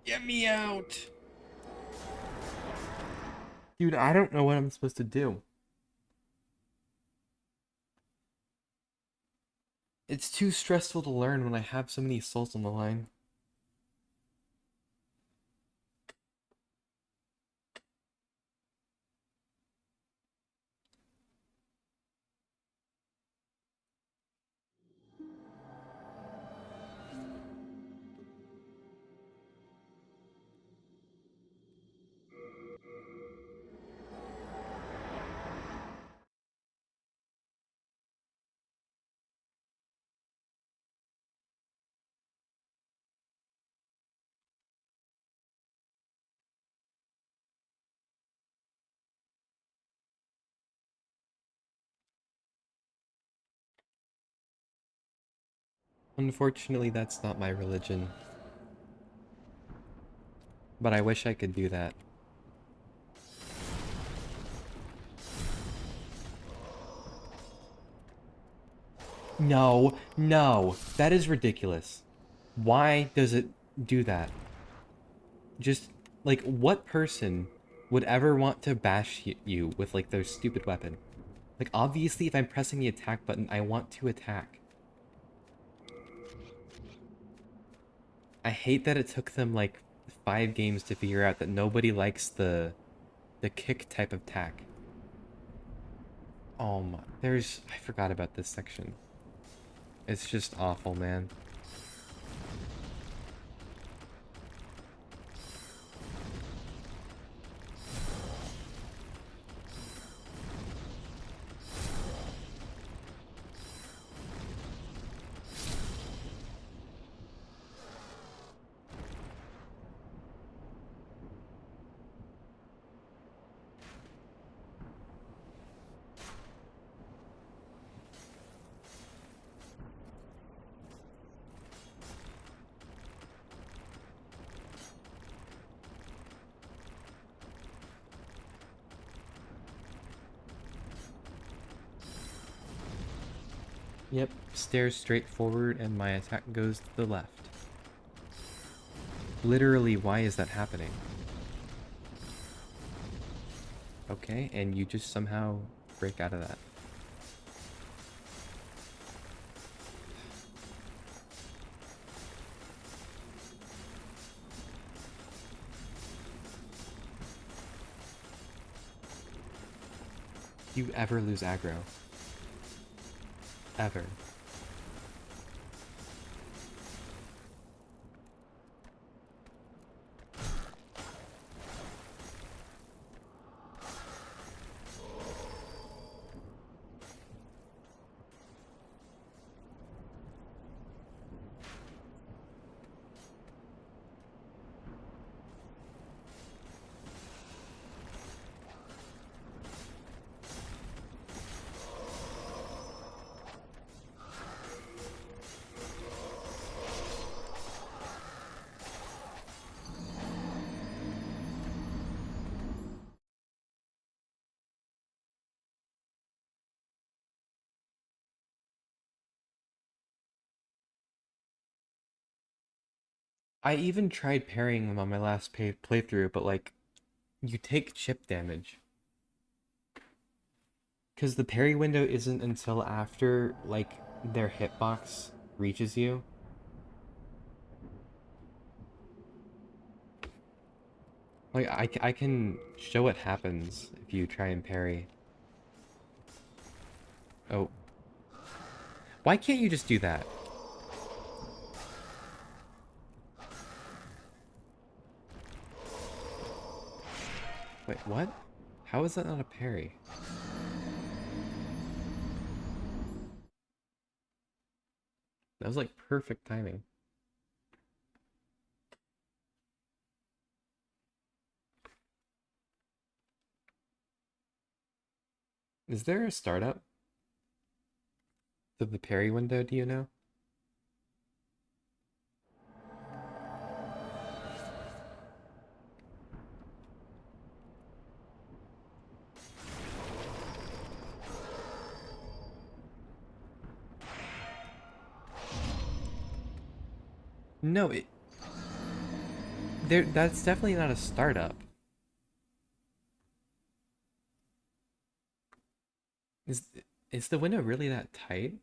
Get me out! Dude, I don't know what I'm supposed to do. It's too stressful to learn when I have so many souls on the line. Unfortunately, that's not my religion. But I wish I could do that. No, no, that is ridiculous. Why does it do that? Just, like, what person would ever want to bash you with, like, their stupid weapon? Like, obviously, if I'm pressing the attack button, I want to attack. I hate that it took them, like, 5 games to figure out that nobody likes the kick type of attack. Oh my, I forgot about this section. It's just awful, man. Yep, stare straight forward and my attack goes to the left. Literally, why is that happening? Okay, and you just somehow break out of that. You ever lose aggro? Ever. I even tried parrying them on my last playthrough, but like, you take chip damage. Because the parry window isn't until after, like, their hitbox reaches you. Like, I can show what happens if you try and parry. Oh. Why can't you just do that? Wait, what? How is that not a parry? That was like perfect timing. Is there a startup to the parry window, do you know? No, that's definitely not a startup. Is is the window really that tight?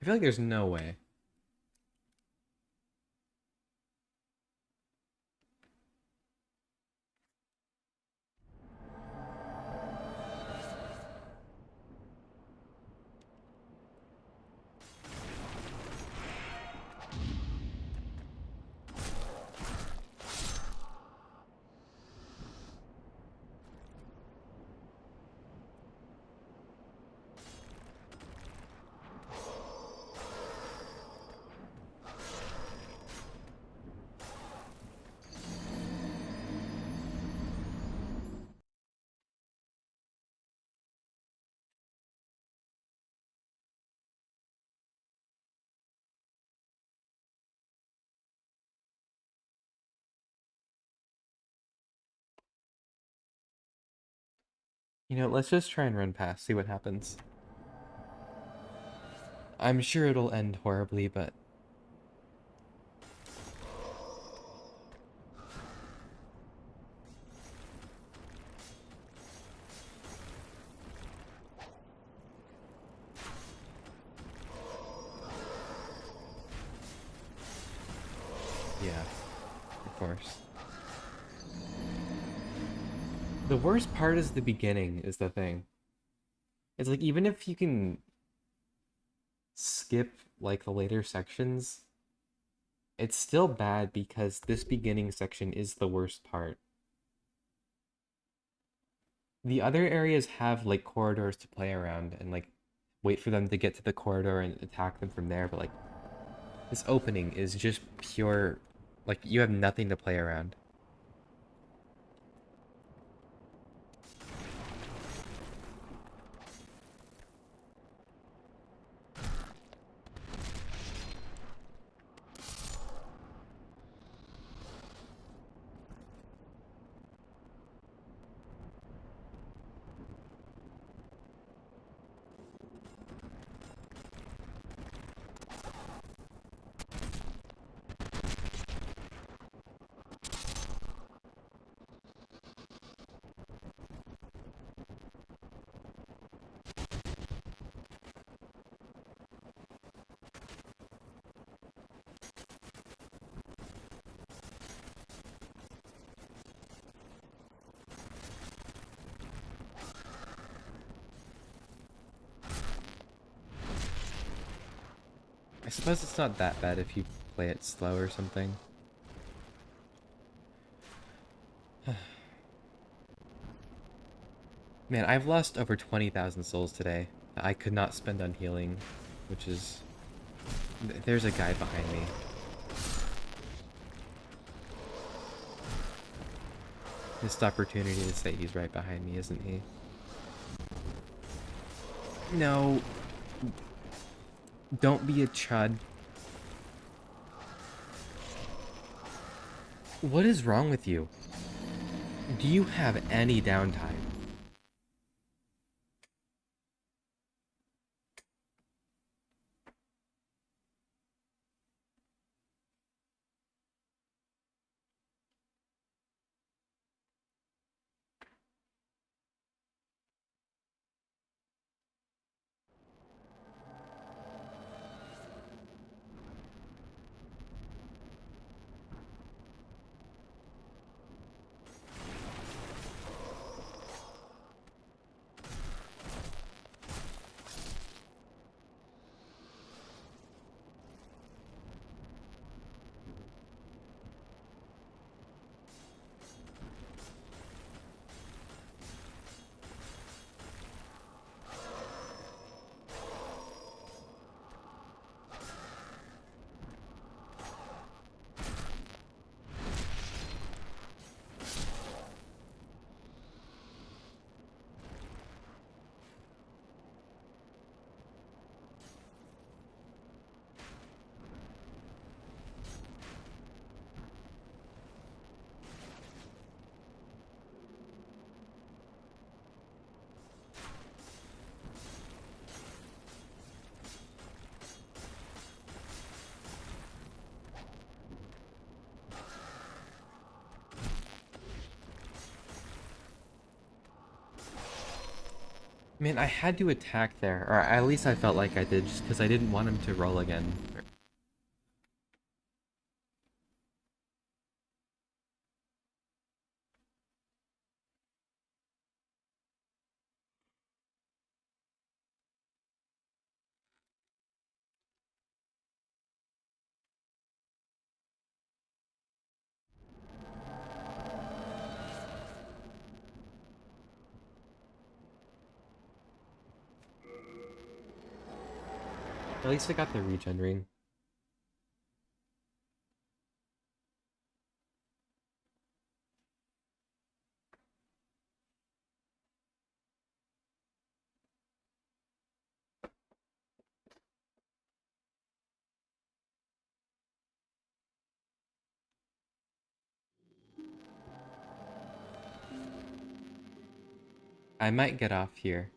I feel like there's no way. You know, let's just try and run past, see what happens. I'm sure it'll end horribly, but... Yeah, of course. The worst part is the beginning, is the thing. It's like, even if you can skip, like, the later sections, it's still bad because this beginning section is the worst part. The other areas have, like, corridors to play around and, like, wait for them to get to the corridor and attack them from there, but, like, this opening is just pure, like, you have nothing to play around. I suppose it's not that bad if you play it slow or something. Man, I've lost over 20,000 souls today. I could not spend on healing, which is... There's a guy behind me. Missed opportunity to say he's right behind me, isn't he? No. Don't be a chud. What is wrong with you? Do you have any downtime? Man, I had to attack there, or at least I felt like I did, just because I didn't want him to roll again. At least I got the regen ring. I might get off here.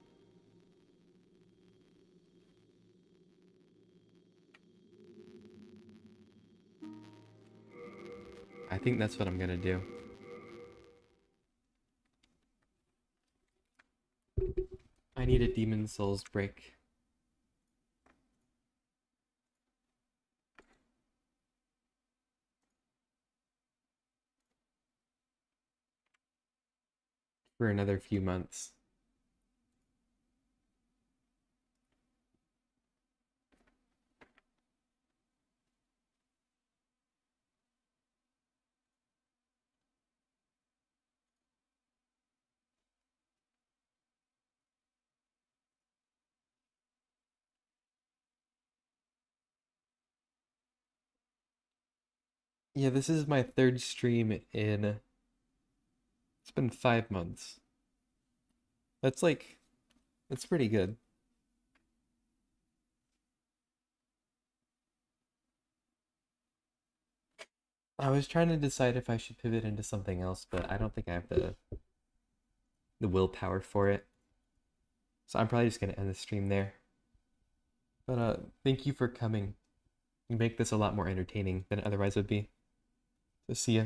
I think that's what I'm gonna do. I need a Demon Souls break. For another few months. Yeah, this is my third stream in... It's been 5 months. That's like... That's pretty good. I was trying to decide if I should pivot into something else, but I don't think I have the willpower for it. So I'm probably just gonna end the stream there. But thank you for coming. You make this a lot more entertaining than it otherwise would be. So see ya.